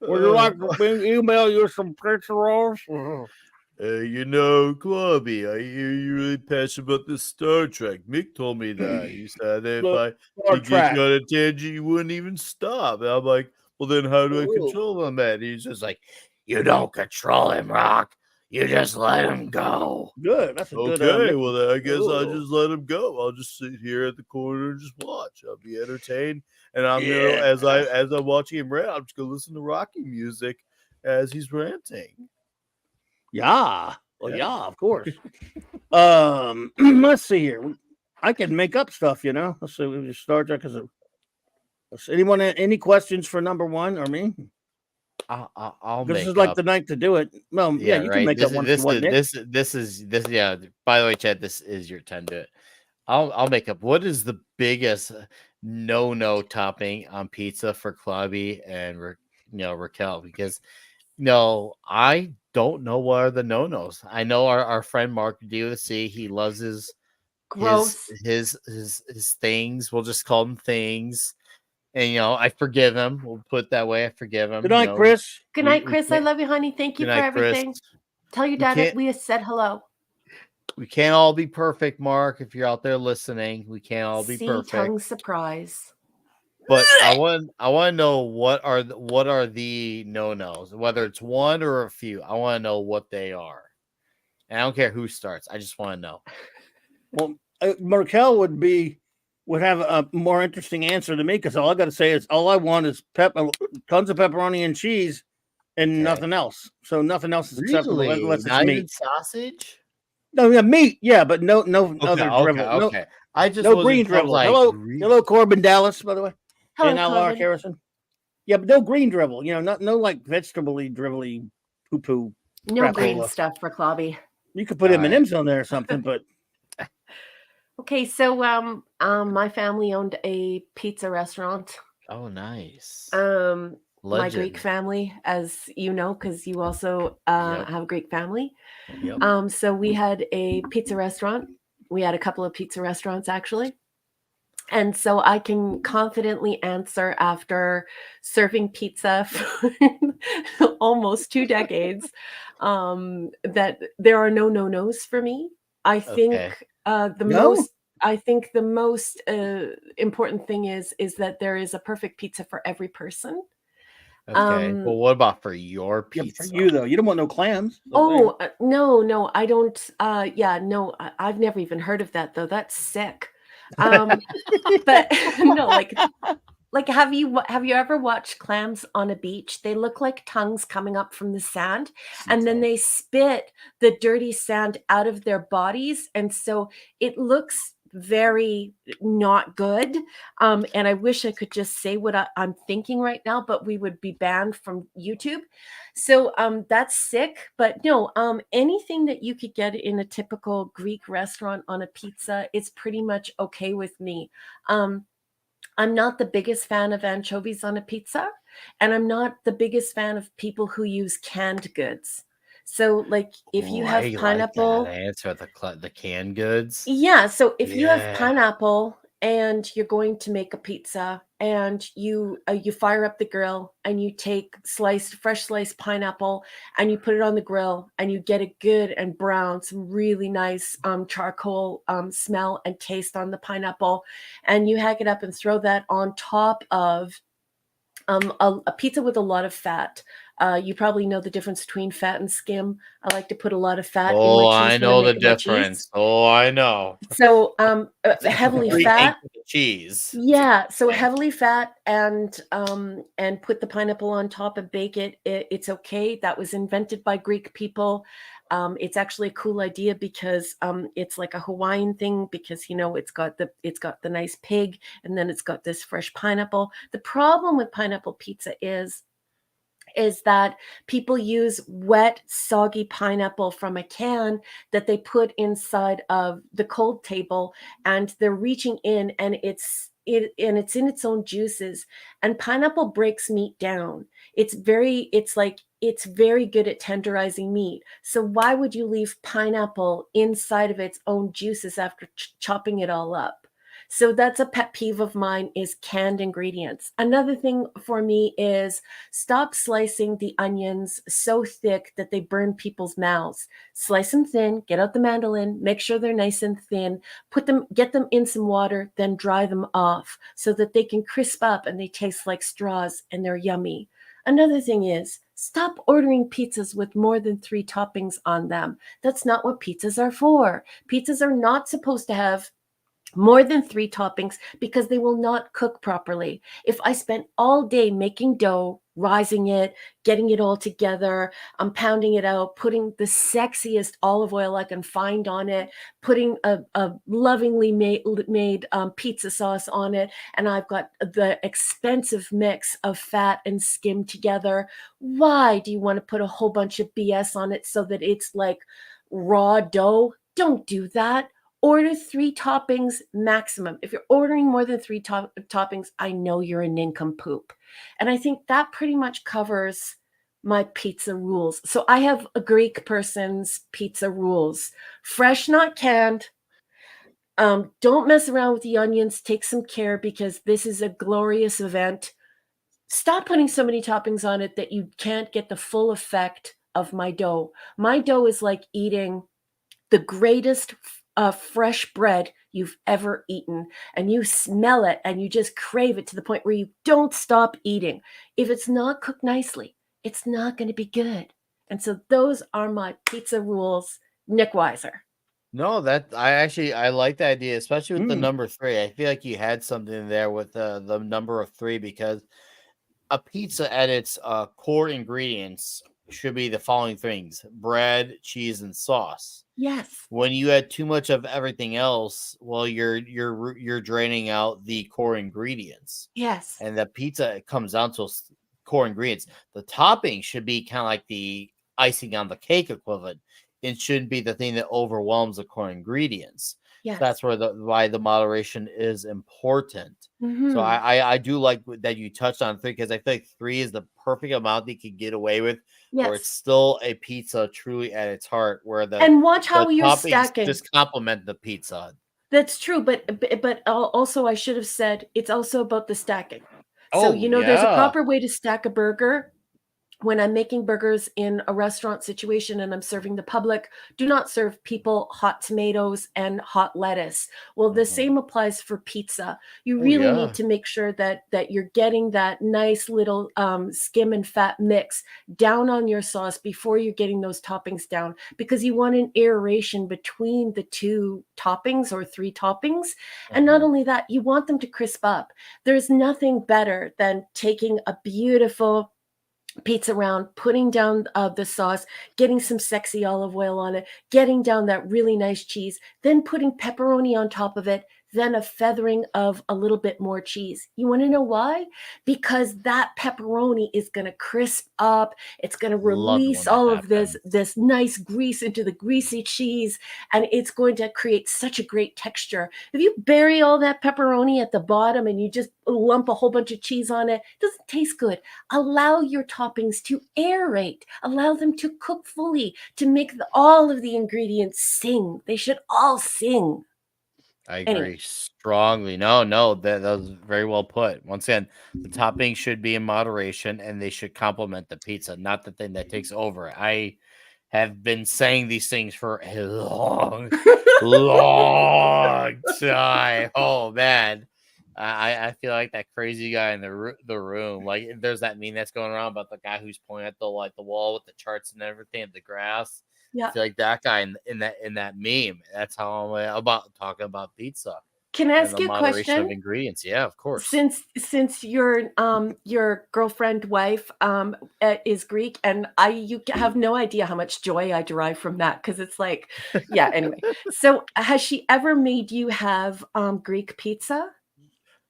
Would you like to email you some pictures? Clubby, I hear you're really passionate about this Star Trek. Mick told me that. He said that if I get you on a tangent, you wouldn't even stop. And I'm like, well, then how do I control him, man? He's just like, you don't control him, Rock. You just let him go. Good. That's a good. Okay, well, then I guess I'll just let him go. I'll just sit here at the corner and just watch. I'll be entertained. And I'm gonna, as I'm watching him rant, I'm just gonna listen to Rocky music as he's ranting. Yeah. Well, yeah, of course. Let's see here. I can make up stuff, you know. Let's see. We just start there because anyone any questions for number one or me? I'll this make is like up. the night to do it. Well, yeah, you can make up one. This is. Yeah. By the way, Chad, this is your time to it. I'll make up. What is the biggest no topping on pizza for Clubby and Raquel? Because I don't know what are the no-nos. I know our friend Mark D.O.C. He loves his things. We'll just call them things. And I forgive him. We'll put it that way. I forgive him. Good night, Chris. Good night, Chris. I love you, honey. Thank you for everything. Chris. Tell your dad that we said hello. We can't all be perfect, Mark. If you're out there listening, we can't all be perfect. Tongue surprise. But I want to know what are the no-nos, whether it's one or a few. I want to know what they are. And I don't care who starts. I just want to know. Well, Markel would have a more interesting answer to me because all I got to say is all I want is tons of pepperoni and cheese and nothing else. So nothing else is acceptable unless it's not meat. Even sausage? No, yeah, meat. Yeah, but no other drivel. Okay. I just no green drivel. Like, hello, Corbin Dallas, by the way. Hello, and Laura Harrison. Yeah, but no green drivel. No like vegetable-y, drivelly poo-poo. No green stuff for Clobby. You could put M&M's on there or something, but. Okay, so my family owned a pizza restaurant. Oh, nice. my Greek Legend. family, as you know, because you also Yep. have a Greek family. Yep. So we had a pizza restaurant. We had a couple of pizza restaurants actually. And so I can confidently answer after serving pizza for almost 2 decades that there are no no-nos for me. I think Okay. the No? most I think the most important thing is that there is a perfect pizza for every person. Okay. Um, Well, what about for your Yeah, but for pizza? you though, you don't want no clams. So there. oh no, no, I don't. Yeah, no, I've never even heard of that though. That's sick. Um, but no, like, have you ever watched clams on a beach? They look like tongues coming up from the sand, Sea and then tongue. they spit the dirty sand out of their bodies, and so it looks very not good. And I wish I could just say what I'm thinking right now, but we would be banned from YouTube. So that's sick. But no, anything that you could get in a typical Greek restaurant on a pizza is pretty much okay with me. Um, I'm not the biggest fan of anchovies on a pizza, and I'm not the biggest fan of people who use canned goods. So, like, if Ooh, you I have like that pineapple, answer. The canned goods. yeah, so if you have Yeah. pineapple and you're going to make a pizza and you fire up the grill and you take fresh sliced pineapple and you put it on the grill and you get it good and brown, some really nice charcoal smell and taste on the pineapple, and you hack it up and throw that on top of a pizza with a lot of fat. You probably know the difference between fat and skim. I like to put a lot of fat in my Oh, cheese I when I'm know the making my cheese. difference. Oh, I know. So, heavily Three eggs fat. with the cheese. Yeah, so Okay. heavily fat and put the pineapple on top and bake it. It's okay. That was invented by Greek people. It's actually a cool idea because it's like a Hawaiian thing because it's got the nice pig and then it's got this fresh pineapple. The problem with pineapple pizza is that people use wet, soggy pineapple from a can that they put inside of the cold table, and they're reaching in, and it's in its own juices. And pineapple breaks meat down. It's very good at tenderizing meat. So why would you leave pineapple inside of its own juices after chopping it all up? So that's a pet peeve of mine, is canned ingredients. Another thing for me is stop slicing the onions so thick that they burn people's mouths. Slice them thin, get out the mandolin, make sure they're nice and thin, get them in some water, then dry them off so that they can crisp up and they taste like straws and they're yummy. Another thing is stop ordering pizzas with more than 3 toppings on them. That's not what pizzas are for. Pizzas are not supposed to have more than 3 toppings because they will not cook properly. If I spent all day making dough, rising it, getting it all together, I'm pounding it out, putting the sexiest olive oil I can find on it, putting a lovingly made pizza sauce on it, and I've got the expensive mix of fat and skim together. Why do you want to put a whole bunch of BS on it so that it's like raw dough? Don't do that. Order 3 toppings maximum. If you're ordering more than 3 toppings, I know you're a nincompoop. And I think that pretty much covers my pizza rules. So I have a Greek person's pizza rules: fresh, not canned. Don't mess around with the onions. Take some care because this is a glorious event. Stop putting so many toppings on it that you can't get the full effect of my dough. My dough is like eating the greatest fresh bread you've ever eaten, and you smell it and you just crave it to the point where you don't stop eating. If it's not cooked nicely, it's not going to be good. And so those are my pizza rules. Nick Weiser. No, that I like the idea, especially with the Mm. number 3. I feel like you had something there with the number of 3 because a pizza at its core ingredients should be the following things: bread, cheese, and sauce. Yes. When you add too much of everything else, well, you're draining out the core ingredients, Yes. and the pizza comes down to core ingredients. The topping should be kind of like the icing on the cake equivalent. It shouldn't be the thing that overwhelms the core ingredients. Yes. that's where why the moderation is important. So Mhm. I do like that you touched on 3 because I feel like 3 is the perfect amount that you can get away with, where it's Yes. still a pizza truly at its heart, where the And watch how you're toppings stacking. just complement the pizza. That's true, but also I should have said it's also about the stacking. So, Oh there's a yeah. proper way to stack a burger. When I'm making burgers in a restaurant situation and I'm serving the public, do not serve people hot tomatoes and hot lettuce. Well, the Mhm. same applies for pizza. You Oh really need yeah. to make sure that you're getting that nice little skim and fat mix down on your sauce before you're getting those toppings down, because you want an aeration between the 2 toppings or 3 toppings. And not Mhm. only that, you want them to crisp up. There's nothing better than taking a beautiful pizza round, putting down the sauce, getting some sexy olive oil on it, getting down that really nice cheese, then putting pepperoni on top of it, then a feathering of a little bit more cheese. You want to know why? Because that pepperoni is going to crisp up. It's going to Love it release when that all of happens. this nice grease into the greasy cheese, and it's going to create such a great texture. If you bury all that pepperoni at the bottom and you just lump a whole bunch of cheese on it, it doesn't taste good. Allow your toppings to aerate, allow them to cook fully, to make all of the ingredients sing. They should all sing. I Anyway, agree strongly. No, that was very well put. Once again, the toppings should be in moderation and they should complement the pizza, not the thing that takes over. I have been saying these things for a long, long time. Oh man. I feel like that crazy guy in the room. Like there's that meme that's going around about the guy who's pointing at the wall with the charts and everything at the grass. I yeah. feel like that guy in that meme. That's how I'm about talking about pizza Can I and ask the you a moderation of question? ingredients. Yeah, of course. Since your girlfriend wife is Greek, and you have no idea how much joy I derive from that, because it's like, yeah. Anyway, so has she ever made you have Greek pizza?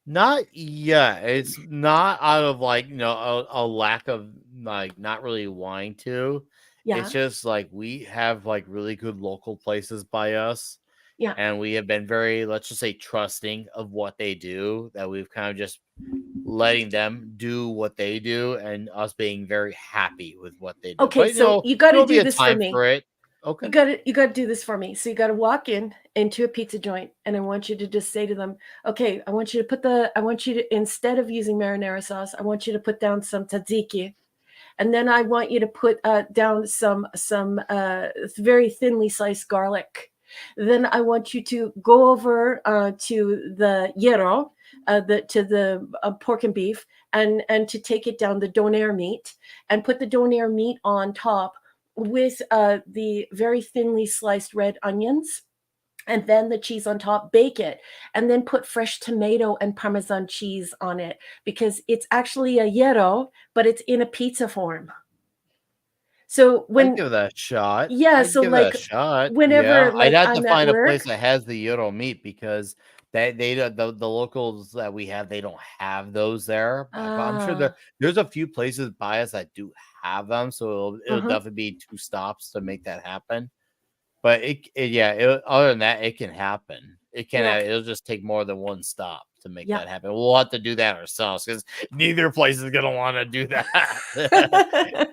Not yet. It's not out of like a lack of like not really wanting to. It's Yeah, just like we have like really good local places by us, yeah. and we have been very, let's just say, trusting of what they do, that we've kind of just letting them do what they do and us being very happy with what they do. Okay, But so you got to there'll be do a this for time me. for it. Okay. You got to do this for me. So you got to walk into a pizza joint, and I want you to just say to them, "Okay, I want you to, instead of using marinara sauce, I want you to put down some tzatziki, and then I want you to put down some very thinly sliced garlic. Then I want you to go over to the gyro, the pork and beef, and to take it down the donair meat, and put the donair meat on top with the very thinly sliced red onions, and then the cheese on top, bake it, and then put fresh tomato and Parmesan cheese on it, because it's actually a gyro, but it's in a pizza form. So I'd give that a shot. yeah, I'd so give that a like shot. whenever Yeah, I'd like have to I'm at find a work, place that has the Euro meat because the locals that we have, they don't have those there. But I'm sure ah, there's a few places by us that do have them, so it'll uh-huh, definitely be 2 stops to make that happen. But other than that, it can happen. yeah, It'll just take more than 1 stop to make yeah. that happen. We'll have to do that ourselves because neither place is gonna want to do that.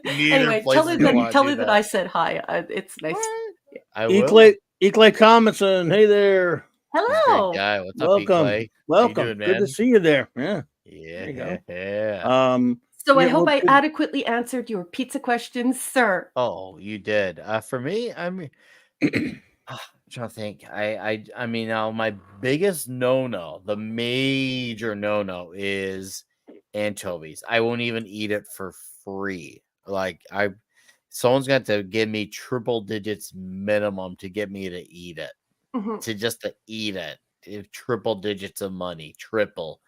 Neither Anyway, place is gonna want to tell do her that that. I said hi. It's nice. Yeah. I E will. Clay, E Clay Commison, hey there. He's a great Hello. guy. What's up, E Welcome. Clay? How you Welcome. doing, Good to man? see you there. Yeah, there you go. Yeah. So I Yeah, hope well, I good. adequately answered your pizza questions, sir. Oh, you did. For me, I mean, I'm trying to think. I mean, now my biggest no-no, the major no-no is anchovies. I won't even eat it for free. Like someone's got to give me triple digits minimum to get me to eat it. Mhm. To eat it. Triple digits of money, triple.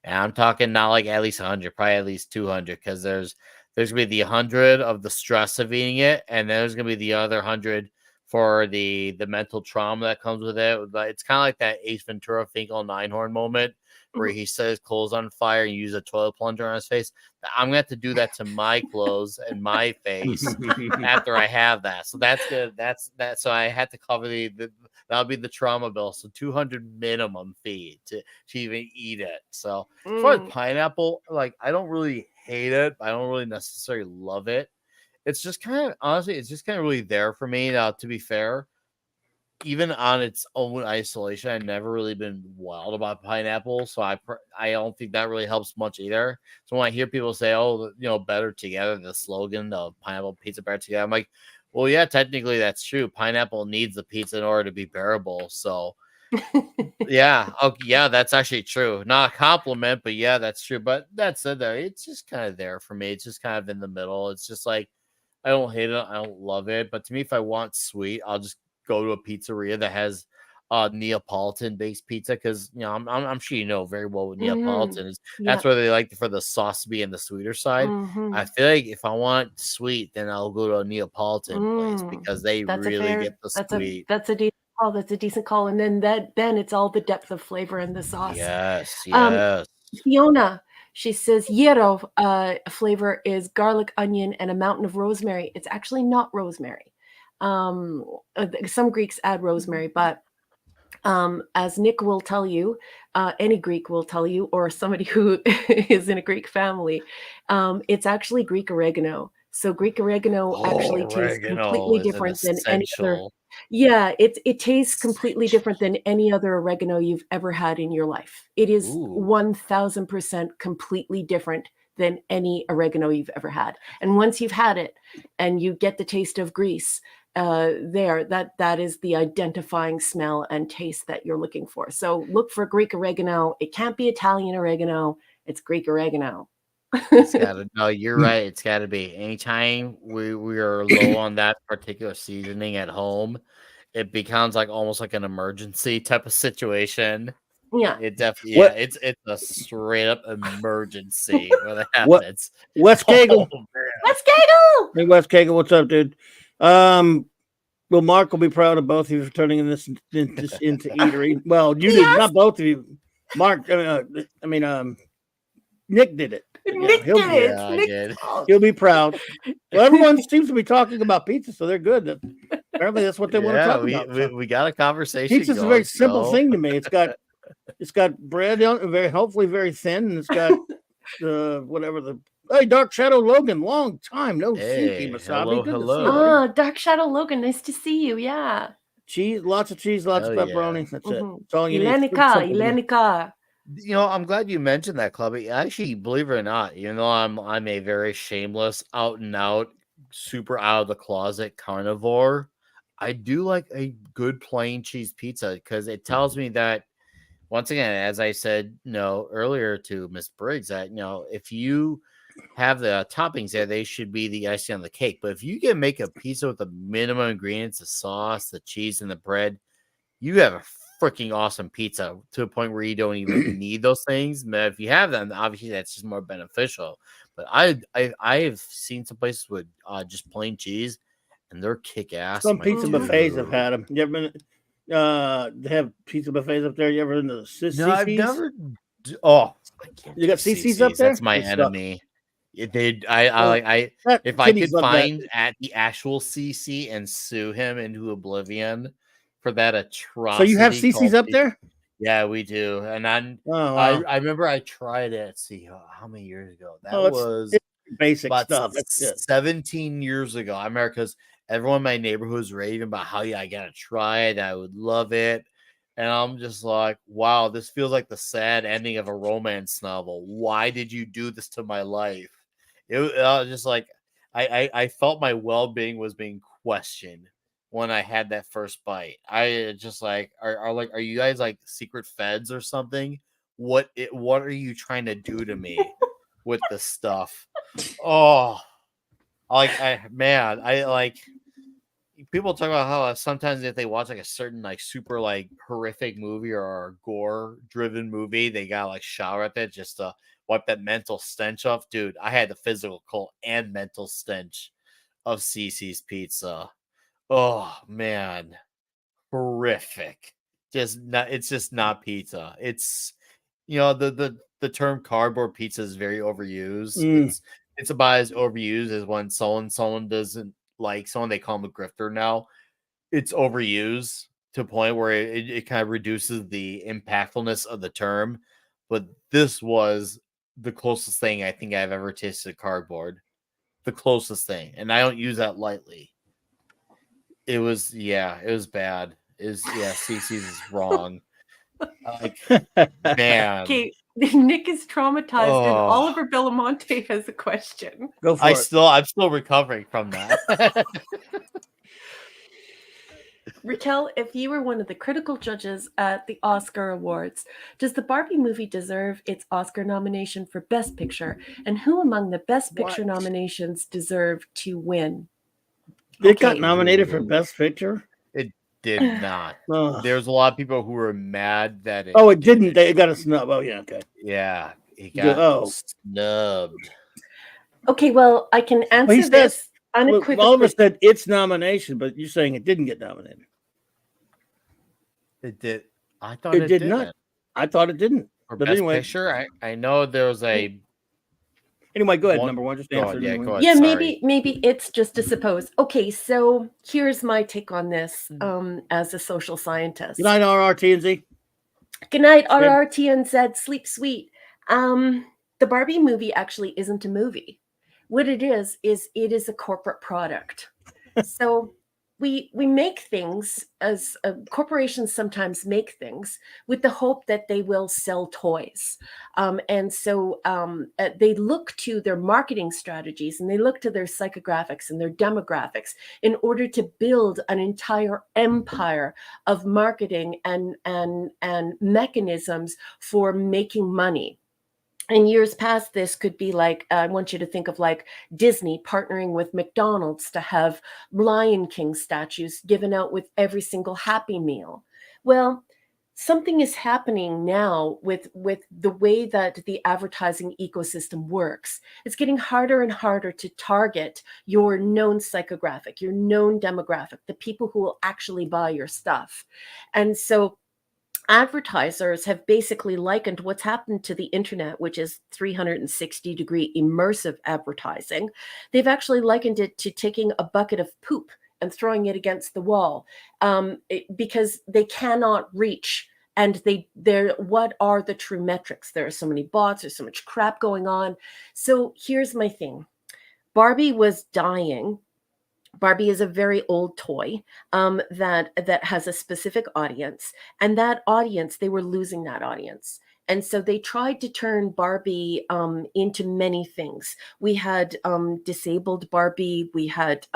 And I'm talking not like at least 100, probably at least 200, because there's gonna be the 100 of the stress of eating it, and then there's gonna be the other 100 for the mental trauma that comes with it. But it's kind of like that Ace Ventura Finkel Ninehorn moment where Mhm. he set his clothes on fire and use a toilet plunger on his face. I'm gonna have to do that to my clothes and my face after I have that. So that's good. That's that. So I had to cover That'll be the trauma bill. So 200 minimum fee to even eat it. So as far as Mm. pineapple, like I don't really hate it. I don't really necessarily love it. It's just kind of honestly, it's just kind of really there for me. Now, to be fair, even on its own isolation, I've never really been wild about pineapple, so I don't think that really helps much either. So when I hear people say, "Oh, better together," the slogan of pineapple pizza better together, I'm like, well, yeah, technically that's true. Pineapple needs the pizza in order to be bearable. So yeah, okay, yeah, that's actually true. Not a compliment, but yeah, that's true. But that said, there, it's just kind of there for me. It's just kind of in the middle. It's just like I don't hate it, I don't love it, but to me, if I want sweet, I'll just go to a pizzeria that has Neapolitan based pizza because I'm sure you know very well what Mhm. Neapolitan is. Yeah. That's where they like for the sauce to be in the sweeter side. Mhm. I feel like if I want sweet, then I'll go to a Neapolitan place Mm. because they That's a really get fair the that's a sweet. that's a decent call, that's a decent call, and then it's all the depth of flavor in the sauce. Yes, Um, yes. Fiona, she says, "Gyro, flavor is garlic, onion, and a mountain of rosemary." It's actually not rosemary. Some Greeks add rosemary, but as Nick will tell you, any Greek will tell you, or somebody who is in a Greek family, it's actually Greek oregano. So Greek oregano Oh, actually tastes oregano completely is an different than any other. essential. Yeah, it tastes completely different than any other oregano you've ever had in your life. It is Ooh. 1000% completely different than any oregano you've ever had. And once you've had it and you get the taste of Greece, that is the identifying smell and taste that you're looking for. So look for Greek oregano. It can't be Italian oregano. It's Greek oregano. It's gotta no, you're right. It's gotta be. Anytime we are low on that particular seasoning at home, it becomes like almost like an emergency type of situation. Yeah. It definitely, yeah, What it's a straight up emergency when that what happens. Wes Oh Cagle? man. Let's giggle. Hey Wes Cagle, what's up, dude? Um, well, Mark will be proud of both of you for turning this into eatery. Well, you did Yes, not both of you. Mark, Nick did it. Yeah, Nick did it. It's Yeah, I Nick's did. fault. he'll be proud. Well, everyone seems to be talking about pizza, so they're good. Apparently, that's what they want to Yeah, talk we about. So, we got a conversation pizza's a very going, simple so thing to me. It's got bread on it, very hopefully very thin, and it's got the whatever the hey Dark Shadow Logan, long time no see, hey, Kimasabi. hello, Good to see you, buddy. hello. Dark Shadow Logan, nice to see you. Yeah. Cheese, lots of Hell yeah. pepperoni. That's it. Mm-hmm. That's all you need. It's Ilenika, simple to me. Ilenika. I'm glad you mentioned that, Clubby. Actually, believe it or not, even though I'm a very shameless, out and out, super out of the closet carnivore, I do like a good plain cheese pizza because it tells me that once again, as I said, earlier to Miss Briggs, that if you have the toppings there, they should be the icing on the cake. But if you can make a pizza with the minimum ingredients, the sauce, the cheese, and the bread, you have a freaking awesome pizza to a point where you don't even need those things. But if you have them, obviously that's just more beneficial. But I have seen some places with just plain cheese, and they're kick ass, Some my pizza Mhm. buffets have dude. had them. You ever been? They have pizza buffets up there. You ever been to the No, I've CC's? never. Oh, I can't You do got CC's up CC's. there? That's my Good stuff. enemy. I Well, like I that if I kiddies could love that. find at the actual CC and sue him into oblivion for that So you have atrocity CC's called up there? yeah, we do. And Oh I wow. I remember I tried it. Let's see how many years ago. That Oh, was it's basic about stuff. That's good. 17 years ago. I remember because everyone in my neighborhood was raving about how yeah, I gotta try it. I would love it. And I'm just like, wow, this feels like the sad ending of a romance novel. Why did you do this to my life? I was just like, I felt my well being was being questioned when I had that first bite. I just like, are you guys like secret feds or something? What are you trying to do to me with this stuff? Oh, I like people talk about how sometimes if they watch like a certain like super like horrific movie or a gore driven movie, they gotta like shower at that just to wipe that mental stench off. Dude, I had the physical cold and mental stench of CC's pizza. Oh man, horrific. Just not. It's just not pizza. It's the term cardboard pizza is very overused. Mm. It's about as overused as when someone doesn't like someone they call them a grifter now. It's overused to a point where it kind of reduces the impactfulness of the term. But this was the closest thing I think I've ever tasted cardboard. The closest thing. And I don't use that lightly. It was bad. CC's is wrong. Like, man. Okay, Nick is traumatized, and Oh. Oliver Belamonte has a question. Go for it. I'm still recovering from that. Raquel, if you were one of the critical judges at the Oscar Awards, does the Barbie movie deserve its Oscar nomination for Best Picture? And who among the Best Picture What? nominations deserve to win? It got nominated for Best Picture? It did not. Ugh. There's a lot of people who were mad that it didn't. It got a snub. Oh, yeah, okay. Yeah, it got snubbed. Okay, well, I can answer this unequivocally. Oliver said its nomination, but you're saying it didn't get nominated. It did. I thought it did not. I thought it didn't. For but Best anyway, Picture, I know there was a. Anyway, go ahead. Number one, just answer. Go ahead, maybe it's just to suppose. Okay, so here's my take on this as a social scientist. Good night, RRTNZ. Good night, RRTNZ. Sleep sweet. The Barbie movie actually isn't a movie. What it is it is a corporate product. So we make things as corporations sometimes make things with the hope that they will sell toys. And so they look to their marketing strategies and they look to their psychographics and their demographics in order to build an entire empire of marketing and mechanisms for making money. In years past, this could be like, I want you to think of like Disney partnering with McDonald's to have Lion King statues given out with every single Happy Meal. Well, something is happening now with the way that the advertising ecosystem works. It's getting harder and harder to target your known psychographic, your known demographic, the people who will actually buy your stuff. And so advertisers have basically likened what's happened to the internet, which is 360-degree immersive advertising. They've actually likened it to taking a bucket of poop and throwing it against the wall because they cannot reach. And what are the true metrics? There are so many bots, there's so much crap going on. So here's my thing. Barbie was dying. Barbie is a very old toy that has a specific audience, and that audience, they were losing that audience. And so they tried to turn Barbie into many things. We had disabled Barbie. We had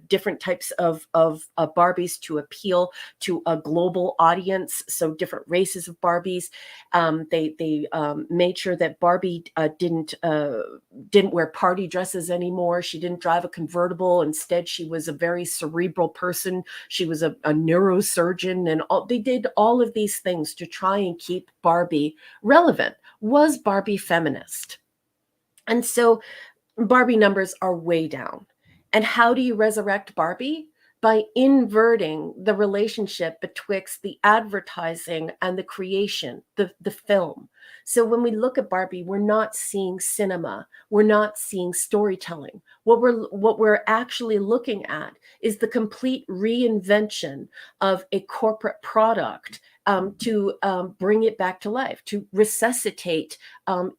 different types of Barbies to appeal to a global audience. So different races of Barbies. They made sure that Barbie didn't wear party dresses anymore. She didn't drive a convertible. Instead, she was a very cerebral person. She was a neurosurgeon, and they did all of these things to try and keep Barbie relevant. Was Barbie feminist? And so Barbie numbers are way down. And how do you resurrect Barbie? By inverting the relationship betwixt the advertising and the creation, the film. So when we look at Barbie, we're not seeing cinema. We're not seeing storytelling. What we're actually looking at is the complete reinvention of a corporate product to bring it back to life, to resuscitate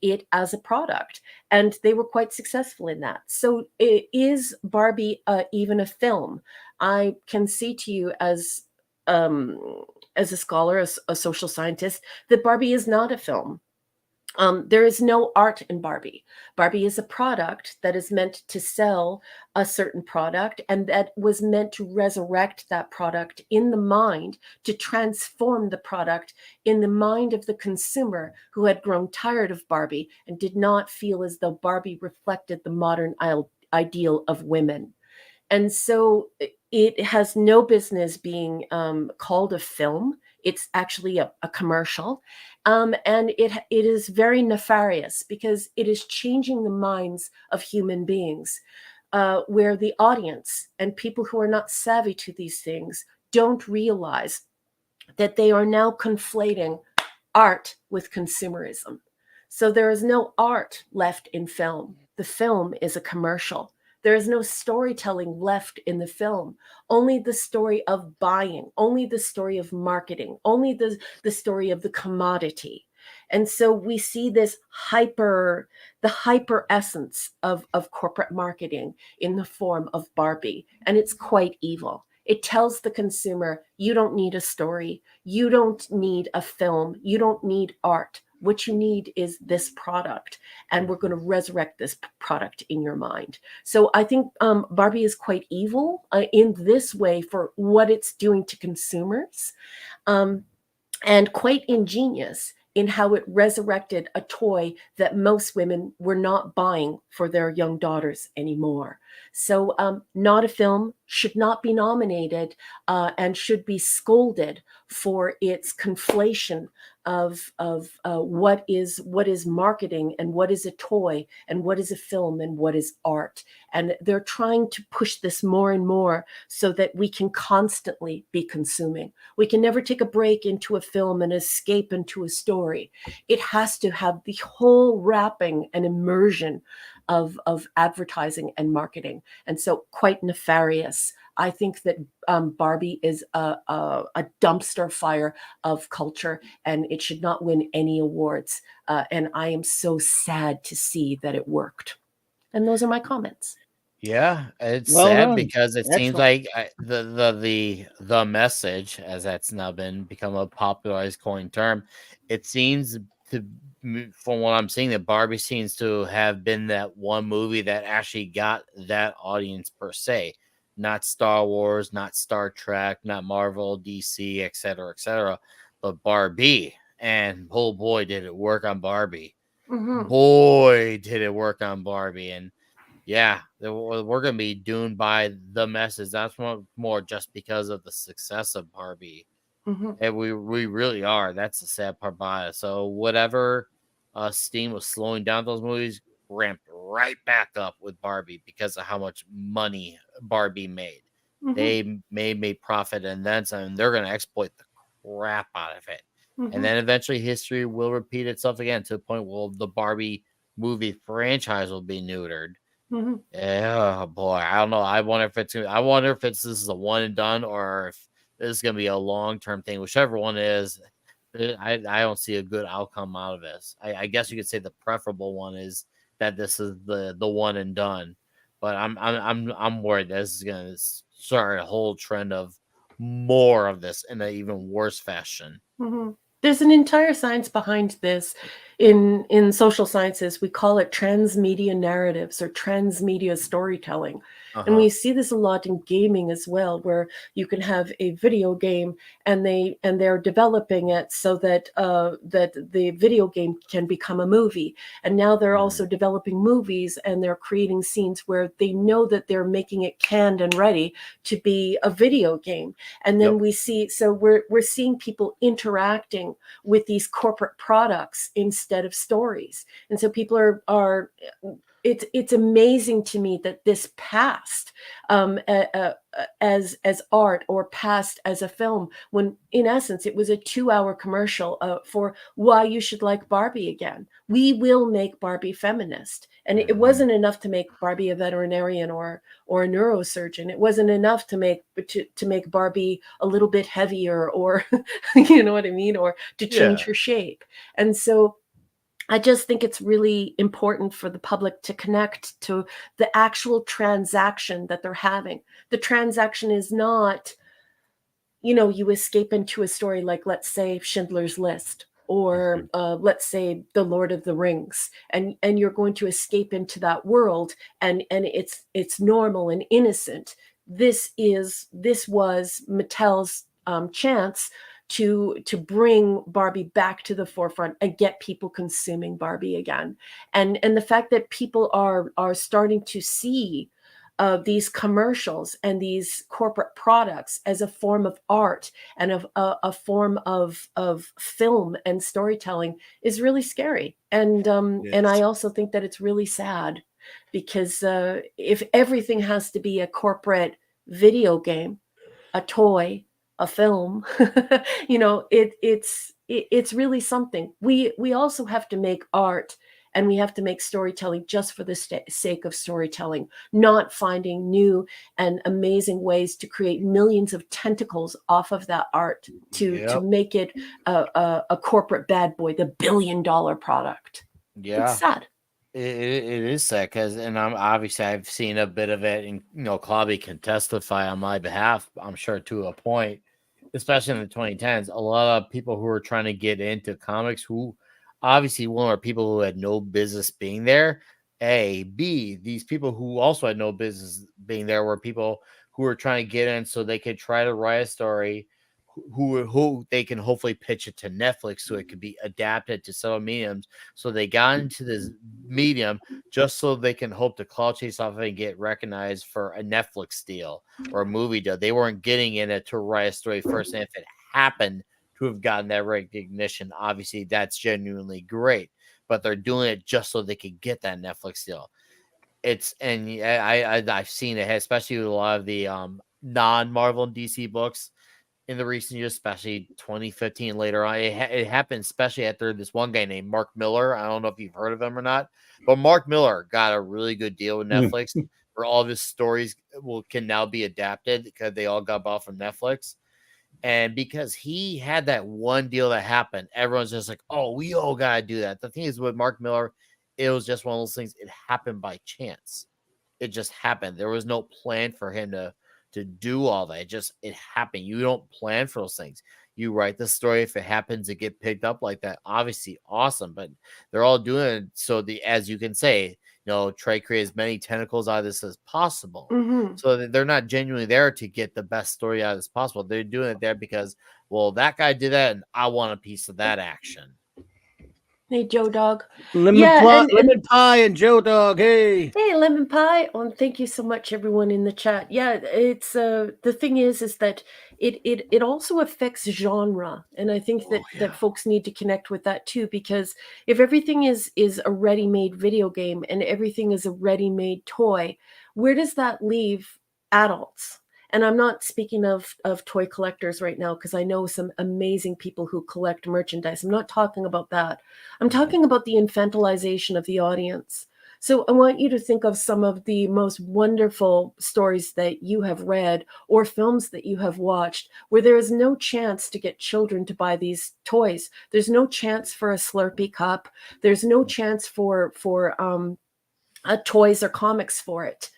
it as a product. And they were quite successful in that. So is Barbie even a film? I can say to you as a scholar, as a social scientist, that Barbie is not a film. There is no art in Barbie. Barbie is a product that is meant to sell a certain product, and that was meant to resurrect that product in the mind, to transform the product in the mind of the consumer who had grown tired of Barbie and did not feel as though Barbie reflected the modern ideal of women. And so it has no business being called a film. It's actually a commercial. And it is very nefarious because it is changing the minds of human beings, where the audience and people who are not savvy to these things don't realize that they are now conflating art with consumerism. So there is no art left in film. The film is a commercial. There is no storytelling left in the film, only the story of buying, only the story of marketing, only the story of the commodity. And so we see this the hyper essence of corporate marketing in the form of Barbie, and it's quite evil. It tells the consumer, you don't need a story, you don't need a film, you don't need art. What you need is this product, and we're going to resurrect this product in your mind. So I think Barbie is quite evil in this way for what it's doing to consumers, and quite ingenious in how it resurrected a toy that most women were not buying for their young daughters anymore. So, not a film, should not be nominated, and should be scolded for its conflation of what is marketing, and what is a toy, and what is a film, and what is art. And they're trying to push this more and more so that we can constantly be consuming. We can never take a break into a film and escape into a story. It has to have the whole wrapping and immersion of advertising and marketing. And so quite nefarious. I think that Barbie is a dumpster fire of culture, and it should not win any awards. And I am so sad to see that it worked. And those are my comments. Yeah, it's Well sad done. because it seems Excellent. like the message, as that's now become a popularized coin term, it seems to, from what I'm seeing, that Barbie seems to have been that one movie that actually got that audience per se, not Star Wars, not Star Trek, not Marvel, DC, etc., but Barbie. And oh boy, did it work on Barbie! Mm-hmm. Boy, did it work on Barbie! And yeah, we're gonna be doomed by the message. That's more just because of the success of Barbie, Mm-hmm. and we really are. That's the sad part about it. So whatever steam was slowing down those movies ramped right back up with Barbie because of how much money Barbie made. Mm-hmm. They made profit, and then some. And they're gonna exploit the crap out of it, Mm-hmm. and then eventually history will repeat itself again to the point where the Barbie movie franchise will be neutered. Mm-hmm. Yeah, boy, I don't know. I wonder if this is a one and done, or if this is gonna be a long term thing. Whichever one it is, I don't see a good outcome out of this. I guess you could say the preferable one is that this is the one and done, but I'm worried this is gonna start a whole trend of more of this in an even worse fashion. Mm-hmm. There's an entire science behind this. In social sciences, we call it transmedia narratives or transmedia storytelling. And we see this a lot in gaming as well, where you can have a video game and they're developing it so that that the video game can become a movie. And now they're also developing movies, and they're creating scenes where they know that they're making it canned and ready to be a video game. And then we see, so we're seeing people interacting with these corporate products instead of stories. And so people are it's amazing to me that this passed as art, or passed as a film, when in essence it was a 2-hour commercial for why you should like Barbie again. We will make Barbie feminist. And it wasn't enough to make Barbie a veterinarian or a neurosurgeon. It wasn't enough to make Barbie a little bit heavier, or you know what I mean, or to change her shape. And so I just think it's really important for the public to connect to the actual transaction that they're having. The transaction is not, you escape into a story like, let's say, Schindler's List, or let's say The Lord of the Rings, and you're going to escape into that world, and it's normal and innocent. This was Mattel's chance to bring Barbie back to the forefront and get people consuming Barbie again. And the fact that people are starting to see these commercials and these corporate products as a form of art and of a form of film and storytelling is really scary. And I also think that it's really sad, because if everything has to be a corporate video game, a toy, a film, it's really something. We also have to make art and we have to make storytelling just for the sake of storytelling, not finding new and amazing ways to create millions of tentacles off of that art to make it a corporate bad boy, the billion-dollar product. Yeah. It's sad. It is sad because, and I've seen a bit of it, and Clobby can testify on my behalf, I'm sure, to a point, especially in the 2010s. A lot of people who were trying to get into comics, who obviously one are people who had no business being there. A, B, these people who also had no business being there were people who were trying to get in so they could try to write a story who they can hopefully pitch it to Netflix so it could be adapted to several mediums. So they got into this medium just so they can hope to clout chase off and get recognized for a Netflix deal or a movie deal. They weren't getting in it to write a story first. And if it happened to have gotten that recognition, obviously that's genuinely great. But they're doing it just so they could get that Netflix deal. I've seen it, especially with a lot of the non-Marvel and DC books in the recent years, especially 2015 later on. It happened especially after this one guy named Mark Miller. I don't know if you've heard of him or not, but Mark Miller got a really good deal with Netflix where all of his stories can now be adapted because they all got bought from Netflix. And because he had that one deal that happened, everyone's just like, oh, we all got to do that. The thing is with Mark Miller, it was just one of those things. It happened by chance. It just happened. There was no plan for him to do all that. It happened. You don't plan for those things. You write the story. If it happens to get picked up like that, obviously awesome. But they're all doing it so as you can say, try to create as many tentacles out of this as possible. So they're not genuinely there to get the best story out as possible. They're doing it there because, well, that guy did that and I want a piece of that action. Hey, Joe Dog. Lemon Pie and Joe Dog. Hey, Lemon Pie. Oh, thank you so much, everyone in the chat. Yeah, it's the thing is that it also affects genre, and I think that folks need to connect with that too, because if everything is a ready-made video game and everything is a ready-made toy, where does that leave adults? And I'm not speaking of toy collectors right now, because I know some amazing people who collect merchandise. I'm not talking about that. I'm talking about the infantilization of the audience. So I want you to think of some of the most wonderful stories that you have read or films that you have watched where there is no chance to get children to buy these toys. There's no chance for a Slurpee cup. There's no chance for toys or comics for it.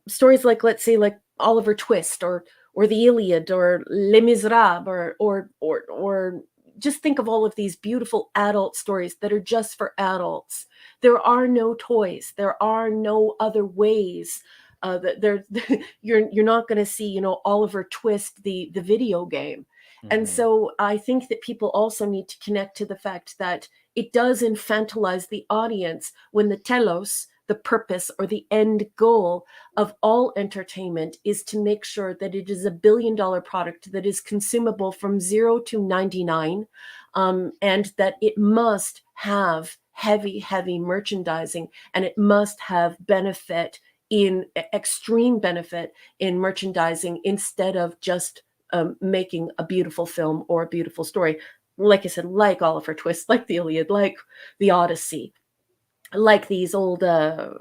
Stories like, let's say, like Oliver Twist or the Iliad or Les Miserables or just think of all of these beautiful adult stories that are just for adults. There are no toys. There are no other ways. You're not going to see, Oliver Twist, the video game. And so I think that people also need to connect to the fact that it does infantilize the audience when the telos, the purpose or the end goal of all entertainment is to make sure that it is a billion-dollar product that is consumable from 0 to 99, and that it must have heavy merchandising, and it must have extreme benefit in merchandising instead of just making a beautiful film or a beautiful story. Like I said, like Oliver Twist, like the Iliad, like the Odyssey. Like these older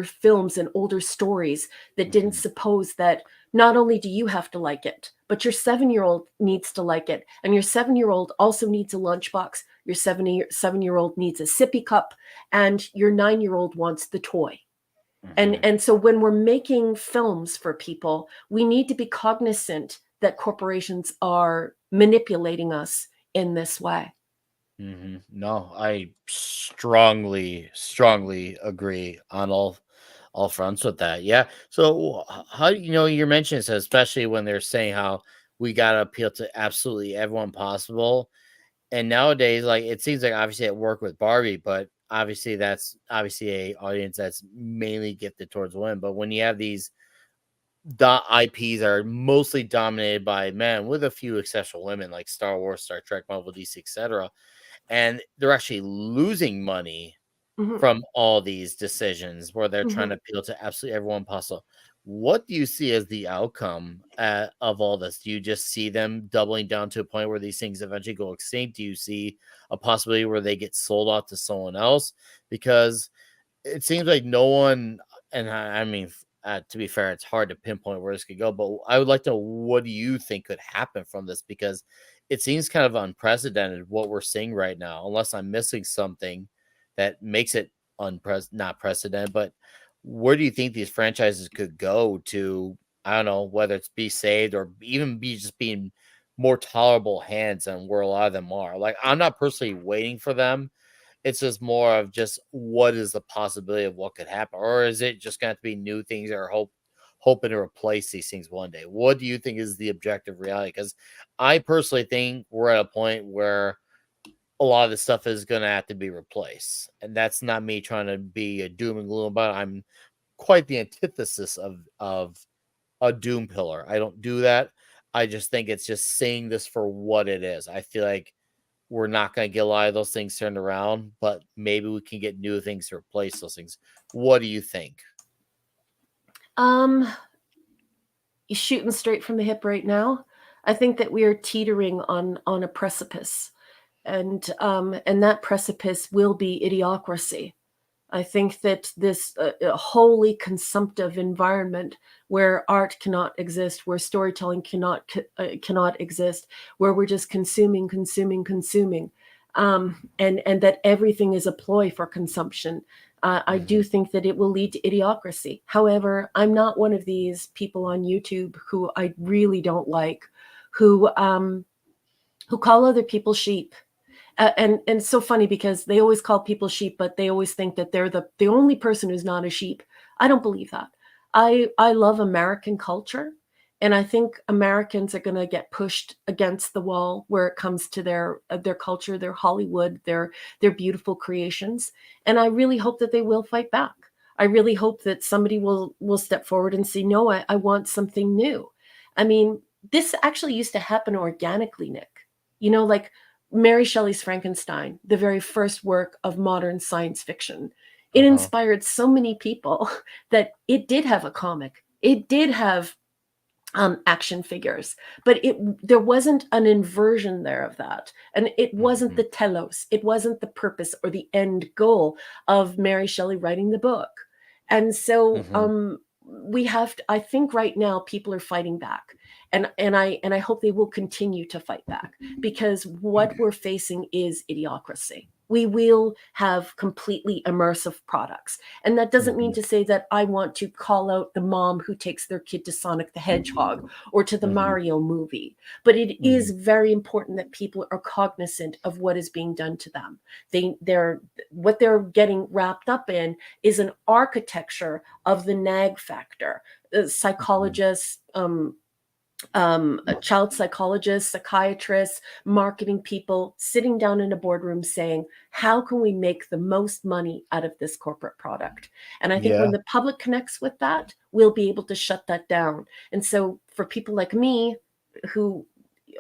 films and older stories that didn't suppose that not only do you have to like it, but your 7-year-old needs to like it, and your 7-year-old also needs a lunchbox. Your 7-year-old needs a sippy cup, and your 9-year-old wants the toy. And so when we're making films for people, we need to be cognizant that corporations are manipulating us in this way. No, I strongly agree on all fronts with that. Yeah. So how you're mentioning this, especially when they're saying how we gotta appeal to absolutely everyone possible. And nowadays, like it seems like obviously it worked with Barbie, but obviously that's obviously a audience that's mainly gifted towards women. But when you have these IPs are mostly dominated by men, with a few exceptional women like Star Wars, Star Trek, Marvel, DC, etc. And they're actually losing money from all these decisions where they're trying to appeal to absolutely everyone possible. What do you see as the outcome of all this? Do you just see them doubling down to a point where these things eventually go extinct? Do you see a possibility where they get sold off to someone else? Because it seems like no one, and I mean, to be fair, it's hard to pinpoint where this could go, but I would like to know, what do you think could happen from this? Because it seems kind of unprecedented what we're seeing right now, unless I'm missing something that makes it not precedented. But where do you think these franchises could go to? I don't know, whether it's be saved or even be just being more tolerable hands than where a lot of them are. Like, I'm not personally waiting for them. It's just more of just what is the possibility of what could happen, or is it just going to be new things that are hoping to replace these things one day? What do you think is the objective reality? Because I personally think we're at a point where a lot of this stuff is going to have to be replaced, and that's not me trying to be a doom and gloom about it. I'm quite the antithesis of a doom pillar. I don't do that. I just think it's just seeing this for what it is. I feel like we're not going to get a lot of those things turned around, but maybe we can get new things to replace those things. What do you think? You're shooting straight from the hip right now. I think that we are teetering on a precipice, and that precipice will be idiocracy. I think that this wholly consumptive environment where art cannot exist, where storytelling cannot exist, where we're just consuming, and that everything is a ploy for consumption. I do think that it will lead to idiocracy. However, I'm not one of these people on YouTube who I really don't like, who call other people sheep. And it's so funny because they always call people sheep, but they always think that they're the only person who's not a sheep. I don't believe that. I love American culture, and I think Americans are going to get pushed against the wall where it comes to their culture, their Hollywood, their beautiful creations. And I really hope that they will fight back. I really hope that somebody will step forward and say, no, I want something new. I mean, this actually used to happen organically, Nick. You know, like Mary Shelley's Frankenstein, the very first work of modern science fiction. It inspired so many people that it did have a comic. It did have action figures, but there wasn't an inversion there of that. And it wasn't the telos. It wasn't the purpose or the end goal of Mary Shelley writing the book. And so we have to, I think right now people are fighting back. And I hope they will continue to fight back, because what we're facing is idiocracy. We will have completely immersive products. And that doesn't mean to say that I want to call out the mom who takes their kid to Sonic the Hedgehog or to the Mario movie. But it is very important that people are cognizant of what is being done to them. What they're getting wrapped up in is an architecture of the nag factor. Psychologists, child psychologists, psychiatrists, marketing people sitting down in a boardroom saying, how can we make the most money out of this corporate product? And I think when the public connects with that, we'll be able to shut that down. And so for people like me who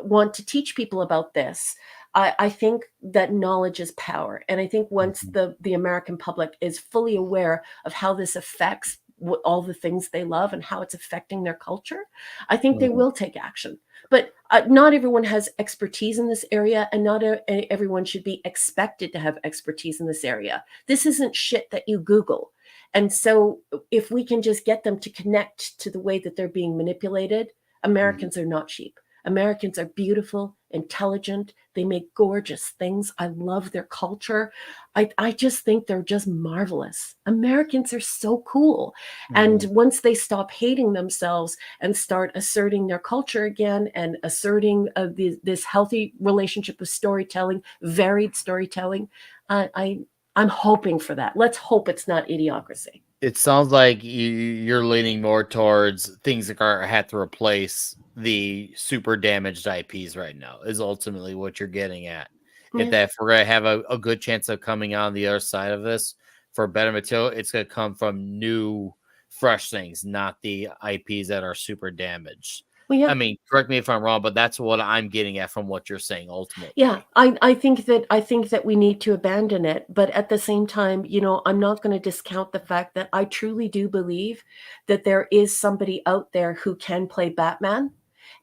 want to teach people about this, I think that knowledge is power. And I think once the American public is fully aware of how this affects all the things they love and how it's affecting their culture, I think they will take action. But not everyone has expertise in this area, and not everyone should be expected to have expertise in this area. This isn't shit that you Google. And so if we can just get them to connect to the way that they're being manipulated, Americans are not sheep. Americans are beautiful, intelligent. They make gorgeous things. I love their culture. I just think they're just marvelous. Americans are so cool. And once they stop hating themselves and start asserting their culture again and asserting this healthy relationship with storytelling, varied storytelling, I'm hoping for that. Let's hope it's not idiocracy. It sounds like you're leaning more towards things that have to replace the super damaged IPs right now, is ultimately what you're getting at. If we're going to have a good chance of coming on the other side of this for better material, it's going to come from new, fresh things, not the IPs that are super damaged. Well, yeah. I mean, correct me if I'm wrong, but that's what I'm getting at from what you're saying ultimately. Yeah, I think that we need to abandon it, but at the same time, I'm not going to discount the fact that I truly do believe that there is somebody out there who can play Batman.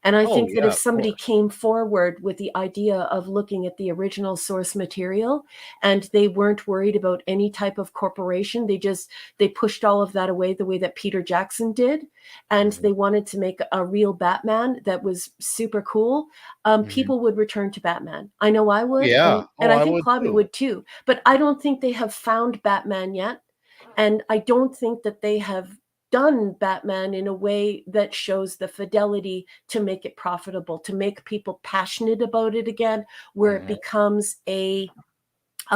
And I Oh think that yeah, if of somebody course. came forward with the idea of looking at the original source material and they weren't worried about any type of corporation, they pushed all of that away the way that Peter Jackson did, and Mhm. they wanted to make a real Batman that was super cool, Mhm. people would return to Batman. I know I would, Yeah. and Oh, I I think would Clobby too. would too. But I don't think they have found Batman yet, and I don't think that they have done Batman in a way that shows the fidelity to make it profitable, to make people passionate about it again, where it Mhm. becomes a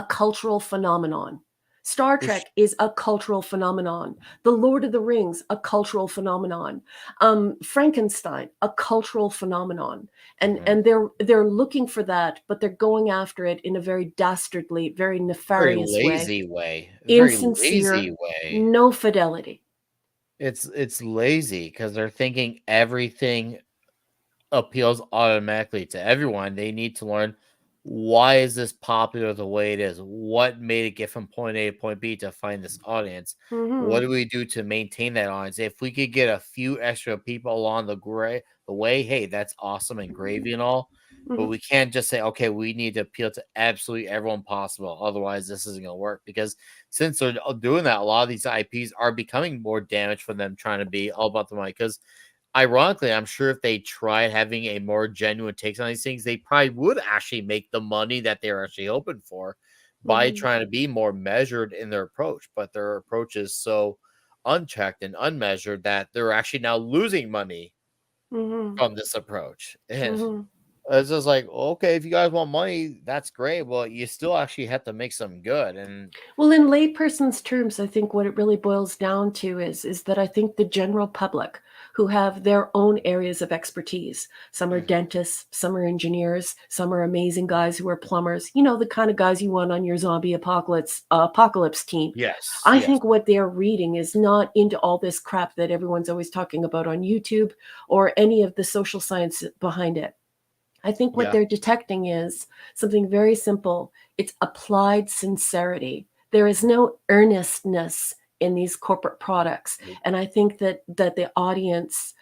cultural phenomenon. Star For sh- Trek is a cultural phenomenon. The Lord of the Rings, a cultural phenomenon. Frankenstein, a cultural phenomenon. And Mhm. and they're looking for that, but they're going after it in a very dastardly, very Very nefarious way, lazy way. Very lazy insincere, way. no fidelity. It's lazy because they're thinking everything appeals automatically to everyone. They need to learn, why is this popular the way it is? What made it get from point A to point B to find this audience? What Hmm. do we do to maintain that audience? If we could get a few extra people along the way, hey, that's awesome and gravy and all. But Hmm. we can't just say, okay, we need to appeal to absolutely everyone possible. Otherwise, this isn't going to work. Because since they're doing that, a lot of these IPs are becoming more damaged for them trying to be all about the money. Because ironically, I'm sure if they tried having a more genuine takes on these things, they probably would actually make the money that they're actually hoping for by Hmm. trying to be more measured in their approach. But their approach is so unchecked and unmeasured that they're actually now losing money Hmm. from this approach. And Hmm. it's just like, okay, if you guys want money, that's great. Well, you still actually have to make some good. And Well, in layperson's terms, I think what it really boils down to is that I think the general public who have their own areas of expertise. Some are Mhm. dentists, some are engineers, some are amazing guys who are plumbers. The kind of guys you want on your zombie apocalypse team. Yes, I yes, think what they're reading is not into all this crap that everyone's always talking about on YouTube or any of the social science behind it. I think what yeah. they're detecting is something very simple. It's applied sincerity. There is no earnestness in these corporate products, and I think that the audience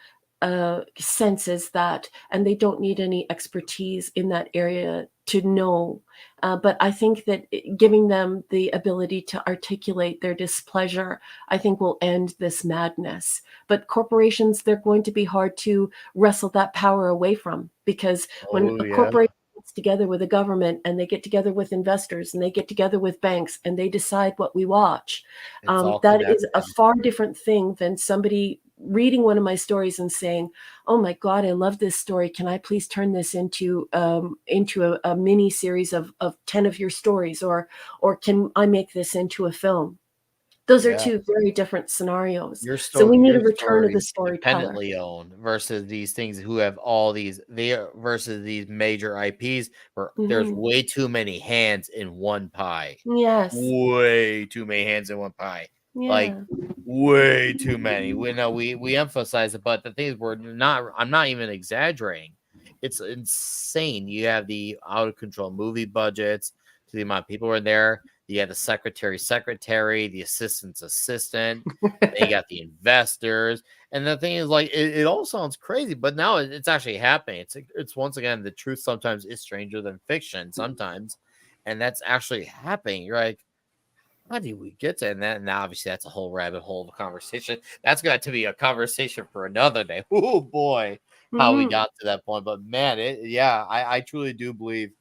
senses that, and they don't need any expertise in that area to know. But I think that giving them the ability to articulate their displeasure, I think, will end this madness. But corporations, they're going to be hard to wrestle that power away from, because when Oh, a yeah. corporation gets together with a government and they get together with investors and they get together with banks and they decide what we watch, It's all that is a connected. far different thing than somebody reading one of my stories and saying, "Oh my God, I love this story. Can I please turn this into a mini series of 10 of your stories, or can I make this into a film?" Those are Yeah. two very different scenarios. So we need Your a return of the stories storyteller. independently owned versus these things who have all these versus these major IPs where there's Hmm. way too many hands in one pie. Yes. Way too many hands in one pie. Like Yeah. way too many. We know we emphasize it, but the thing is I'm not even exaggerating. It's insane. You have the out of control movie budgets to the amount of people who are in there. You have the secretary, the assistant's assistant. Then you got the investors, and the thing is, like, it all sounds crazy, but now it's actually happening. It's once again, the truth sometimes is stranger than fiction sometimes, and that's actually happening. You're like, how did we get to? And then now, obviously, that's a whole rabbit hole of a conversation. That's got to be a conversation for another day. Oh boy, how we Hmm. got to that point. But man, I truly do believe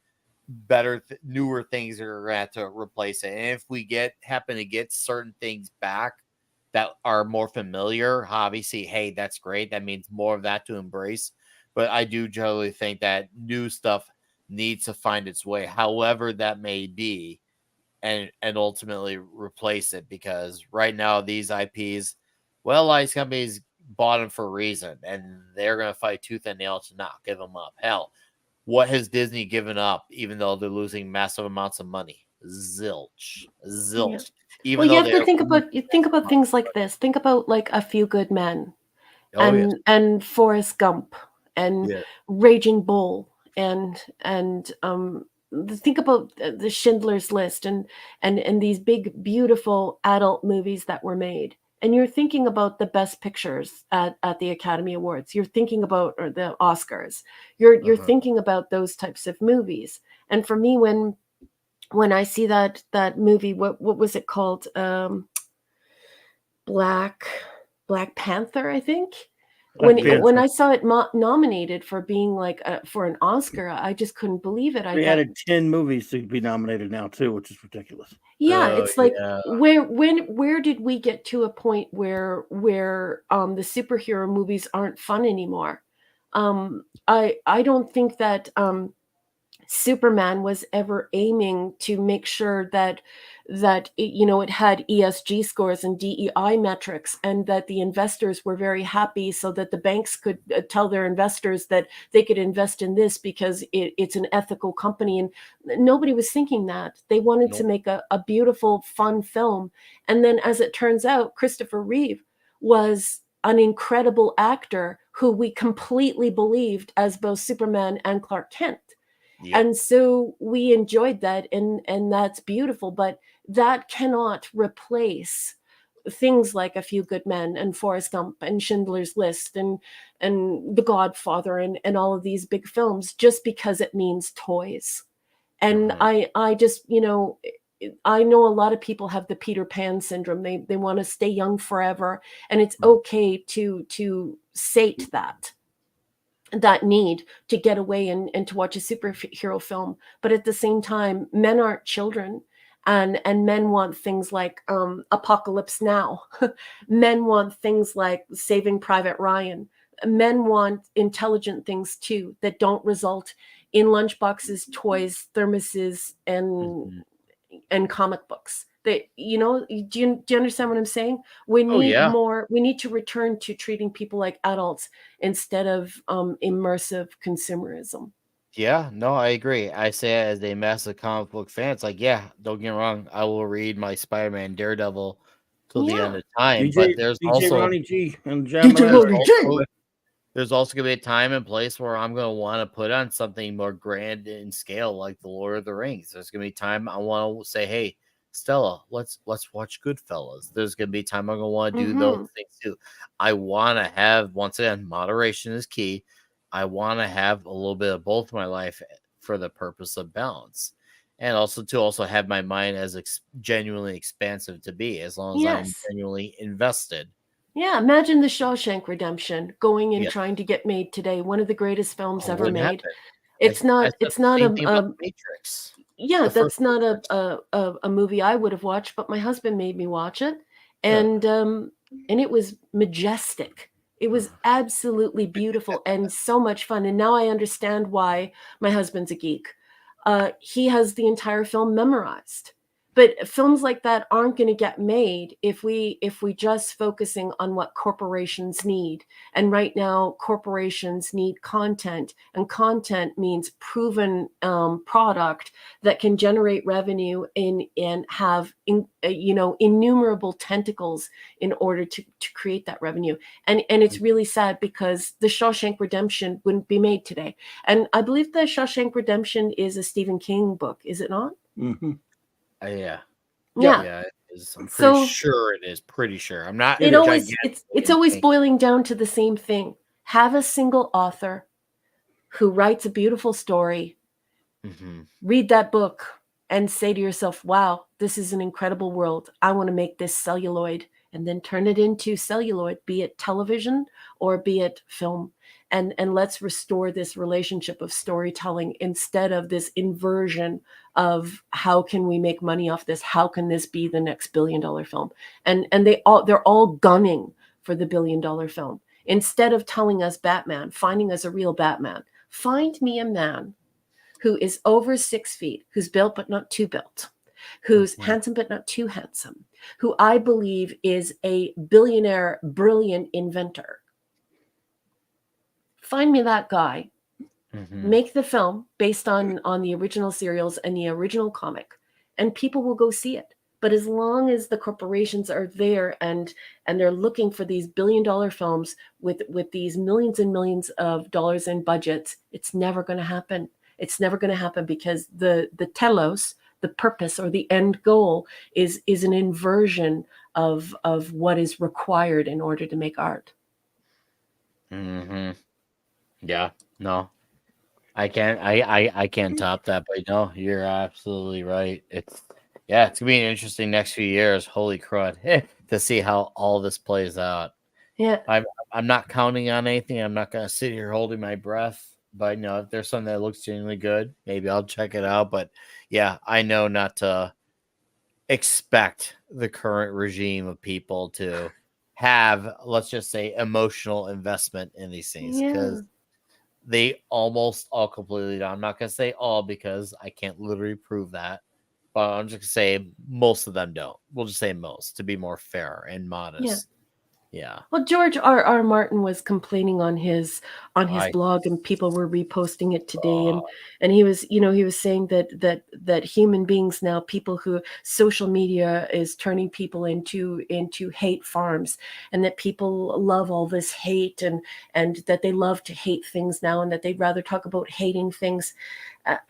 newer things are going to have to replace it. And if we happen to get certain things back that are more familiar, obviously, hey, that's great. That means more of that to embrace. But I do generally think that new stuff needs to find its way, however that may be, and ultimately replace it, because right now these IPs, well, these companies bought them for a reason, and they're going to fight tooth and nail to not give them up. Hell, what has Disney given up, even though they're losing massive amounts of money? Zilch, Yeah. zilch. Even Well, you though have to they're think about things like this. Think about like A Few Good Men oh yes, and Forrest Gump. and Yeah. Raging Bull and think about the Schindler's List and these big beautiful adult movies that were made. And you're thinking about the best pictures at the Academy Awards. You're thinking about or the Oscars. You're thinking about those types of movies. And for me, when I see that movie, what was it called? Black Panther, I think. When I saw it nominated for being like for an Oscar, I just couldn't believe it. I They thought, added 10 movies to be nominated now too, which is ridiculous. yeah, Oh, it's like yeah. where did we get to a point where the superhero movies aren't fun anymore? I don't think that Superman was ever aiming to make sure that it had ESG scores and DEI metrics, and that the investors were very happy, so that the banks could tell their investors that they could invest in this because it's an ethical company. And nobody was thinking that. They wanted to make a beautiful, fun film. And then, as it turns out, Christopher Reeve was an incredible actor who we completely believed as both Superman and Clark Kent. Yep. And so we enjoyed that, and that's beautiful, but that cannot replace things like A Few Good Men and Forrest Gump and Schindler's List and The Godfather and all of these big films, just because it means toys. And I just, I know a lot of people have the Peter Pan syndrome. They want to stay young forever, and it's okay to sate that need to get away and to watch a superhero film. But at the same time, men aren't children, and men want things like Apocalypse Now. Men want things like Saving Private Ryan. Men want intelligent things too, that don't result in lunchboxes, toys, thermoses, and comic books. That, do you understand what I'm saying? We need more. We need to return to treating people like adults instead of immersive consumerism. Yeah, no, I agree. I say it as a massive comic book fan. It's like, yeah, don't get me wrong. I will read my Spider-Man, Daredevil till the end of time. But there's DJ also Ronnie G and John there's also gonna be a time and place where I'm gonna want to put on something more grand in scale, like the Lord of the Rings. There's gonna be time I want to say, hey, Stella, let's watch Goodfellas. There's gonna be time I'm gonna want to do those things too. I want to have, once again, moderation is key. I want to have a little bit of both in my life for the purpose of balance, and also to have my mind as genuinely expansive to be, as long as I'm genuinely invested. Yeah, imagine The Shawshank Redemption going and trying to get made today. One of the greatest films ever made. Happen. It's not a Matrix. Yeah, that's not a movie I would have watched, but my husband made me watch it, and it was majestic. It was absolutely beautiful and so much fun. And now I understand why my husband's a geek. He has the entire film memorized. But films like that aren't going to get made if we just focusing on what corporations need. And right now, corporations need content, and content means proven product that can generate revenue and have innumerable tentacles in order to create that revenue. And it's really sad, because The Shawshank Redemption wouldn't be made today. And I believe The Shawshank Redemption is a Stephen King book, is it not? Mm-hmm. Yeah, it is. I'm pretty sure it is. Pretty sure. I'm not. It's always boiling down to the same thing. Have a single author who writes a beautiful story. Read that book and say to yourself, "Wow, this is an incredible world. I want to make this celluloid," and then turn it into celluloid, be it television or be it film. And let's restore this relationship of storytelling, instead of this inversion of how can we make money off this? How can this be the next $1 billion film? And they're all gunning for the $1 billion film. Instead of telling us Batman, finding us a real Batman, find me a man who is over 6 feet, who's built but not too built, who's handsome but not too handsome, who I believe is a billionaire, brilliant inventor. Find me that guy, make the film based on the original serials and the original comic, and people will go see it. But as long as the corporations are there and they're looking for these billion-dollar films with these millions and millions of dollars in budgets, it's never going to happen. It's never going to happen because the telos, the purpose or the end goal is an inversion of what is required in order to make art. Mm-hmm. Yeah, no, I can't. I can't top that. But no, you're absolutely right. It's it's gonna be an interesting next few years. Holy crud, to see how all this plays out. Yeah. I'm not counting on anything. I'm not gonna sit here holding my breath. But if there's something that looks genuinely good, maybe I'll check it out. But yeah, I know not to expect the current regime of people to have, let's just say, emotional investment in these things, because they almost all completely don't. I'm not gonna say all because I can't literally prove that, but I'm just gonna say most of them don't. We'll just say most to be more fair and modest. Yeah. Well, George R. Martin was complaining on his blog, and people were reposting it today. And he was, he was saying that human beings now, people who social media is turning people into hate farms, and that people love all this hate, and that they love to hate things now, and that they'd rather talk about hating things.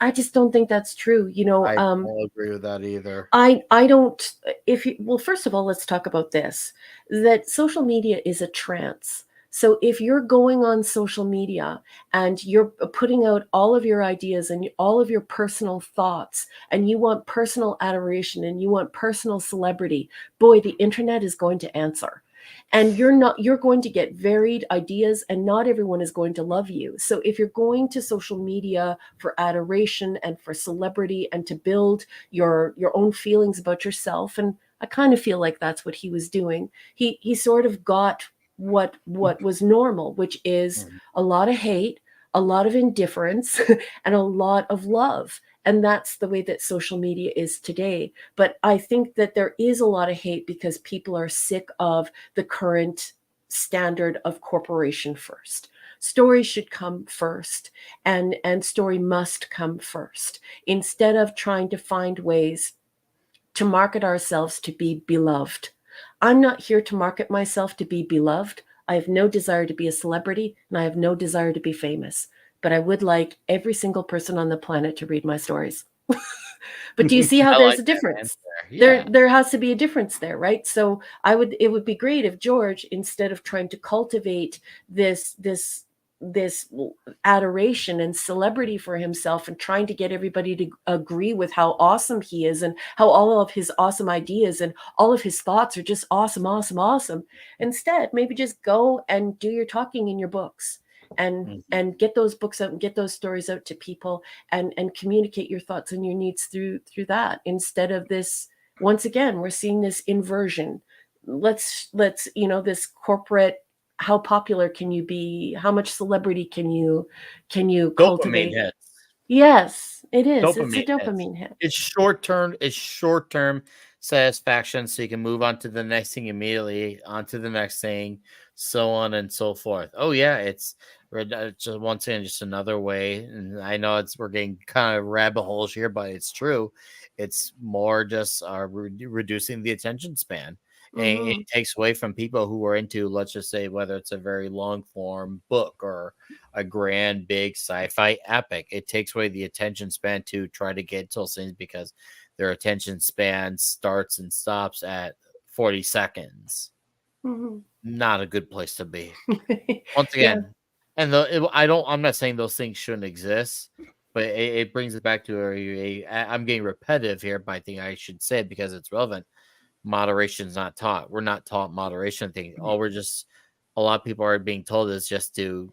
I just don't think that's true. I don't agree with that either. I don't. Well, first of all, let's talk about this, that social media is a trance. So if you're going on social media and you're putting out all of your ideas and all of your personal thoughts, and you want personal adoration and you want personal celebrity, boy, the internet is going to answer. And you're going to get varied ideas, and not everyone is going to love you. So if you're going to social media for adoration and for celebrity and to build your own feelings about yourself, and I kind of feel like that's what he was doing. He sort of got what was normal, which is a lot of hate, a lot of indifference, and a lot of love. And that's the way that social media is today. But I think that there is a lot of hate because people are sick of the current standard of corporation first. Story should come first, and story must come first, instead of trying to find ways to market ourselves to be beloved. I'm not here to market myself to be beloved. I have no desire to be a celebrity, and I have no desire to be famous. But I would like every single person on the planet to read my stories. But do you see how there's a difference? There has to be a difference there, right? So it would be great if George, instead of trying to cultivate this adoration and celebrity for himself and trying to get everybody to agree with how awesome he is and how all of his awesome ideas and all of his thoughts are just awesome. Instead, maybe just go and do your talking in your books. And get those books out and get those stories out to people, and communicate your thoughts and your needs through that, instead of this. Once again, we're seeing this inversion. Let's this corporate, how popular can you be? How much celebrity can you cultivate? Dopamine hits. Yes, it is. It's a Dopamine hit. It's short term satisfaction, so you can move on to the next thing immediately, on to the next thing, so on and so forth. Oh yeah, it's just once again just another way. And I know we're getting kind of rabbit holes here, but it's true. It's more just reducing the attention span. And it takes away from people who are into, let's just say, whether it's a very long form book or a grand big sci-fi epic. It takes away the attention span to try to get to those things, because their attention span starts and stops at 40 seconds. Not a good place to be. Once again, and I'm not saying those things shouldn't exist, but it brings it back to I'm getting repetitive here, but I think I should say it because it's relevant. Moderation is not taught. We're not taught moderation thing. A lot of people are being told is just to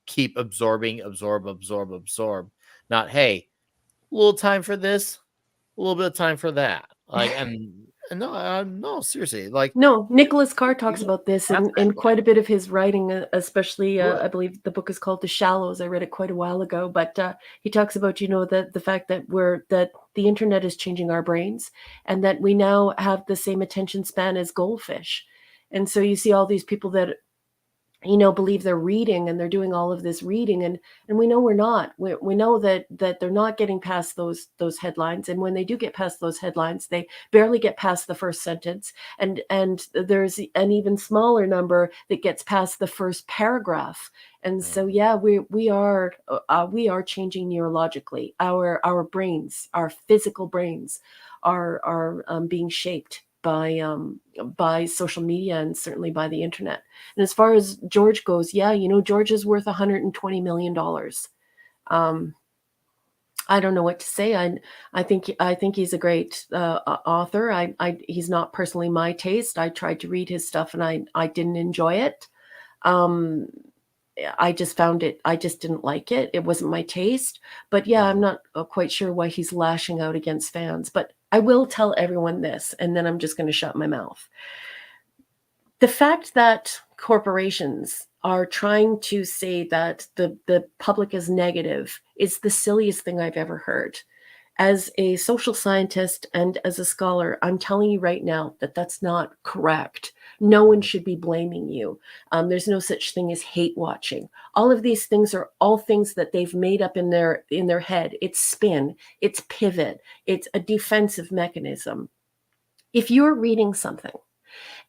keep absorbing, absorb. Not, hey, a little time for this, a little bit of time for that. Like, and no, seriously, like, no. Nicholas Carr talks about this in quite a bit of his writing, especially I believe the book is called The Shallows. I read it quite a while ago, but he talks about the fact that the internet is changing our brains, and that we now have the same attention span as goldfish. And so you see all these people that believe they're reading and they're doing all of this reading, and we know we're not. We know that they're not getting past those headlines, and when they do get past those headlines, they barely get past the first sentence, and there's an even smaller number that gets past the first paragraph. And so yeah, we are changing neurologically. Our brains, our physical brains, are being shaped by social media and certainly by the internet. And as far as George goes, yeah, George is worth $120 million. I don't know what to say. I think he's a great author. He's not personally my taste. I tried to read his stuff and I didn't enjoy it. I just didn't like it. It wasn't my taste. But yeah, I'm not quite sure why he's lashing out against fans. But I will tell everyone this, and then I'm just going to shut my mouth. The fact that corporations are trying to say that the public is negative is the silliest thing I've ever heard. As a social scientist and as a scholar, I'm telling you right now that that's not correct. No one should be blaming you. There's no such thing as hate watching. All of these things are all things that they've made up in their head. It's spin, it's pivot, it's a defensive mechanism. If you're reading something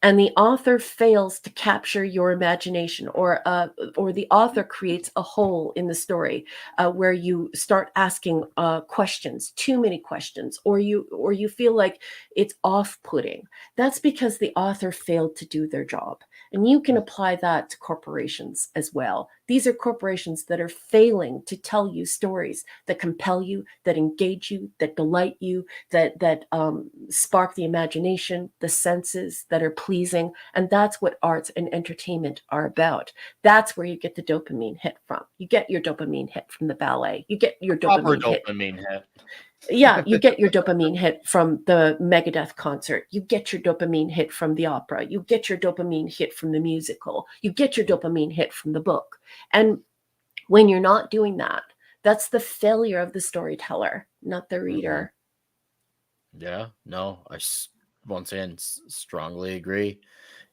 and the author fails to capture your imagination, or the author creates a hole in the story where you start asking questions, too many questions, or you feel like it's off-putting, that's because the author failed to do their job. And you can apply that to corporations as well. These are corporations that are failing to tell you stories that compel you, that engage you, that delight you, that spark the imagination, the senses, that are pleasing. And that's what arts and entertainment are about. That's where you get the dopamine hit from. You get your dopamine hit from the ballet. You get your dopamine hit. Yeah, you get your dopamine hit from the Megadeth concert. You get your dopamine hit from the opera. You get your dopamine hit from the musical. You get your dopamine hit from the book. And when you're not doing that, that's the failure of the storyteller, not the reader. Yeah, no, once again strongly agree.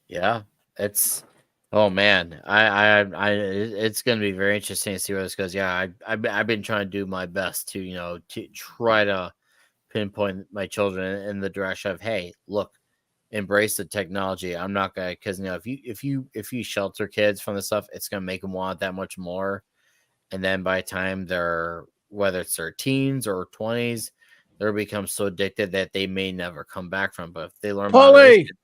Yeah, it's oh man, I it's gonna be very interesting to see where this goes. Yeah, I've been trying to do my best to to try to pinpoint my children in the direction of, hey, look, embrace the technology. I'm not gonna, because if you shelter kids from this stuff, it's gonna make them want that much more. And then by the time they're, whether it's their teens or 20s, they'll become so addicted that they may never come back from. But if they learn moderation,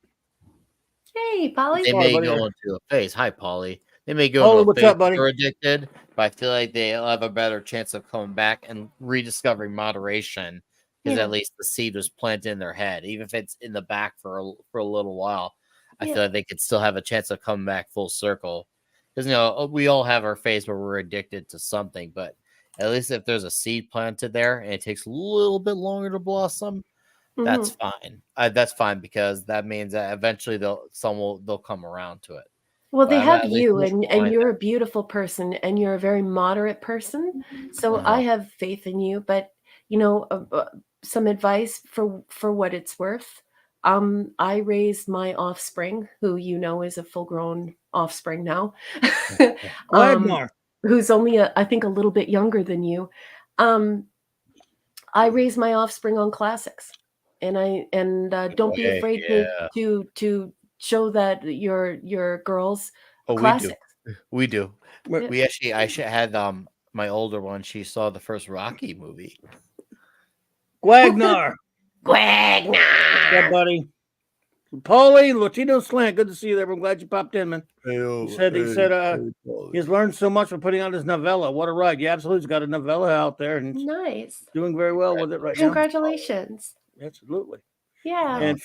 hey, Polly, they may go into a phase. Hi, Polly. They may go into a what's phase up, buddy? they're addicted, but I feel like they'll have a better chance of coming back and rediscovering moderation, because at least the seed was planted in their head, even if it's in the back for a little while. I feel like they could still have a chance of coming back full circle, because we all have our phase where we're addicted to something, but at least if there's a seed planted there and it takes a little bit longer to blossom, that's fine. That's fine, because that means that eventually they'll come around to it. Well, they have you, and you're a beautiful person, and you're a very moderate person. So I have faith in you. But some advice for what it's worth. I raised my offspring, who is a full-grown offspring now, who's only I think a little bit younger than you. I raised my offspring on classics, and don't be afraid to show that your girls classics. We do. I had my older one. She saw the first Rocky movie. Gwagnar. Yeah, buddy. Paulie, Latino Slant, good to see you there. I'm glad you popped in, man. He said he's learned so much from putting out his novella. What a ride. Yeah, absolutely. He's got a novella out there, and nice. Doing very well with it right Congratulations. now. Absolutely. Yeah. And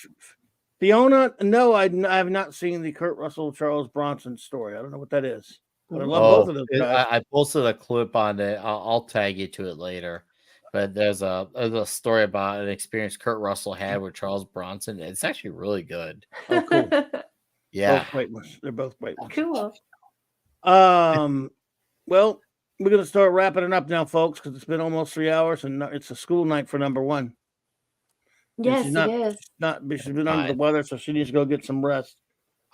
Fiona, no, I have not seen the Kurt Russell Charles Bronson story. I don't know what that is. But I love both of those guys. I posted a clip on it. I'll tag you to it later. But there's a story about an experience Kurt Russell had with Charles Bronson. It's actually really good. Oh, cool. Yeah. Both great ones. They're both great ones. Cool. Well, we're going to start wrapping it up now, folks, because it's been almost 3 hours, and it's a school night for number one. Yes, it is. She's been under the weather, so she needs to go get some rest.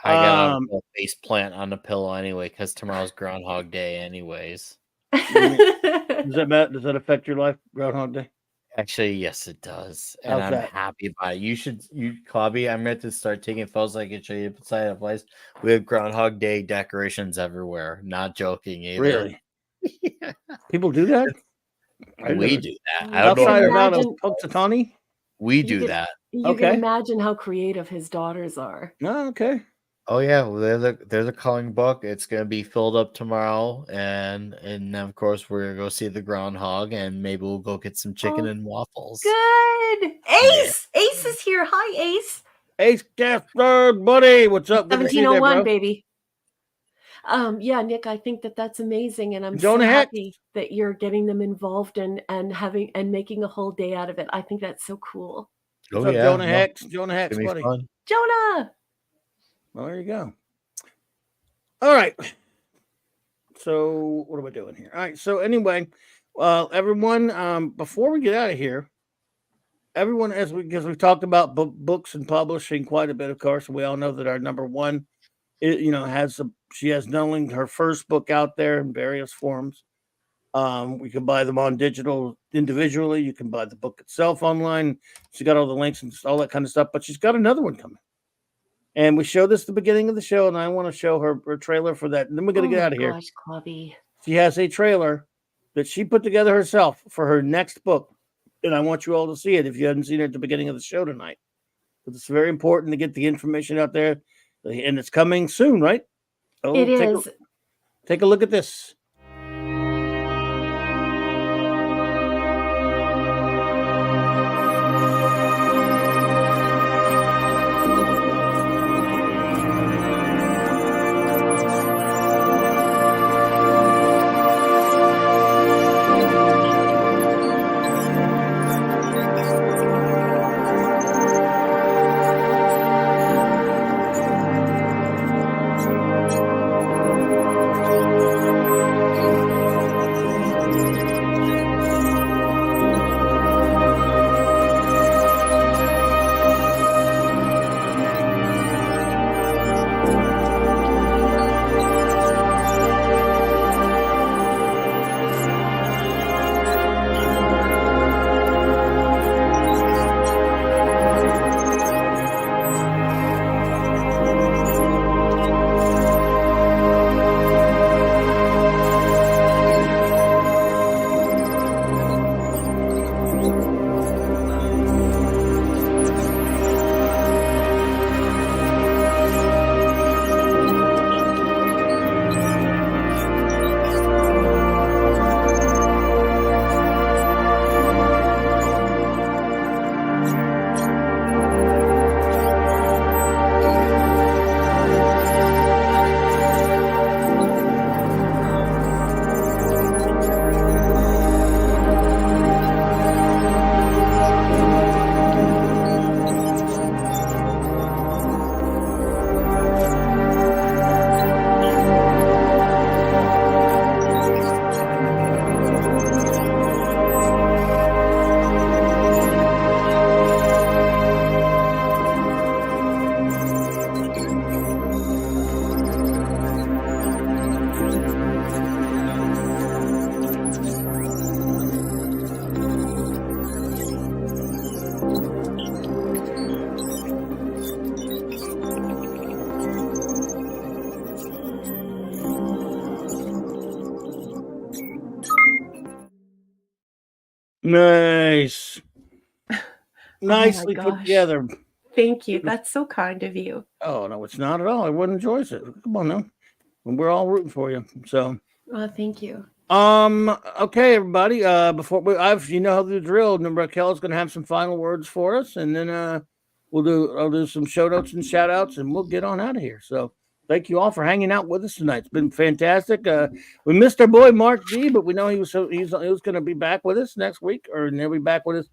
I got a face plant on the pillow anyway because tomorrow's Groundhog Day, anyways. Does that affect your life, Groundhog Day? Actually, yes, it does, and How's I'm that? happy about it. Clubby, I'm going to start taking photos so I can show you inside the place. We have Groundhog Day decorations everywhere. Not joking either. Really? Yeah. People do that? We do that. I don't outside know. of Punxsutawney? We do that. You can imagine how creative his daughters are. Oh, okay. Oh yeah, well, there's a coloring book. It's gonna be filled up tomorrow, and of course we're gonna go see the groundhog, and maybe we'll go get some chicken and waffles. Good. Ace, yeah. Ace is here. Hi, Ace. Ace Gaspard, buddy, what's up? 1701, baby. Yeah, Nick, I think that's amazing, and I'm so happy that you're getting them involved and making a whole day out of it. I think that's so cool. What's up, Jonah Hex? Jonah Hex, buddy. Fun. Jonah. Well, there you go. All right. So what are we doing here? All right. So anyway, everyone, before we get out of here, everyone, because we've talked about books and publishing quite a bit, of course, we all know that our number one, she has not only her first book out there in various forms. We can buy them on digital individually. You can buy the book itself online. She's got all the links and all that kind of stuff, but she's got another one coming. And we showed this at the beginning of the show, and I want to show her trailer for that. And then we're going to get out of here. Clubby. She has a trailer that she put together herself for her next book. And I want you all to see it if you haven't seen it at the beginning of the show tonight. But it's very important to get the information out there. And it's coming soon, right? Oh, it is. Take a look at this. Nice. Nicely put together. Thank you. That's so kind of you. Oh, no, it's not at all. I wouldn't enjoy it. Come on now. We're all rooting for you. So thank you. Okay, everybody. Before you know the drill. Raquel is gonna have some final words for us, and then I'll do some show notes and shout outs, and we'll get on out of here. So thank you all for hanging out with us tonight. It's been fantastic. We missed our boy Mark G, but we know he was going to be back with us next week, or he'll be back with us.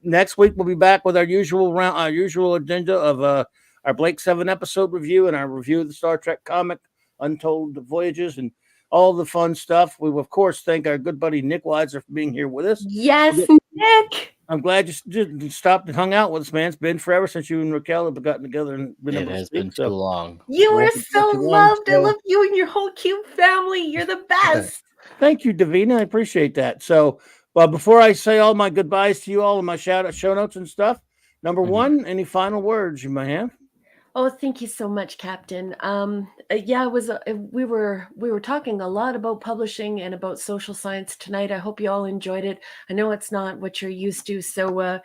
Next week we'll be back with our usual agenda of our Blake 7 episode review and our review of the Star Trek comic Untold Voyages and all the fun stuff. We will of course thank our good buddy Nick Weiser for being here with us. Yes, Nick. I'm glad you stopped and hung out with us, man. It's been forever since you and Raquel have gotten together and been It able to has speak. been So too long. You we are haven't so got you on, loved. I love you and your whole cute family. You're the best. thank you, Davina. I appreciate that. So, well, before I say all my goodbyes to you all and my show notes and stuff, number Mhm. one, any final words you may have? Oh, thank you so much, Captain. Yeah, it was. We were talking a lot about publishing and about social science tonight. I hope you all enjoyed it. I know it's not what you're used to, so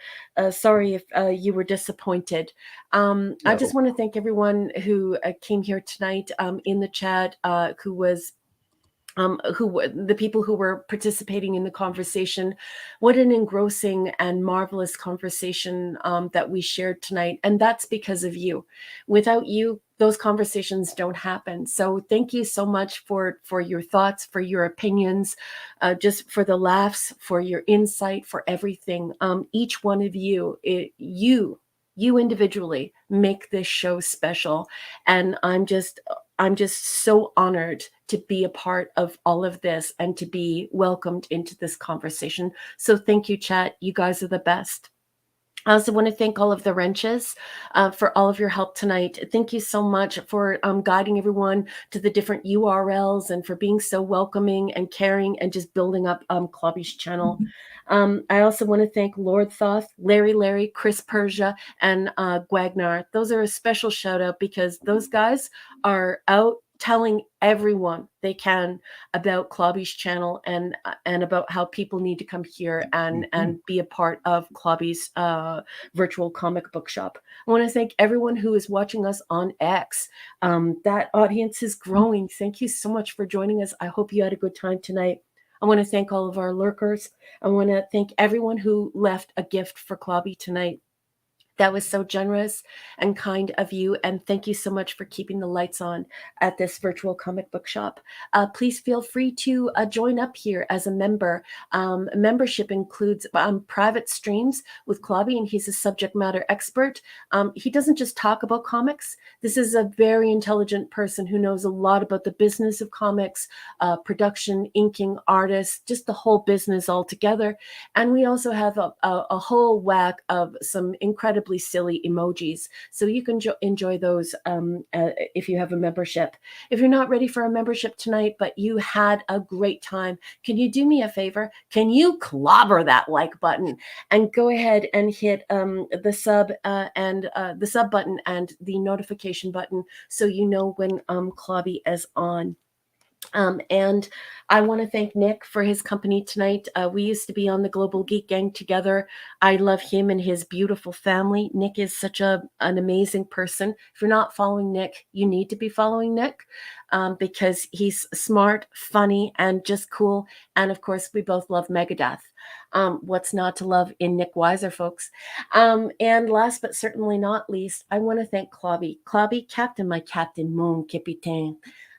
sorry if you were disappointed. I just No. want to thank everyone who came here tonight in the chat, the people who were participating in the conversation. What an engrossing and marvelous conversation that we shared tonight, and that's because of you. Without you, those conversations don't happen. So thank you so much for your thoughts, for your opinions, just for the laughs, for your insight, for everything. Each one of you, you individually make this show special, and I'm just so honored to be a part of all of this and to be welcomed into this conversation. So thank you, chat. You guys are the best. I also want to thank all of the wrenches for all of your help tonight. Thank you so much for guiding everyone to the different URLs and for being so welcoming and caring and just building up CLOBBY'S channel. I also want to thank Lord Thoth, Larry, Chris Persia, and Gwagnar. Those are a special shout out because those guys are out telling everyone they can about CLOBBY'S channel and about how people need to come here and be a part of CLOBBY'S virtual comic book shop. I want to thank everyone who is watching us on X. That audience is growing. Thank you so much for joining us. I hope you had a good time tonight. I want to thank all of our lurkers. I want to thank everyone who left a gift for CLOBBY tonight. That was so generous and kind of you. And thank you so much for keeping the lights on at this virtual comic book shop. Please feel free to join up here as a member. Membership includes private streams with CLOBBY, and he's a subject matter expert. He doesn't just talk about comics. This is a very intelligent person who knows a lot about the business of comics, production, inking, artists, just the whole business altogether. And we also have a whole whack of some incredibly silly emojis. So you can enjoy those if you have a membership. If you're not ready for a membership tonight, but you had a great time, can you do me a favor? Can you clobber that like button and go ahead and hit the sub the sub button and the notification button so you know when CLOBBY is on. And I want to thank Nick for his company tonight. We used to be on the Global Geek Gang together. I love him and his beautiful family. Nick is such an amazing person. If you're not following Nick, you need to be following Nick because he's smart, funny, and just cool. And of course, we both love Megadeth. What's not to love in Nick Weiser, folks? And last but certainly not least, I want to thank CLOBBY. CLOBBY, Captain, my Captain, mon capitaine.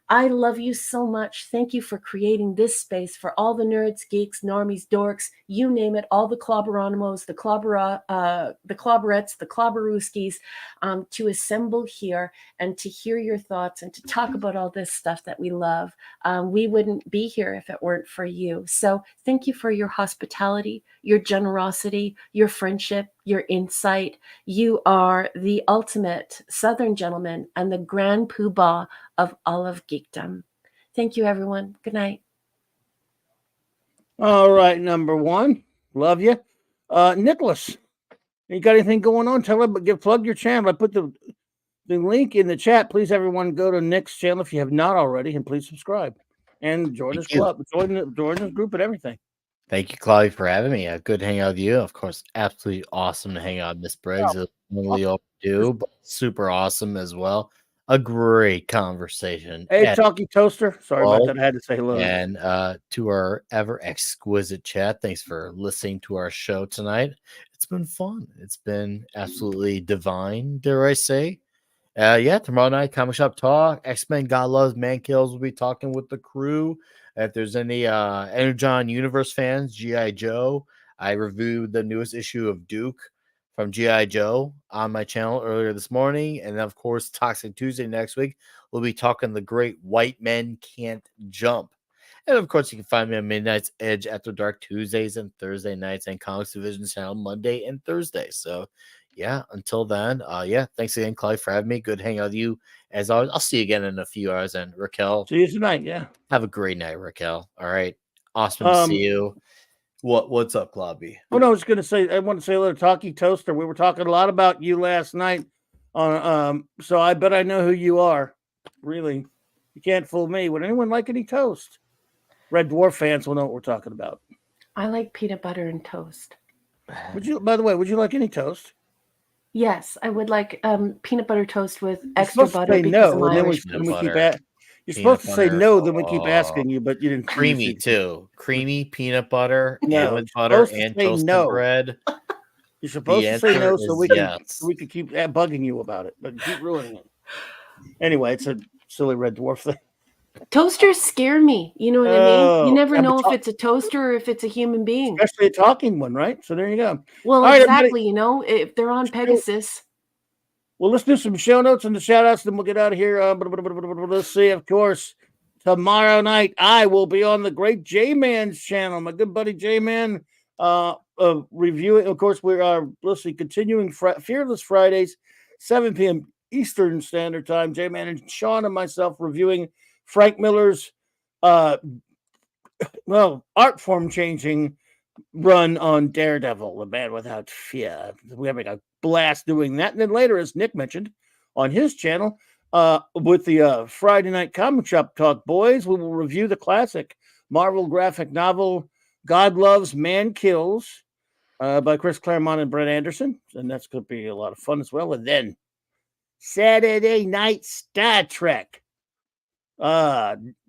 I love you so much. Thank you for creating this space for all the nerds, geeks, normies, dorks, you name it, all the clobberonimos, the clobberettes, the clobberooskies, to assemble here and to hear your thoughts and to talk about all this stuff that we love. We wouldn't be here if it weren't for you. So thank you for your hospitality, your generosity, your friendship, your insight. You are the ultimate Southern gentleman and the grand poobah of all of geekdom. Thank you, everyone. Good night. All right, number one. Love you. Nicholas, you got anything going on? Tell them, plug your channel. I put the link in the chat. Please, everyone, go to Nick's channel if you have not already, and please subscribe and join his club, join his group and everything. Thank you, Chloe, for having me. Good to hang out with you. Of course, absolutely awesome to hang out with Miss Briggs. It's normally overdue, but super awesome as well. A great conversation. Hey, Talkie Toaster. Sorry about that. I had to say hello. And to our ever exquisite chat, thanks for listening to our show tonight. It's been fun. It's been absolutely divine, dare I say. Yeah, tomorrow night, Comic Shop Talk, X-Men, God Loves, Man Kills. We'll be talking with the crew. If there's any Energon Universe fans, G.I. Joe, I reviewed the newest issue of Duke from G.I. Joe on my channel earlier this morning. And then, of course, Toxic Tuesday next week, we'll be talking The Great White Men Can't Jump. And of course, you can find me on Midnight's Edge After Dark Tuesdays and Thursday nights, and Comics Division channel Monday and Thursday. So, yeah, until then, yeah, thanks again, Clyde, for having me. Good hang out with you as always. I'll see you again in a few hours. And Raquel, See you tonight. Yeah. have a great night, Raquel. All right, awesome to see you. What's up, Clobby? Oh no, I was going to say I want to say a little talkie toaster. We were talking a lot about you last night on so I bet I know who you are. Really, you can't fool me. Would anyone like any toast? Red Dwarf fans will know what we're talking about. I like peanut butter and toast. Would you? By the way, would you like any toast? Yes, I would like peanut butter toast with You're extra supposed to butter say because no, I'm and then Irish. we keep butter. at. You're Peanut supposed to say butter. no, then we keep asking you, but you didn't. Creamy too. Creamy peanut butter No, and with you're butter supposed to and say toasted no. bread. You're supposed to say no, answer so is we can yes. keep bugging you about it, but you keep ruining it. Anyway, it's a silly Red Dwarf thing. Toasters scare me. You know what I mean? You Oh, never yeah, know but if it's a toaster or if it's a human being. especially a talking one, right? So there you go. Well, All right, everybody. exactly. You know, if they're on Pegasus. Well, let's do some show notes and the shout outs, then we'll get out of here. Let's see, of course, tomorrow night I will be on the great J-Man's channel. My good buddy J-Man reviewing. Of course, we are continuing Fearless Fridays, 7 p.m. Eastern Standard Time. J-Man and Sean and myself reviewing Frank Miller's art form changing run on Daredevil, The Man Without Fear. We're having a blast doing that. And then later, as Nick mentioned on his channel, with the Friday Night Comic Shop Talk Boys, we will review the classic Marvel graphic novel God Loves, Man Kills by Chris Claremont and Brett Anderson. And that's going to be a lot of fun as well. And then Saturday night Star Trek.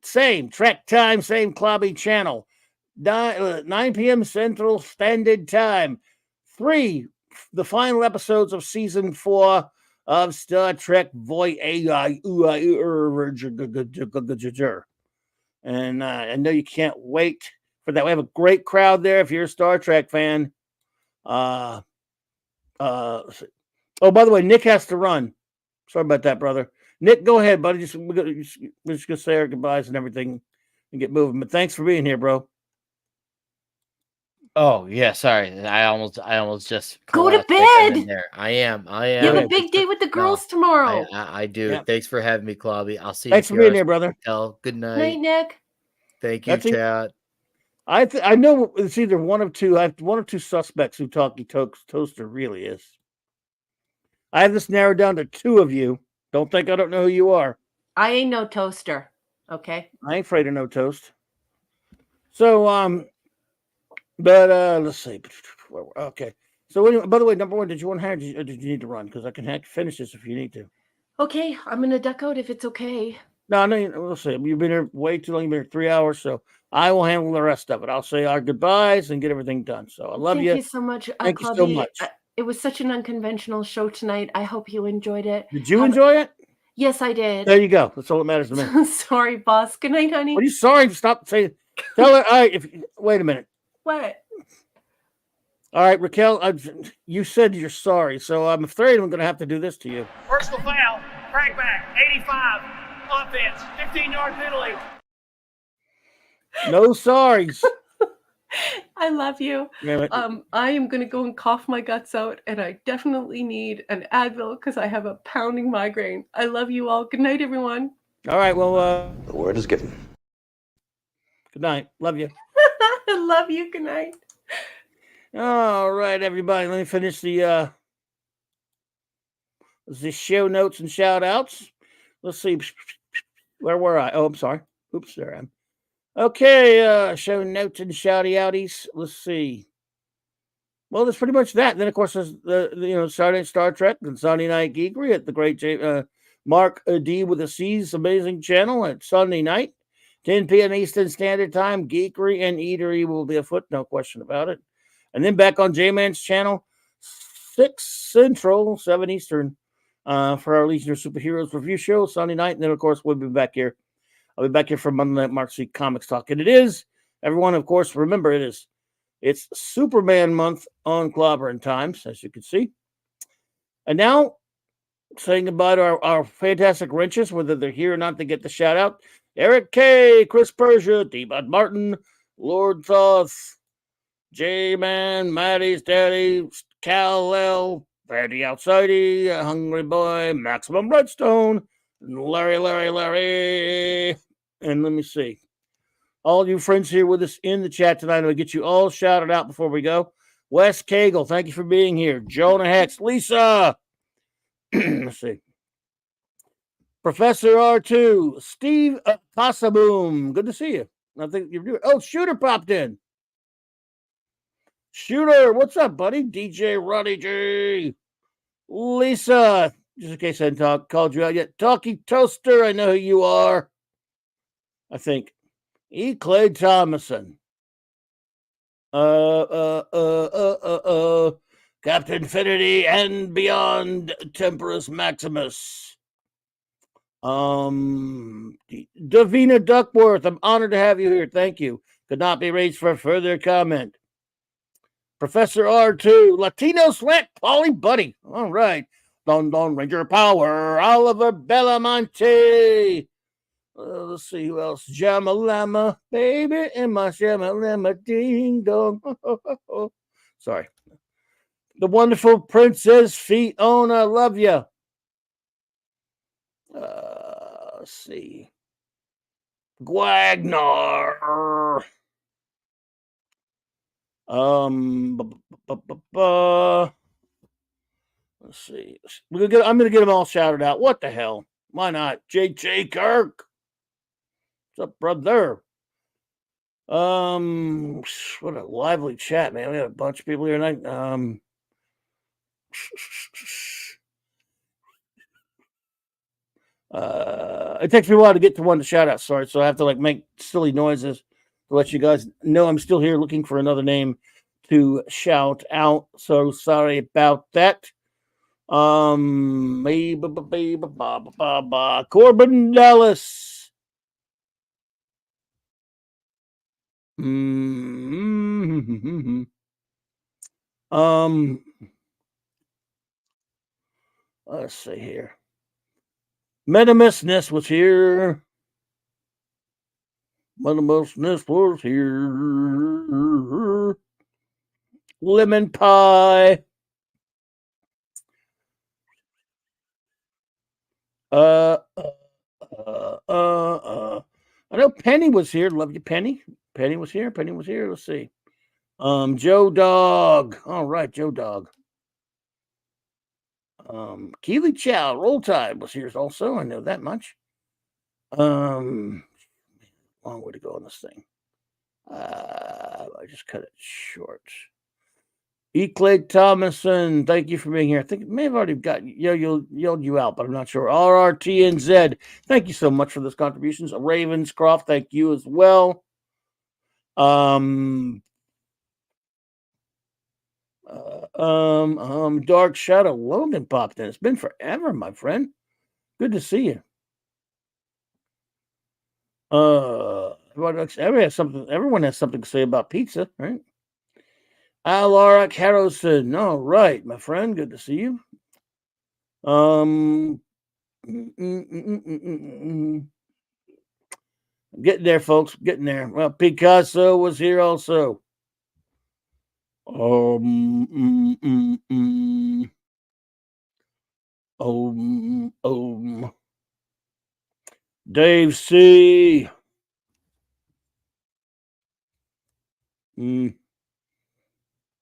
Same Trek time, same Clobby channel. 9 p.m. Central Standard Time. The final episodes of season 4 of Star Trek Voyager. And I know you can't wait for that. We have a great crowd there if you're a Star Trek fan. Oh, by the way, Nick has to run. Sorry about that, brother. Nick, go ahead, buddy. We're just gonna say our goodbyes and everything and get moving. But thanks for being here, bro. Oh yeah, sorry. I almost just Go to collapsed in bed. there. I am. You have a big day with the girls tomorrow. I do. Yeah. Thanks for having me, Clobby. I'll see you. Thanks for being here, brother. Good night. Night, Nick. Thank you, chat. I know it's either one of two. I have one or two suspects who Talkie Toaster really is. I have this narrowed down to 2 of you. Don't think I don't know who you are. I ain't no toaster. Okay. I ain't afraid of no toast. So but let's see. Okay. So anyway, by the way, number 1, did you want to hire or did you need to run? Because I can finish this if you need to. Okay, I'm gonna duck out if it's okay. No, we'll see. You've been here way too long. You've been here 3 hours, so I will handle the rest of it. I'll say our goodbyes and get everything done. So I love you. Thank you so much. Thank you so much. It was such an unconventional show tonight. I hope you enjoyed it. Did you enjoy it? Yes, I did. There you go. That's all that matters to me. Sorry, boss. Good night, honey. What are you sorry? Stop saying. Tell her. All right. Wait a minute. What? All right, Raquel. You said you're sorry, so I'm afraid I'm going to have to do this to you. Personal foul. Crackback. 85. Offense. 15-yard penalty. No sorries. I love you. I am going to go and cough my guts out, and I definitely need an Advil because I have a pounding migraine. I love you all. Good night, everyone. All right. Well, The word is given. good night. Love you. I love you. Good night. All right, everybody. Let me finish the show notes and shout outs. Let's see. Where were I? Oh, I'm sorry. Oops, there I am. Okay, show notes and shouty outies. Let's see. Well, that's pretty much that. Then, of course, there's the Saturday Star Trek and Sunday Night Geekery at the great Mark D with a C's amazing channel at Sunday night, 10 p.m. Eastern Standard Time. Geekery and Eatery will be afoot, no question about it. And then back on J-Man's channel, 6 Central, 7 Eastern, for our Legion of Superheroes review show Sunday night. And then, of course, we'll be back here. I'll be back here for Monday Night Mark C Comics Talk. And it is, everyone, of course, remember it's Superman month on Clobberin Times, as you can see. And now, saying goodbye to our fantastic wrenches, whether they're here or not, they get the shout out. Eric K, Chris Persia, D-Bud Martin, Lord Thoth, J-Man, Maddie's Daddy, Cal L, Fatty Outsidey, Hungry Boy, Maximum Redstone, Larry. And let me see. All you friends here with us in the chat tonight, I'm going to get you all shouted out before we go. Wes Cagle, thank you for being here. Jonah Hex, Lisa. Let's see. Professor R2, Steve Casaboom. Good to see you. I think you're doing. Oh, Shooter popped in. Shooter, what's up, buddy? DJ Roddy G. Lisa, just in case I hadn't called you out yet. Talkie Toaster, I know who you are. I think. E. Clay Thomason. Captain Infinity and Beyond Temperus Maximus. Davina Duckworth, I'm honored to have you here. Thank you. Could not be reached for further comment. Professor R2, Latino Sweat, Polly Buddy. All right. Don Ranger Power, Oliver Belamonte. Let's see who else. Jamalama, baby, in my Jamalama, ding dong. Sorry. The wonderful Princess Fiona, love you. Let's see. Gwagnar. Let's see. I'm gonna get them all shouted out. What the hell? Why not? JJ Kirk. What's up, brother? What a lively chat, man. We had a bunch of people here tonight. It takes me a while to get to one to shout out, sorry, so I have to like make silly noises to let you guys know I'm still here looking for another name to shout out. So sorry about that. Corbin Dallas. Let's see here. Metamus was here. Metamus was here. Lemon pie. I know Penny was here. Love you, Penny. Penny was here. Let's see. Joe Dog. All right, Joe Dog. Keely Chow, Roll Tide was here also. I know that much. Long way to go on this thing. I just cut it short. E. Clay Thomason, thank you for being here. I think it may have already got yelled you out, but I'm not sure. RRTNZ, thank you so much for those contributions. Ravenscroft, thank you as well. Dark Shadow Logan popped in. It's been forever, my friend. Good to see you. Everyone has something to say about pizza, right? Alaric Harrison. All right, my friend. Good to see you. Getting there, folks. Getting there. Well, Picasso was here also. Dave C.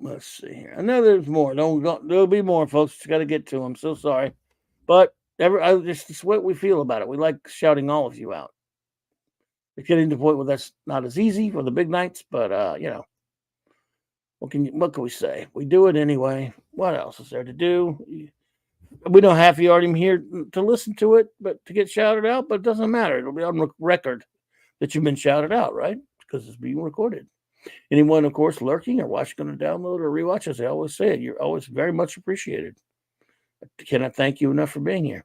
Let's see here. I know there's more. There'll be more, folks. Got to get to them. So sorry, but it's what we feel about it. We like shouting all of you out. It's getting to the point where that's not as easy for the big nights, but you know, what can we say? We do it anyway. What else is there to do? We know half of you aren't even here to listen to it, but to get shouted out. But it doesn't matter. It'll be on record that you've been shouted out, right? Because it's being recorded. Anyone, of course, lurking or watching on a download or rewatch, as I always say, you're always very much appreciated. I cannot thank you enough for being here.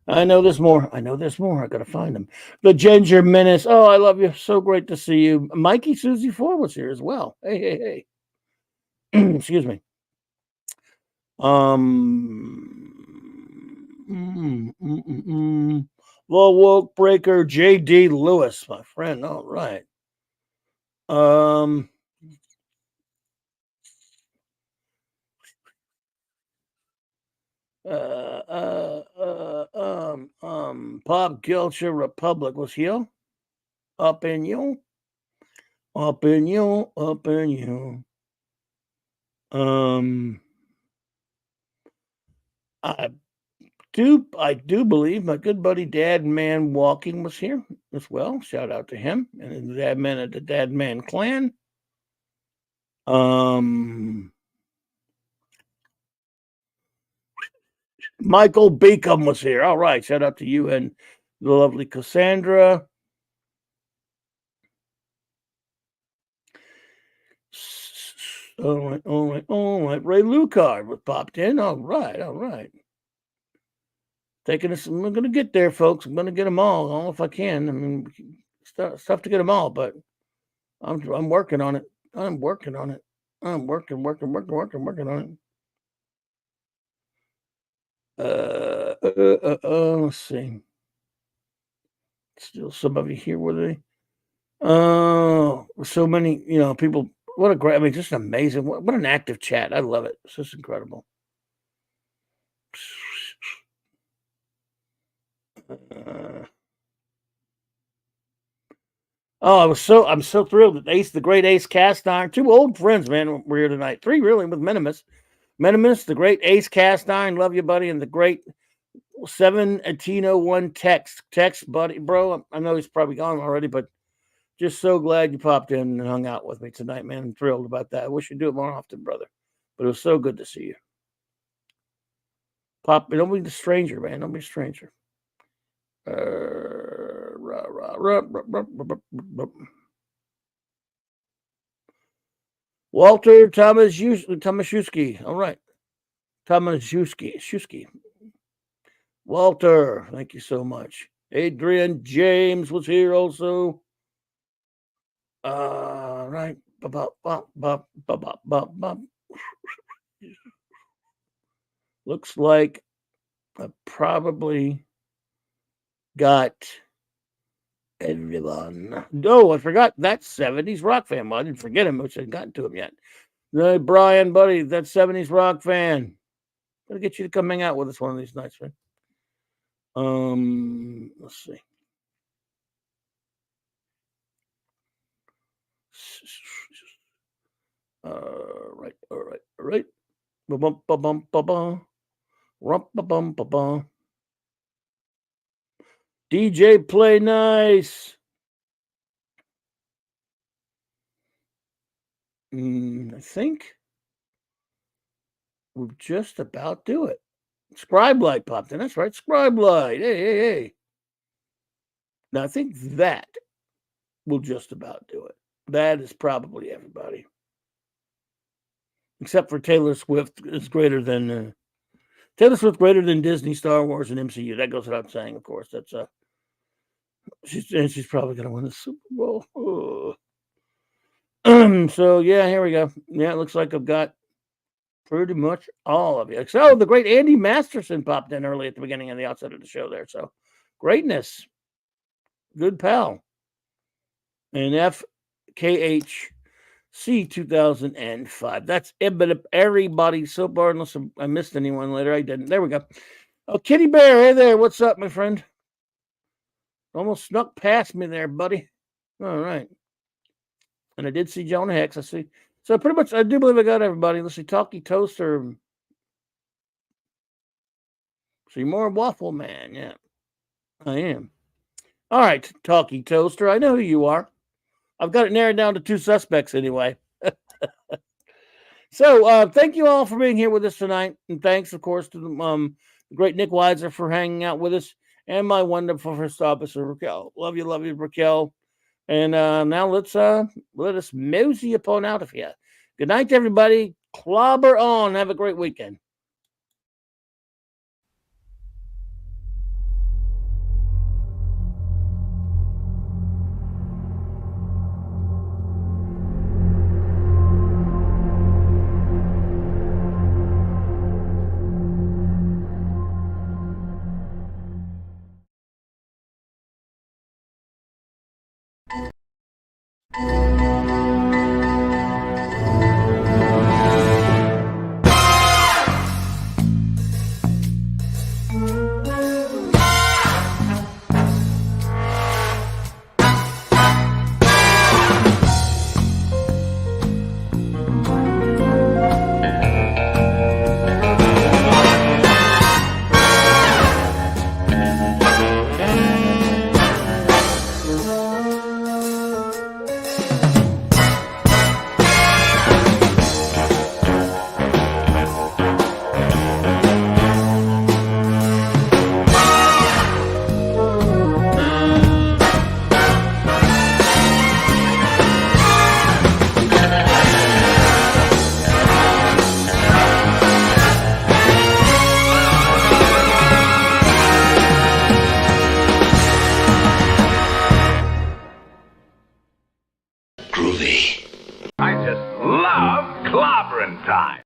I know there's more. I got to find them. The Ginger Menace. Oh, I love you. So great to see you. Mikey Susie 4 was here as well. Hey. Excuse me. The woke breaker, J.D. Lewis, my friend. All right. Pop Culture Republic was here. Up in you. Up in you. Up in you. I do believe my good buddy Dad Man Walking was here as well. Shout out to him and the Dad Man of the Dad Man clan. Michael Beacom was here. All right. Shout out to you and the lovely Cassandra. All right. Ray Lucard was popped in. All right. Taking us. I'm going to get there, folks. I'm going to get them all. I don't know if I can. I mean, stuff to get them all, but I'm working on it. I'm working on it. I'm working on it. Let's see. Still some of you here, were they? So many, people. What a great, just amazing. What an active chat. I love it. It's just incredible. I'm so thrilled that Ace, the great Ace Cast Iron, 2 old friends, man, we're here tonight. 3 really with Minimus. Minimus, the great Ace Cast Iron, love you, buddy, and the great 7 Atino 1 text, buddy, bro. I know he's probably gone already, but just so glad you popped in and hung out with me tonight, man. I'm thrilled about that. I wish you'd do it more often, brother. But it was so good to see you. Pop, don't be the stranger, man. Don't be a stranger. Walter Tomaszewski. All right. Tomaszewski. Walter, thank you so much. Adrian James was here also. Right. Looks like I probably got everyone. Oh, I forgot that 70s rock fan. Well, I didn't forget him, which I hadn't gotten to him yet. Hey, Brian, buddy, that 70s rock fan. Gotta get you to come hang out with us one of these nights, man. Let's see. All right. DJ Play Nice. I think we'll just about do it. Scribe Light popped in. That's right. Scribe Light. Hey. Now, I think that will just about do it. That is probably everybody. Except for Taylor Swift is greater than Taylor Swift greater than Disney, Star Wars, and MCU. That goes without saying, of course. That's she's probably gonna win the Super Bowl. So yeah, here we go. Yeah, it looks like I've got pretty much all of you. So the great Andy Masterson popped in early at the beginning of the outset of the show there. So greatness. Good pal. And FKH C 2005. That's everybody so far, unless I missed anyone later. I didn't. There we go. Oh, Kitty Bear, hey there. What's up, my friend? Almost snuck past me there, buddy. All right. And I did see Jonah Hex. I see. So pretty much, I do believe I got everybody. Let's see. Talkie Toaster. See, more Waffle Man. Yeah, I am. All right, Talkie Toaster. I know who you are. I've got it narrowed down to 2 suspects anyway. So thank you all for being here with us tonight. And thanks, of course, to the great Nick Weiser for hanging out with us and my wonderful first officer, Raquel. Love you, Raquel. And now let us mosey upon out of here. Good night, everybody. Clobber on. Have a great weekend. groovy. I just love clobbering time.